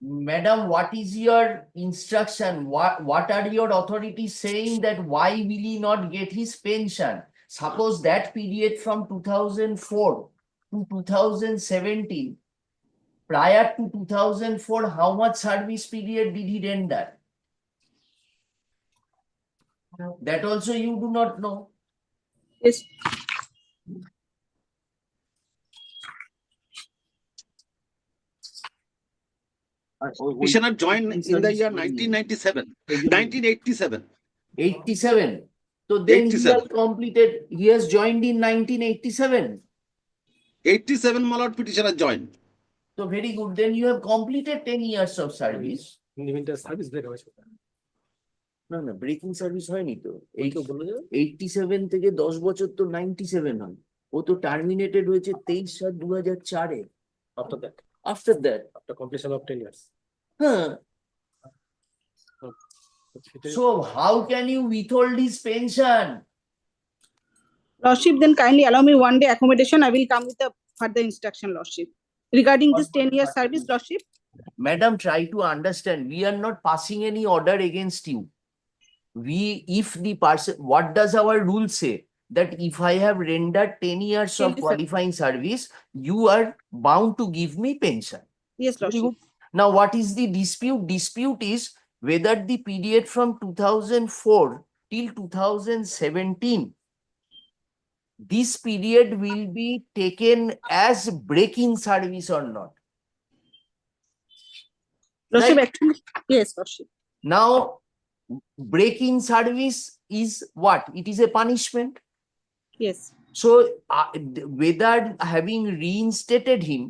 Madam, what is your instruction? What are your authorities saying that why will he not get his pension? Suppose that period from 2004 to 2017, prior to 2004, how much service period did he render? That also you do not know. Yes. Petitioner joined in the year 1997, 1987. 87. So then he has completed, he has joined in 1987. 87, my lord, petitioner joined. So very good. Then you have completed 10 years of service. Service break হয়েছে না না breaking service হয়নি তো 87 থেকে 10 বছর তো 97 হয় ও তো টার্মিনেটেড হয়েছে 23/7/2004 এ after that after completion of 10 years হ্যাঁ so how can you withhold his pension? Lordship, then kindly allow me 1 day accommodation. I will come with the further instruction, Lordship. Regarding this 10-year service, Lordship. Madam, try to understand. We are not passing any order against you. If the person, what does our rule say? That if I have rendered 10 years of qualifying service, you are bound to give me pension. Yes, Lordship. Now, what is the dispute? Dispute is whether the period from 2004 till 2017, this period will be taken as breaking service or not. Lordship, Right? actually, yes, Lordship. Now, breaking service is what? It is a punishment. Yes. So, whether having reinstated him,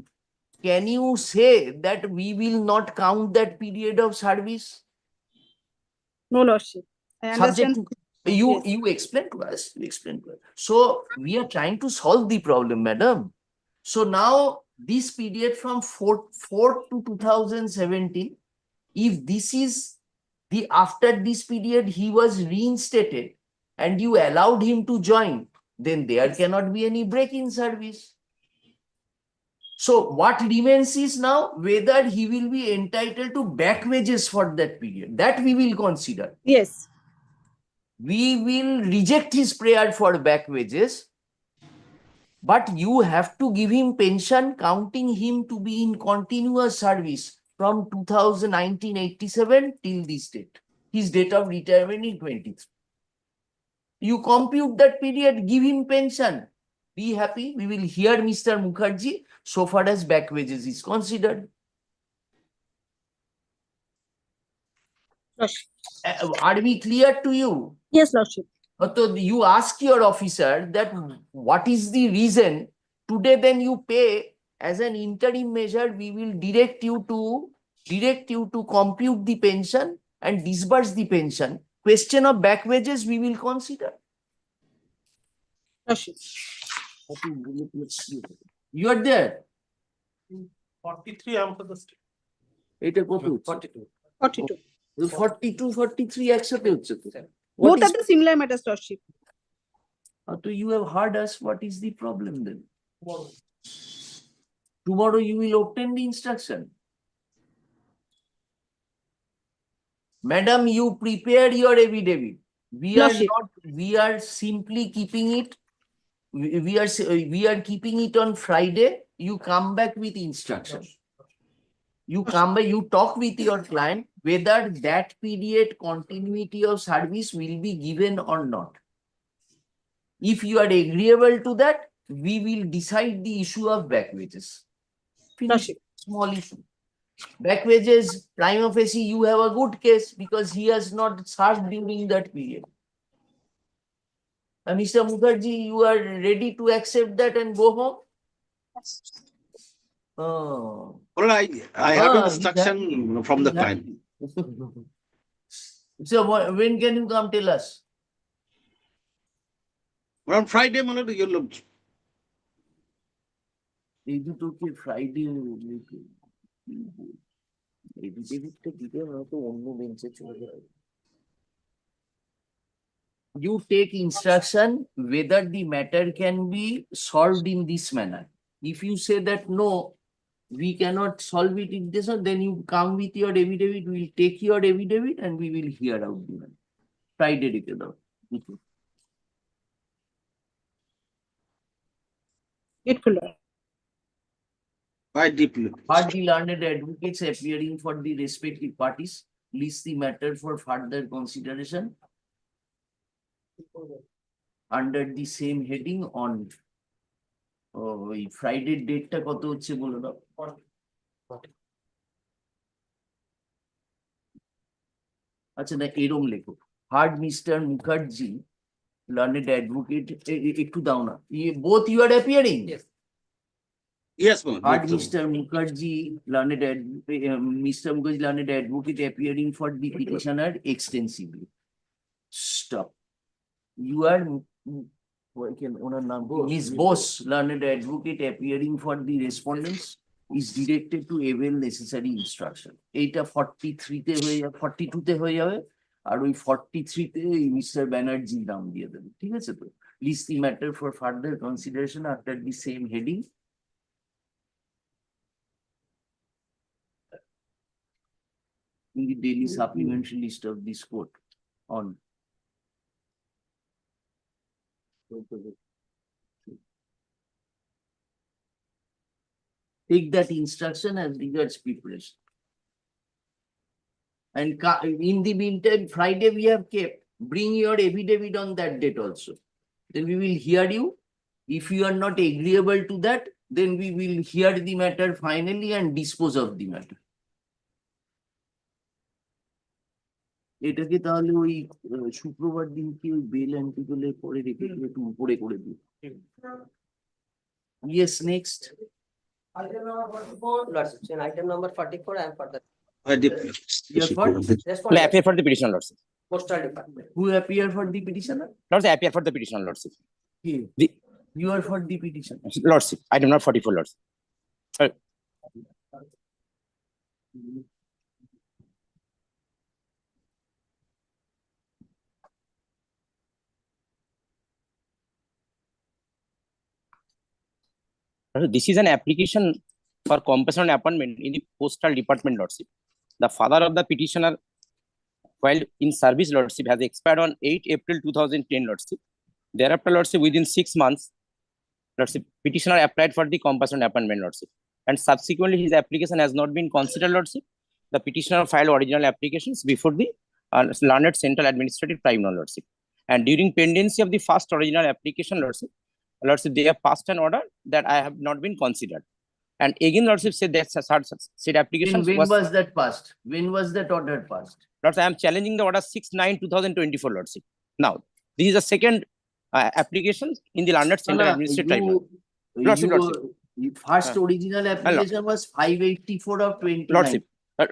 can you say that we will not count that period of service? No, Lordship. I understand. You explain to us. You explain to us. So we are trying to solve the problem, madam. So now this period from 4 to 2017, if this is the after this period he was reinstated and you allowed him to join, then there cannot be any break-in service. So what remains is now whether he will be entitled to back wages for that period. That we will consider. Yes. We will reject his prayer for back wages, but you have to give him pension, counting him to be in continuous service from 1987 till this date. His date of retirement is 23. You compute that period, give him pension. Be happy. We will hear Mr. Mukherjee so far as back wages is considered. Are we clear to you? Yes, Lordship. So you ask your officer that what is the reason. Today then you pay as an interim measure. We will direct you to compute the pension and disburse the pension. Question of back wages we will consider. You are there. 43 am for the state. এটা কত 42. 42 43 একসাথে হচ্ছে তো Both are the similar matters, Lordship. So you have heard us. What is the problem then? Tomorrow you will obtain the instruction. Madam, you prepare your affidavit. We are Lordship. not. We are simply keeping it. We are keeping it on Friday. You come back with instruction. You come back. You talk with your client whether that period continuity of service will be given or not. If you are agreeable to that, we will decide the issue of back wages. Finish. Small issue. Back wages, prima facie, you have a good case because he has not served during that period. Mr. Mukherjee, you are ready to accept that and go home? Oh. Well, I have Ah, instruction from the client. So when can you come tell us? On Friday, my lord, you'll look. Friday. You take instruction whether the matter can be solved in this manner. If you say that no, we cannot solve it in this, then you come with your affidavit, we will take your affidavit and we will hear out the matter. Friday together. By deeply. Are the learned advocates appearing for the respective parties? List the matter for further consideration under the same heading on Friday date টা কত হচ্ছে বলে দাও। আচ্ছা না এরম লেখো hard mister Mukherjee learned advocate একটু দাও না both you are appearing. Yes, ma'am. Hard Mr. Mukherjee, Mr. Mukherjee, learned advocate appearing for the petitioner extensively. Stop. You are Ms. Bose, learned advocate appearing for the respondents is directed to avail necessary instruction. Eta 43 te hoye jabe 42 te hoye jabe আর ওই 43 তে mister Banerjee নাম দিয়ে দেবেন ঠিক আছে তো list the matter for further consideration after the same heading in the daily supplementary list of this court on take that instruction as regards preparation. And in the meantime, Friday we have kept. Bring your affidavit on that date also. Then we will hear you. If you are not agreeable to that, then we will hear the matter finally and dispose of the matter. এটাকে তাহলে ওই শুক্রবার দিনকে ওই bell অ্যান্টিকলে পরে রেখে একটু উপরে করে দিই। Yes, next. Item number 44. Lordship, item number 44, I am for the. Will appear for the petition, Lordship. Postal Department. Who appear for the petitioner? Lordship, appear for the petition, Lordship. You are for the petition. Lordship, item number 44, Lordship. This is an application for compassionate appointment in the postal department, Lordship. The father of the petitioner, while in service, Lordship, has expired on 8 April 2010, Lordship. Thereafter, Lordship, within 6 months, Lordship, petitioner applied for the compassionate appointment, Lordship. And subsequently, his application has not been considered, Lordship. The petitioner filed original applications before the learned Central Administrative Tribunal, Lordship. And during pendency of the first original application, Lordship, they have passed an order that I have not been considered. And again, Lordship said that said application. When was that passed? When was that order passed? Lordship, I am challenging the order 6/9/2024, Lordship. Now, this is the second application in the learned Central Administrative Tribunal. Lordship. First original application was 584 of 29.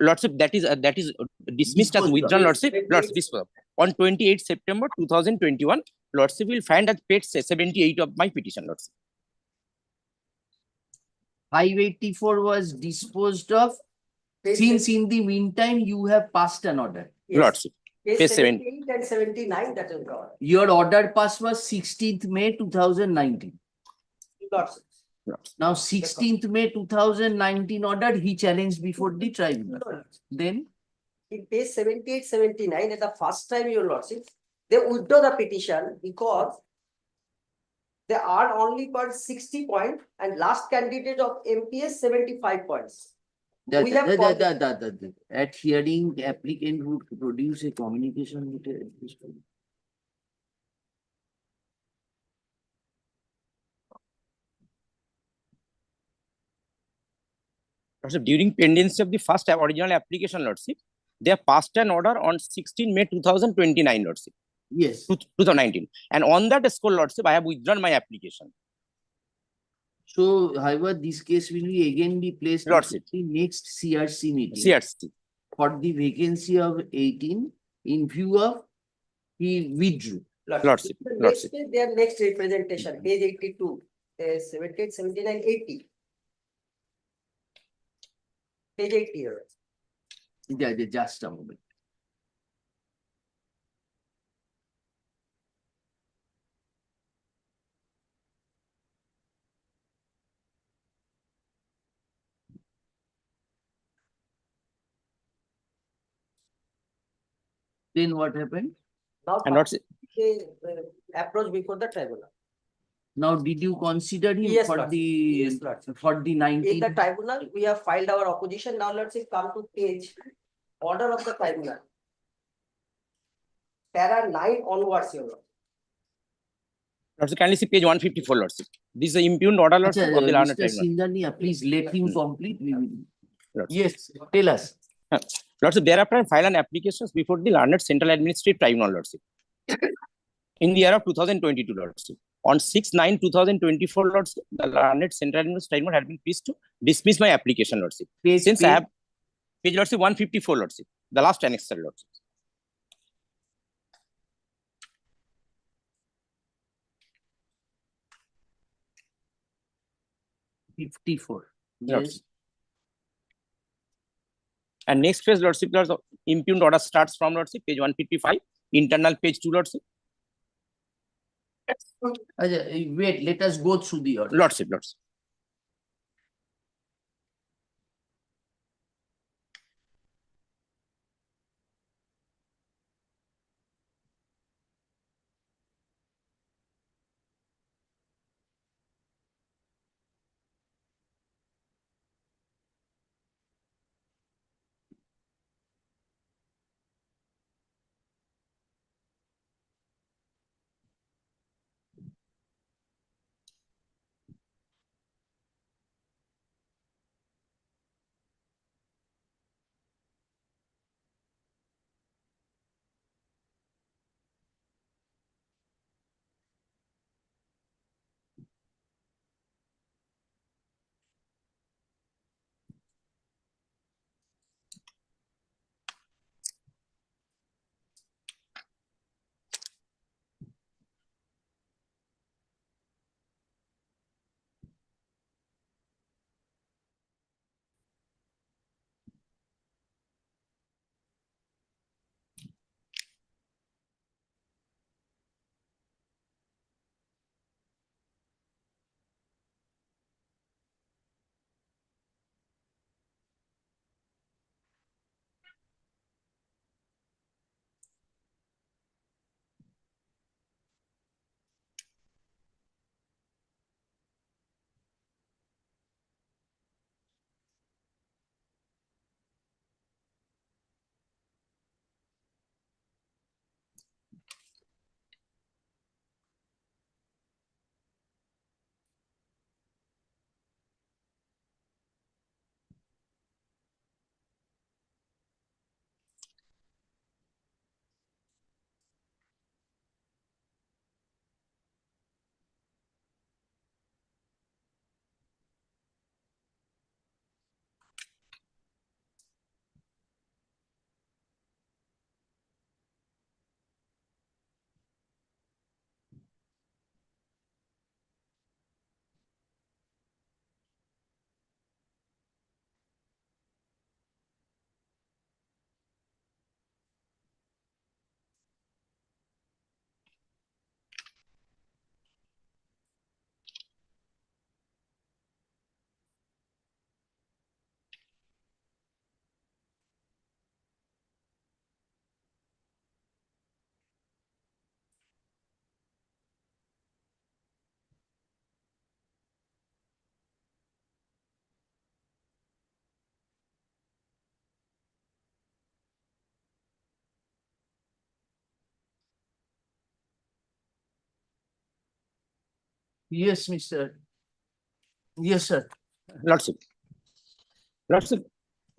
Lordship, that is dismissed as withdrawn, Lordship. Lordship, on 28 September 2021, Lordship will find at page 78 of my petition, Lordship. 584 was disposed of. Since in the meantime you have passed an order. Yes. Lordship. Page seven. 78 and 79, that will cover. Your order pass was 16th May 2019. Lots. Now 16th May 2019 order he challenged before the tribunal. Then In page 78, 79, at the first time, your lordship, they withdraw the petition because they are only got 60 points and last candidate of MPS 75 points. We have at hearing, applicant would produce a communication with a Lordship, during pendency of the first original application, Lordship, they have passed an order on 16 May 2029, Lordship. Yes. 2019. And on that score, Lordship, I have withdrawn my application. So, however, this case will be again be placed Lordship. in the next CRC meeting. CRC. For the vacancy of 18 in view of he withdrew. Lordship. The next Lordship. page, their next representation, page 82, 78, 79, 80. Page 80 here. Yeah, just a moment. Then what happened? Now, And Lordship. they approach before the tribunal. Now, did you consider him Yes, for Lordship. the Yes, Lordship. for the In 19? the tribunal, we have filed our opposition. Now let's say come to page order of the tribunal. Para 9 onwards, your lord. Lordship, kindly see page 154, Lordship. This is the impugned order, Lordship, of the learned Mr. tribunal. Sindhania, please let him complete. Lordship. Yes, tell us. Lordship, thereafter, I filed an application before the learned Central Administrative Tribunal, Lordship. In the year of 2022, Lordship. On 6/9/2024, Lordship, the learned Central Administrative Tribunal had been pleased to dismiss my application, Lordship. Since I have page, Lordship, 154, Lordship, the last annexure, Lordship. Fifty-four. Lordship. Yes. And next page, Lordship, the impugned order starts from, Lordship, page 155, internal page 2, Lordship. Wait, let us go through the order. Lordship, Lordship. Yes, Mr. Yes, sir. Lordship. Lordship,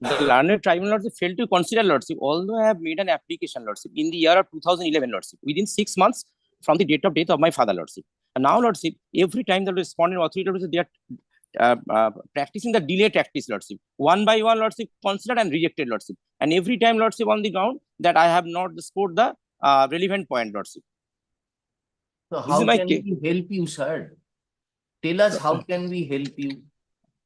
the learned tribunal Lordship failed to consider Lordship, although I have made an application Lordship in the year of 2011 Lordship, within 6 months from the date of death of my father Lordship. And now Lordship, every time the respondent authority Lordship, they are practicing the delay tactics Lordship. One by one Lordship considered and rejected Lordship. And every time Lordship on the ground that I have not scored the relevant point Lordship. So This is how my can case. we help you, sir? Tell us how can we help you?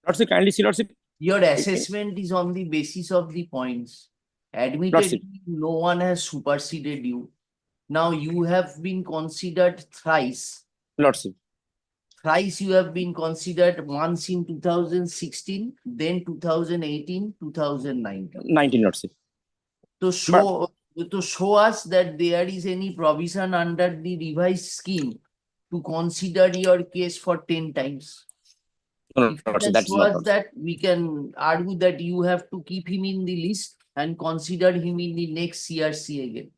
Lordship, kindly see Lordship. Your assessment is on the basis of the points. Admittedly, no one has superseded you. Now you have been considered thrice. Lordship. Thrice you have been considered, once in 2016, then 2018, 2019. 19 Lordship. To show us that there is any provision under the revised scheme to consider your case for 10 times. No, If you Lordship, can that is show not us Lordship. that, we can argue that you have to keep him in the list and consider him in the next CRC again.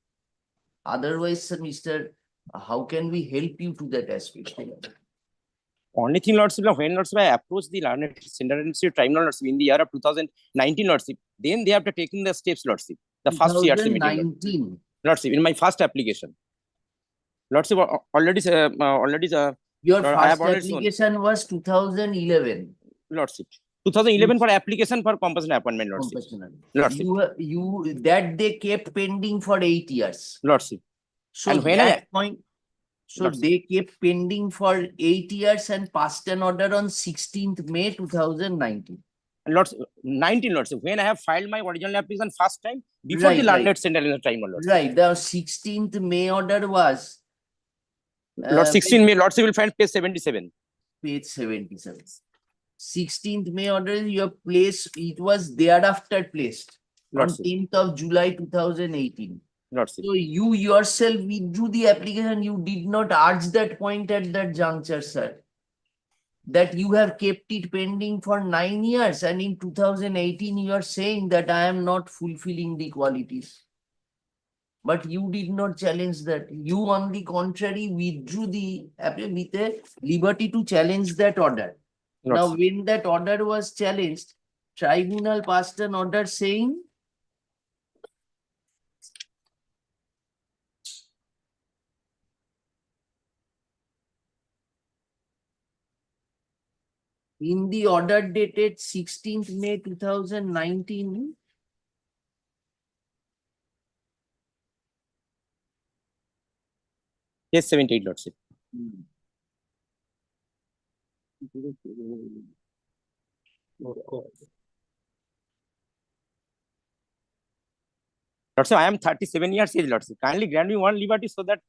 Otherwise, sir, Mr. How can we help you to that aspect? Only thing Lordship, when Lordship I approached the learned central tribunal Lordship in the year of 2019 Lordship, then they have to taking the steps Lordship. The first CRC meeting. 2019. Lordship, in my first application. Lordship, already Your I have first already shown. application was 2011. Lordship. 2011 for application for compulsory appointment, Lordship. Lordship. You that they kept pending for 8 years. Lordship. So And when that point, so Lordship. they kept pending for 8 years and passed an order on 16th May 2019. Lordship, 19 Lordship, when I have filed my original application first time before the learned central tribunal, Lordship. Right, the 16th May order was Lord 16 May, Lordship will find page 77. Page 77. 16th May order, your place, it was thereafter placed on Lordship. 10th of July 2018. Lordship. So you yourself withdrew the application, you did not urge that point at that juncture, sir. That you have kept it pending for 9 years, and in 2018 you are saying that I am not fulfilling the qualities. But you did not challenge that. You, on the contrary, withdrew the with a liberty to challenge that order. Now, Lordship. when that order was challenged, tribunal passed an order saying in the order dated 16th May 2019, Page 78, Lordship. Lordship, I am 37 years age, Lordship. Kindly grant me one liberty so that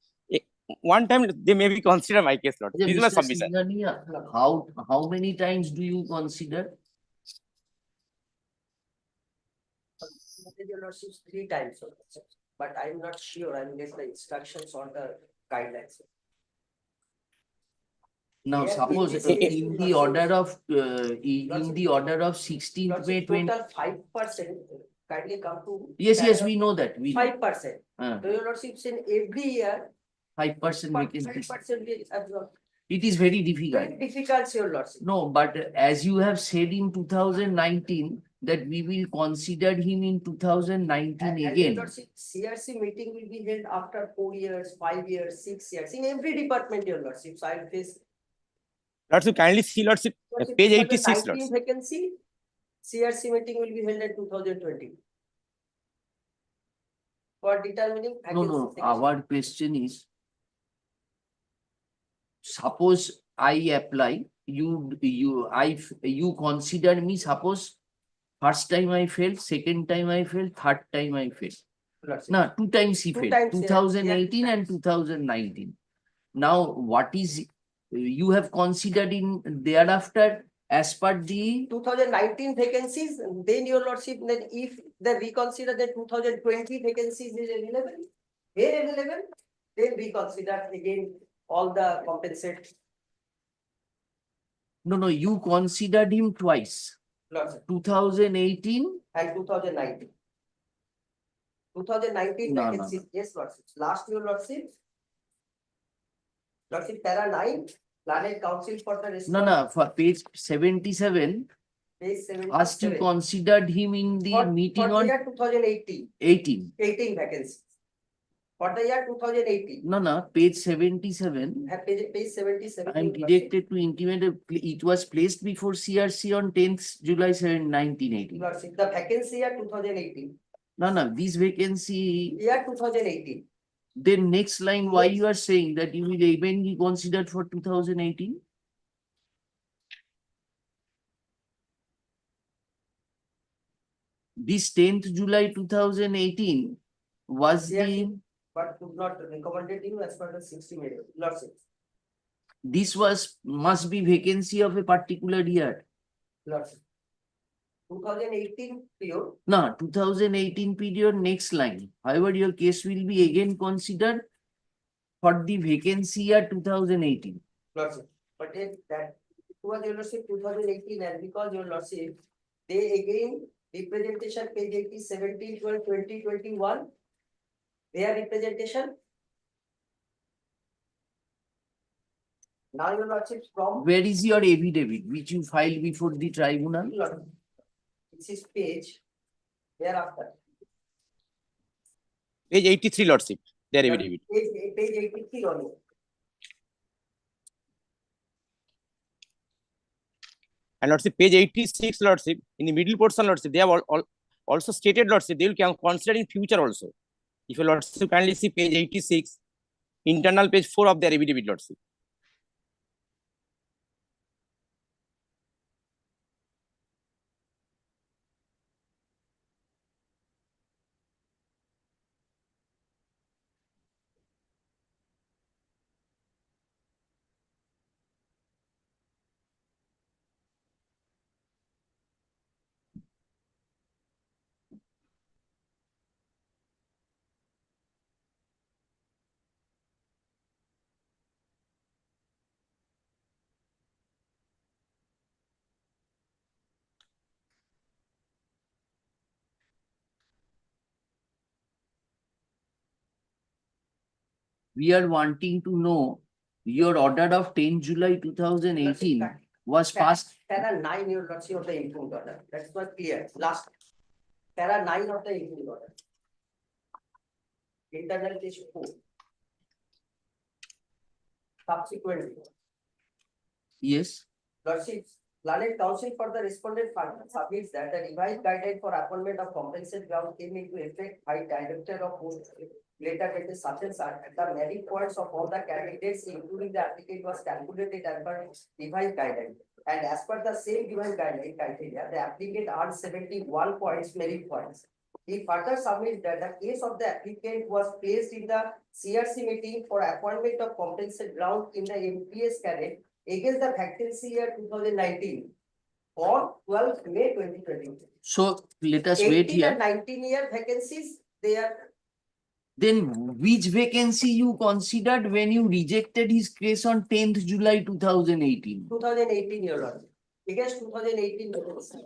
one time they may be consider my case, Lordship. This is my Mr. submission. Singhania, how many times do you consider? Your Lordship, 3 times, but I'm not sure. I'm getting the instructions on the guidelines. Now, Yeah, suppose it is- in the order of 16th May 20. Total 5%. Kindly come to. Yes, we know that. We 5%. know. So your Lordship, in every year, 5% vacancy. 5% is absorbed. It is very difficult. Very difficult, your Lordship. No, but as you have said in 2019 that we will consider him in 2019 And your again. Lordship, CRC meeting will be held after 4 years, 5 years, 6 years, in every department, your Lordship. So I'll face. Lordship, kindly see, Lordship, page 86, 19 Lordship. vacancy, CRC meeting will be held in 2020. For determining. No, vacancy. our question is, suppose I apply, you consider me, suppose first time I failed, second time I failed, third time I failed. No, 2 times he 2 failed, times, yeah. 2018 Yeah. and 2019. Now, what is you have considered in thereafter as per the 2019 vacancies, then your Lordship, then if we consider the 2020 vacancies is available, then we consider again all the compensate. No, you considered him twice. Lordship. 2018 And 2019. 2019 No. vacancies, yes, Lordship. Last year, Lordship. Lordship, para 9, Planning Council for the No, response. no, for page 77, Page first you 77. considered him in the meeting For the on year 2018, 18. 18 vacancies. For the year 2018. No, no, page 77. Page 77. I'm directed to intimate it was placed before CRC on 10th July 1980. Lordship, the vacancy year 2018. No, no, this vacancy. Year 2018. Then next line, why you are saying that you will even be considered for 2018? This 10th July 2018 was the. But could not recommended you as per the 60 million. Lordship. This must be vacancy of a particular year. Lordship. 2018 period. No, 2018 period, next line. However, your case will be again considered for the vacancy year 2018. Lordship. But if that was your lordship 2018, and because your lordship, they again representation page 80, 17, 12, 20, 21. Their representation. Now your lordship from. Where is your affidavit which you filed before the tribunal? This is page thereafter. Page 83, Lordship, their affidavit. Page 83 only. And Lordship, page 86, Lordship, in the middle portion, Lordship, they have also stated, Lordship, they will consider in future also. If you Lordship kindly see page 86, internal page 4 of their affidavit, Lordship. We are wanting to know your order of 10 July 2018 was passed. Para 9 your lordship of the improved order. That's not clear. Last. Para 9 of the improved order. Internal page 4. Subsequently. Yes. Lordship, Planning Council for the respondent partner submits that the revised guideline for appointment of compensation ground came into effect by Director of Post later dated substance at the merit points of all the candidates, including the applicant, was calculated as per revised guideline. And as per the same revised guideline criteria, the applicant earned 71 points, merit points. He further submits that the case of the applicant was placed in the CRC meeting for appointment of compensation ground in the NDPS Act against the vacancy year 2019 on 12th May 2020. So let us 18 wait here. and 19 year vacancies, they are. Then which vacancy you considered when you rejected his case on 10th July 2018? 2018 your lord. Against 2018 vacancy.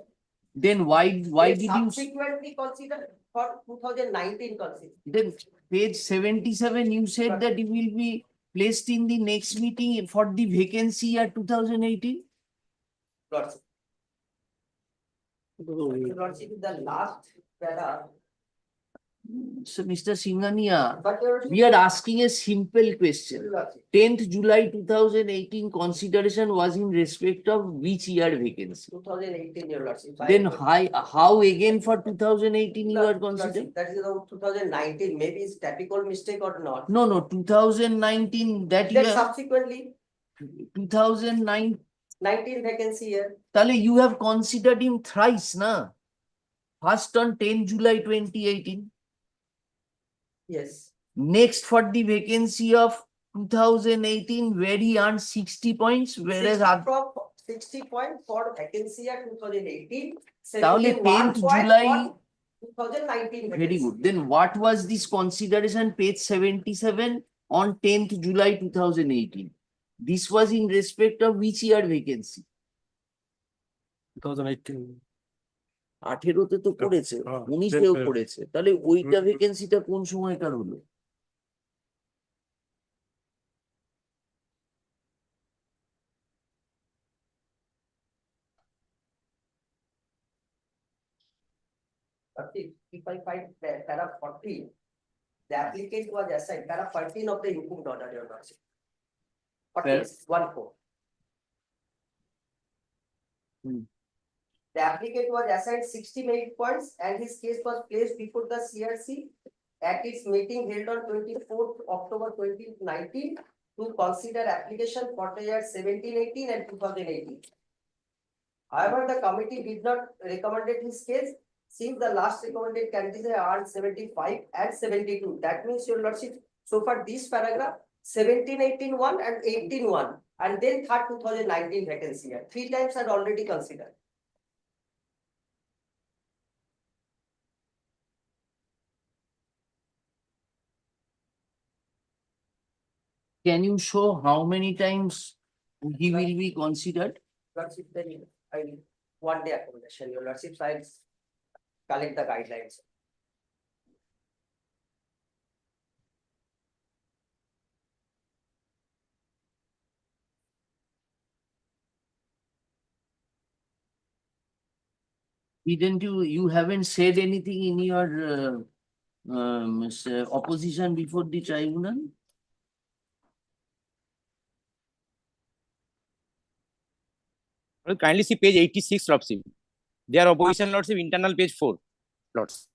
Then why did you subsequently consider for 2019 consider? Then page 77 you said that it will be placed in the next meeting for the vacancy year 2018? Lordship. Lordship, the last para. So Mr. Singhania, But your we are asking a simple question. 10th July 2018 consideration was in respect of which year vacancy? 2018 your lordship. Then how again for 2018 you are considering? That is the 2019. Maybe it's typical mistake or not. No, 2019 that Then year. subsequently 2009. 19 vacancy year. Tale you have considered him thrice, na? First on 10 July 2018. Yes. Next for the vacancy of 2018 where he earned 60 points, whereas 60 points for vacancy year 2018. তাহলে 10th July 2019. Very good. Then what was this consideration page 77 on 10th July 2018? This was in respect of which year vacancy? 2018. 18-তে তো পড়েছে, 19-তেও পড়েছে, তাহলে ওইটা ভ্যাকেন্সিটা কোন সময়কার হলো? If I find para 14, the applicant was assigned para 14 of the improved order, Your Lordship. 1-4. The applicant was assigned 60 merit points and his case was placed before the CRC at its meeting held on 24th October 2019 to consider application for the year 17-18 and 2018. However, the committee did not recommend his case since the last recommended candidate are 75 and 72. That means, Your Lordship, so far this paragraph 17-18 one and 18 one, and then third 2019 vacancy year. 3 times are already considered. Can you show how many times he will be considered? Lordship, then I will 1 day accommodation. Your Lordship, I collect the guidelines. Didn't you haven't said anything in your opposition before the tribunal? Well, kindly see page 86, Lordship. Their opposition, Lordship, internal page 4, Lords.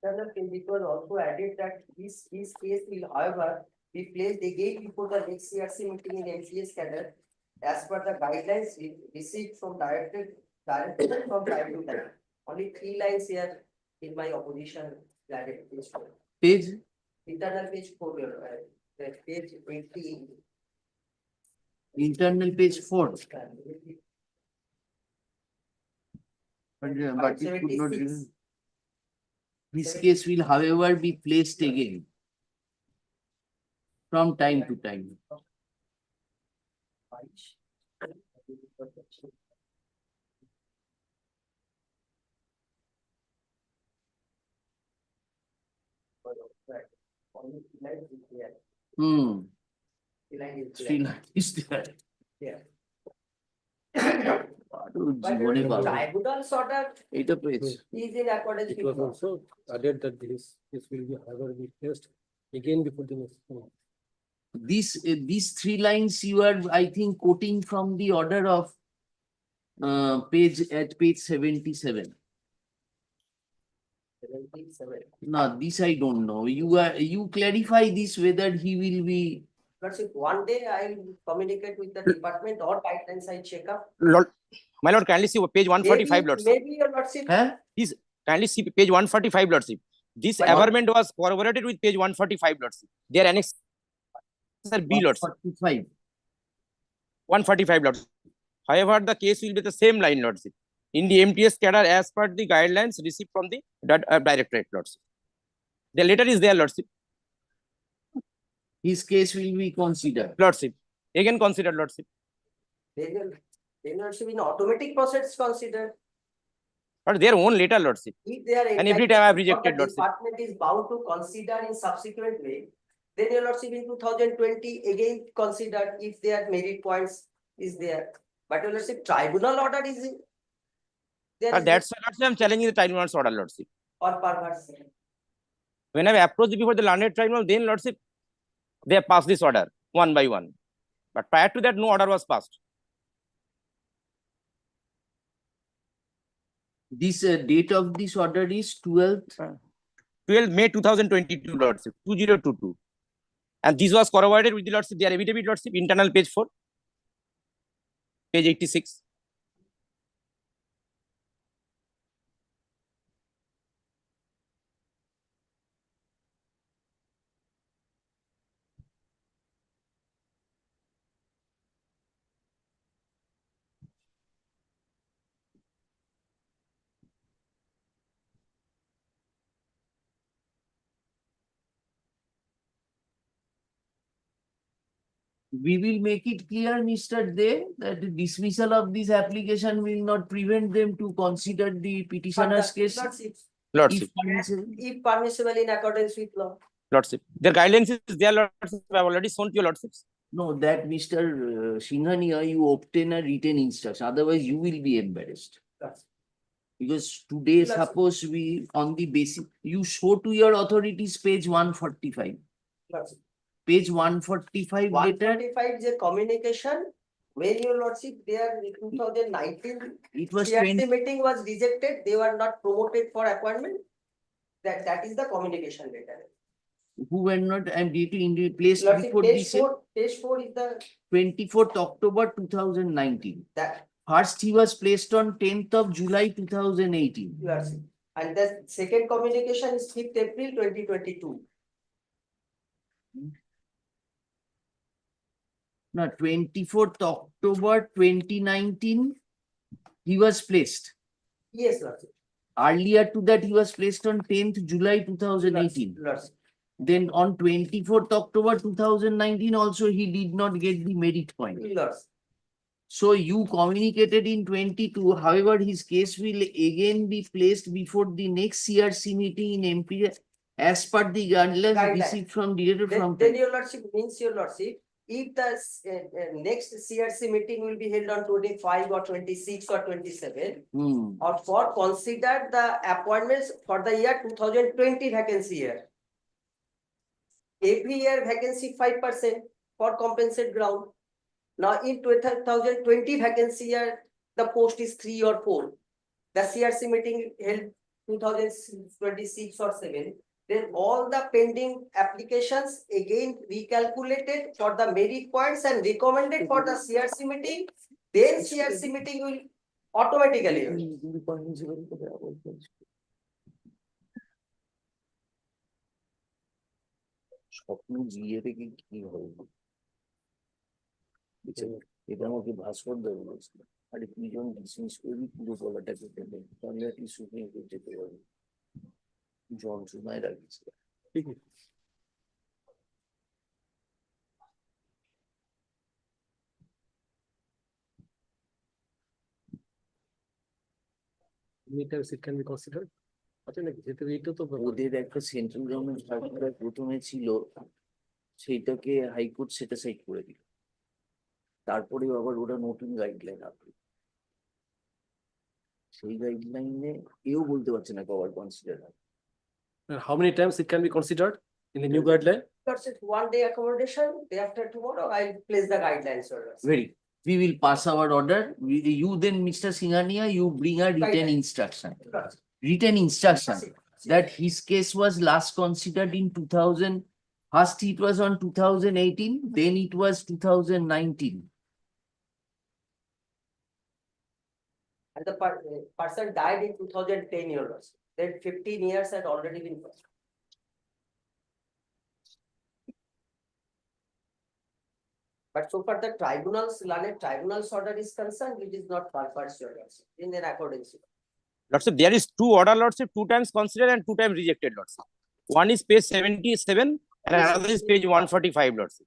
It was also added that his case will, however, be placed again before the next CRC meeting in NDPS cadre as per the guidelines received from directed from time to time. Only 3 lines here in my opposition clarification. Page? Internal page 4, page 20. Internal page 4. But it could not. This case will, however, be placed again from time to time. Hmm. 3 lines is there. Yeah. জীবনে পাবো। Tribunal order এইটা page. is in accordance It with was law. also added that this will be however be placed again before the next. These 3 lines you are, I think, quoting from the order of page 77. 77. No, this I don't know. You clarify this whether he will be. Lordship, 1 day I will communicate with the department or guidelines I check up. Lord, my lord, kindly see page 145, Lordship. Maybe Your Lordship. Please kindly see page 145, Lordship. This averment was corroborated with page 145, Lordship. Their annex B, Lordship. 145, Lordship. However, the case will be the same line, Lordship. In the MTS cadre as per the guidelines received from the directorate, Lordship. The letter is there, Lordship. His case will be considered. Lordship. Again considered, Lordship. Then Lordship in automatic process considered. But their own letter, Lordship. If they are And every time I have rejected, the Lordship. department is bound to consider in subsequent way, then Your Lordship in 2020 again considered if their merit points is there. But Your Lordship, tribunal order is in. That's why, Lordship, I am challenging the tribunal's order, Lordship. Or perverse. When I approached before the learned tribunal, then, Lordship, they have passed this order one by one. But prior to that, no order was passed. This date of this order is 12th. 12 May 2022, Lordship, 2022. And this was corroborated with the Lordship, their affidavit, Lordship, internal page 4, page 86. We will make it clear, Mr. Day, that the dismissal of this application will not prevent them to consider the petitioner's case. Lordship, If permissible in accordance with law. Lordship. Their guidelines is there, Lordship. I have already shown to your Lordships. No, that Mr. Singhania, you obtain a written instruction, otherwise you will be embarrassed. Because today, suppose we, on the basis, you show to your authorities page 145. Page 145 later. 145 is a communication. When your lordship there in 2019, It was CRC 20 meeting was rejected, they were not promoted for appointment. That is the communication letter. who were not immediately placed Lordship, before page this 4 is the 24th October 2019. that First, he was placed on 10th of July 2018. lordship. And the second communication is 5th April 2022. No, 24th October 2019, he was placed. Yes, lordship. Earlier to that, he was placed on 10th July 2018. Lordship. Then on 24th October 2019, also he did not get the merit point. Lordship. So you communicated in 22, however, his case will again be placed before the next CRC meeting in MP as per the guidelines Guideline. received from director from. Then your lordship means your lordship, if the next CRC meeting will be held on 25 or 26 or 27, or for consider the appointments for the year 2020 vacancy year. Every year vacancy 5% for compensate ground. Now in 2020 vacancy year, the post is 3 or 4. The CRC meeting held 2026 or 7. Then all the pending applications again recalculated for the merit points and recommended for the CRC meeting. Then CRC meeting will automatically. স্বপ্ন জিয়ে থেকে কি হবে এটা আমাকে ভাস্কর দেব বলেছিল আরে তুই যখন ডিসমিস করবি পুরো গলাটা কেটে দেবে তাহলে আর কি শুকিয়ে যেতে পারবে যন্ত্রণায় রাখিস ঠিক আছে It can be considered. ওদের একটা সেন্ট্রাল গভর্নমেন্ট সার্কুলার প্রথমে ছিল সেইটাকে হাইকোর্ট সেটা সাইড করে দিল তারপরে আবার ওরা নতুন গাইডলাইন আসবে সেই গাইডলাইনে এও বলতে পারছে না cover consider How many times it can be considered in the new guideline? That's it, 1 day accommodation, day after tomorrow, I'll place the guidelines. Very. We will pass our order. You then, Mr. Singhania, you bring a written instruction. Written instruction that his case was last considered in 2000. First it was on 2018, then it was 2019. And the person died in 2010 years. Then 15 years had already been passed. But so far the tribunals, learned tribunals order is concerned, it is not pursued in their accordance. Lordship, there is two order, Lordship, 2 times considered and 2 times rejected, Lordship. One is page 77 and another is page 145, Lordship.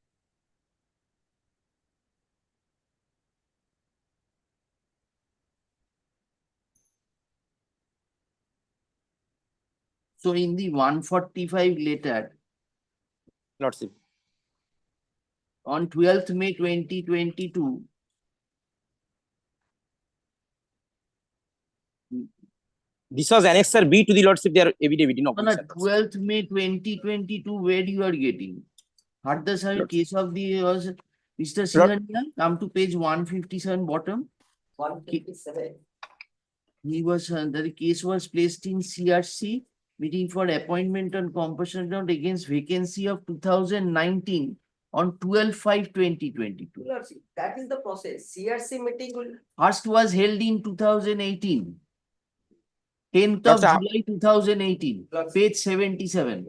So in the 145 letter, Lordship, on 12th May 2022, this was annexure B to the Lordship, their affidavit in no, opposition. 12th May 2022, where you are getting? Hardda Sahib case of the was Mr. Singhania, come to page 157 bottom. 157. He was, the case was placed in CRC, meeting for appointment on compulsion note against vacancy of 2019 on 12/5/2022. Lordship, that is the process. CRC meeting will. First was held in 2018. 10th of Lordship, July 2018, page 77.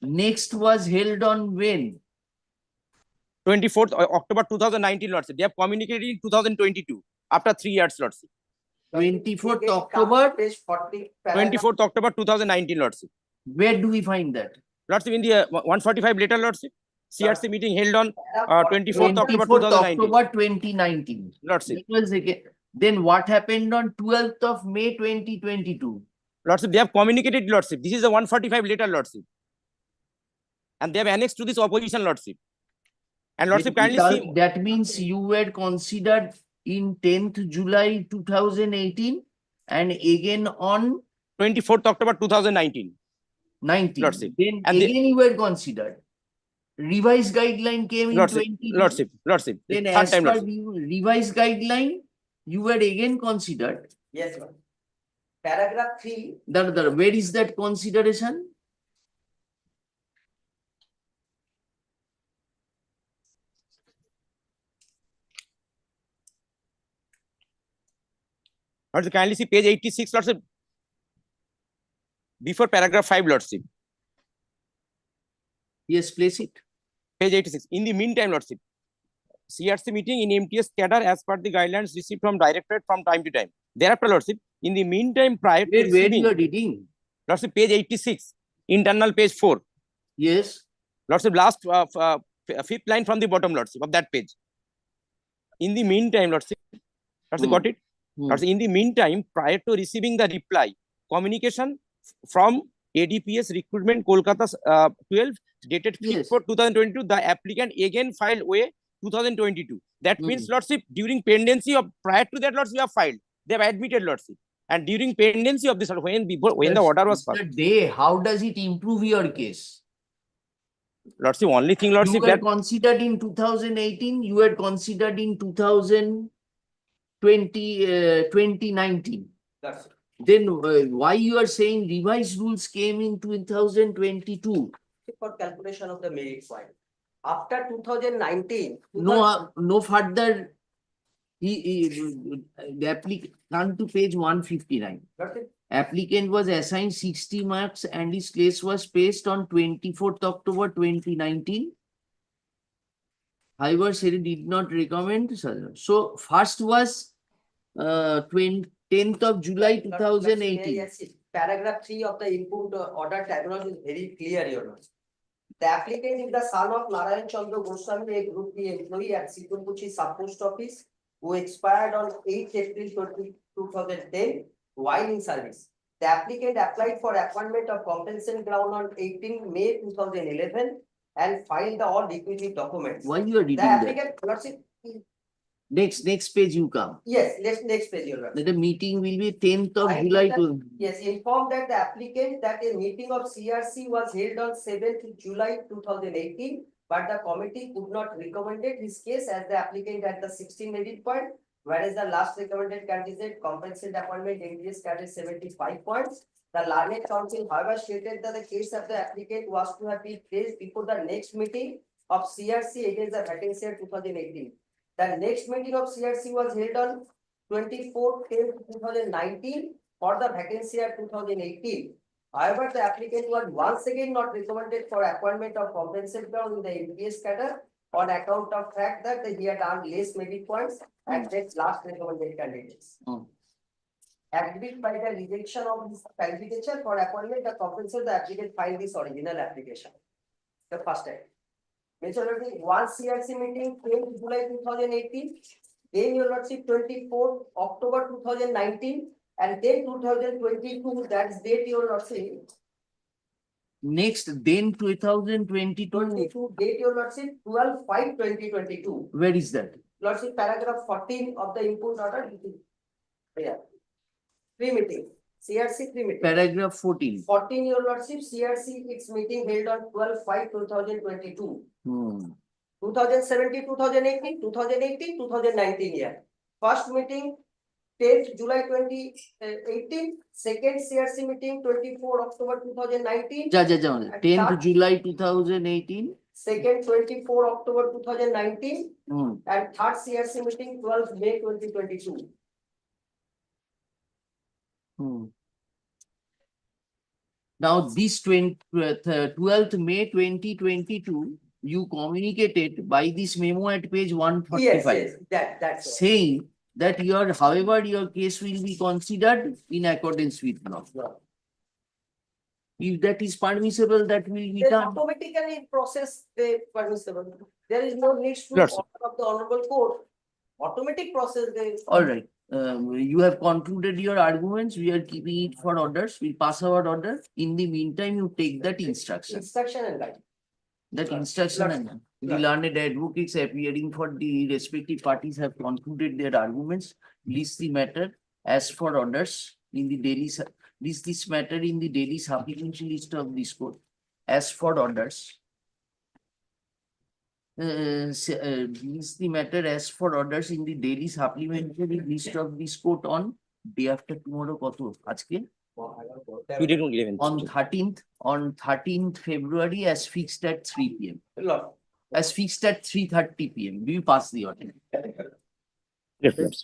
Next was held on when? 24th October 2019, Lordship. They have communicated in 2022, after 3 years, Lordship. 24th October. Page 40. 24th October 2019, Lordship. Where do we find that? Lordship, in the 145 letter, Lordship. CRC meeting held on 24th October 24th 2019. October 2019. Lordship. That was again. Then what happened on 12th of May 2022? Lordship, they have communicated, Lordship. This is the 145 letter, Lordship. And they have annexed to this opposition, Lordship. And Lordship, kindly see. That means you were considered in 10th July 2018 and again on 24th October 2019. 19. Lordship. Then And again you were considered. Revised guideline came in Lordship, 22. Lordship. Then Third as time, per Lordship. the revised guideline, you were again considered. Yes, ma'am. Paragraph 3. Where is that consideration? Lordship, kindly see page 86, Lordship. Before paragraph 5, Lordship. Yes, place it. Page 86. In the meantime, Lordship, CRC meeting in MTS cadre as per the guidelines received from directorate from time to time. Thereafter, Lordship, in the meantime, prior to Where receiving, you are reading? Lordship, page 86, internal page 4. Yes. Lordship, last fifth line from the bottom, Lordship, of that page. In the meantime, Lordship, got it? Lordship, in the meantime, prior to receiving the reply, communication from ADPS Recruitment Kolkata 12, dated 5th 2022, the applicant again filed OA 2022. That means, Lordship, during pendency of, prior to that, Lordship, we have filed. They have admitted, Lordship. And during pendency of this, when the order was passed. How does it improve your case? Lordship, only thing, Lordship, you were considered in 2018, you were considered in 2019. That's it. Then why you are saying revised rules came in 2022? For calculation of the merit point. After 2019. No further. The applicant, come to page 159. That's it. Applicant was assigned 60 marks and his case was placed on 24th October 2019. However, Seri did not recommend. So first was 10th of July 2018. Yes, paragraph 3 of the input order terminology is very clear, Your Honor. The applicant is the son of Narayan Chandra Goswami, a Group B employee at Sikunkuchi Sub Post Office, who expired on 8th April 2010 while in service. The applicant applied for appointment of compensation ground on 18 May 2011 and filed the all requisite documents. Why you are reading the that? applicant, Lordship, Next page you come. yes, next page, Your Honor. The meeting will be 10th of I July. that, yes, informed that the applicant that a meeting of CRC was held on 7th July 2018, but the committee could not recommended his case as the applicant at the 16 merit point, whereas the last recommended candidate compensate appointment NDPS carried 75 points. The learned counsel, however, stated that the case of the applicant was to have been placed before the next meeting of CRC against the vacancy of 2018. The next meeting of CRC was held on 24/10/2019 for the vacancy at 2018. However, the applicant was once again not recommended for appointment of compensation ground in the NDPS cadre on account of fact that he had earned less merit points and next last recommended candidates. Agreed by the rejection of his candidature for appointment, the compensation the applicant filed this original application. The first time. Majority one CRC meeting 10th July 2018, then Your Lordship 24th October 2019, and then 2022, that's date Your Lordship. Next, then 2022. Date Your Lordship 12/5/2022. Where is that? Lordship, paragraph 14 of the input order. Yeah. Pre-meeting. CRC pre-meeting. Paragraph 14. 14, Your Lordship, CRC, its meeting held on 12/5/2022. 2017, 2018, 2019 year. First meeting 10th July 2018, second CRC meeting 24 October 2019. 10th July 2018. Second 24 October 2019 Hmm. and third CRC meeting 12th May 2022. Hmm. Now, this 12th May 2022, you communicated by this memo at page 145. Yes, that's all. Saying that however, your case will be considered in accordance with law. If that is permissible, that will be Then done. automatically process the permissible. There is no need to Yes, sir. order of the honorable court. Automatic process the. All right. You have concluded your arguments. We are keeping it for orders. We pass our order. In the meantime, you take that instruction. Instruction and guide. That instruction and the learned advocates appearing for the respective parties have concluded their arguments. List the matter as for orders in the daily. List this matter in the daily supplementary list of this court as for orders. List the matter as for orders in the daily supplementary list of this court on day after tomorrow. On 13th February as fixed at 3 p.m. As fixed at 3:30 p.m. Do you pass the order? Yes,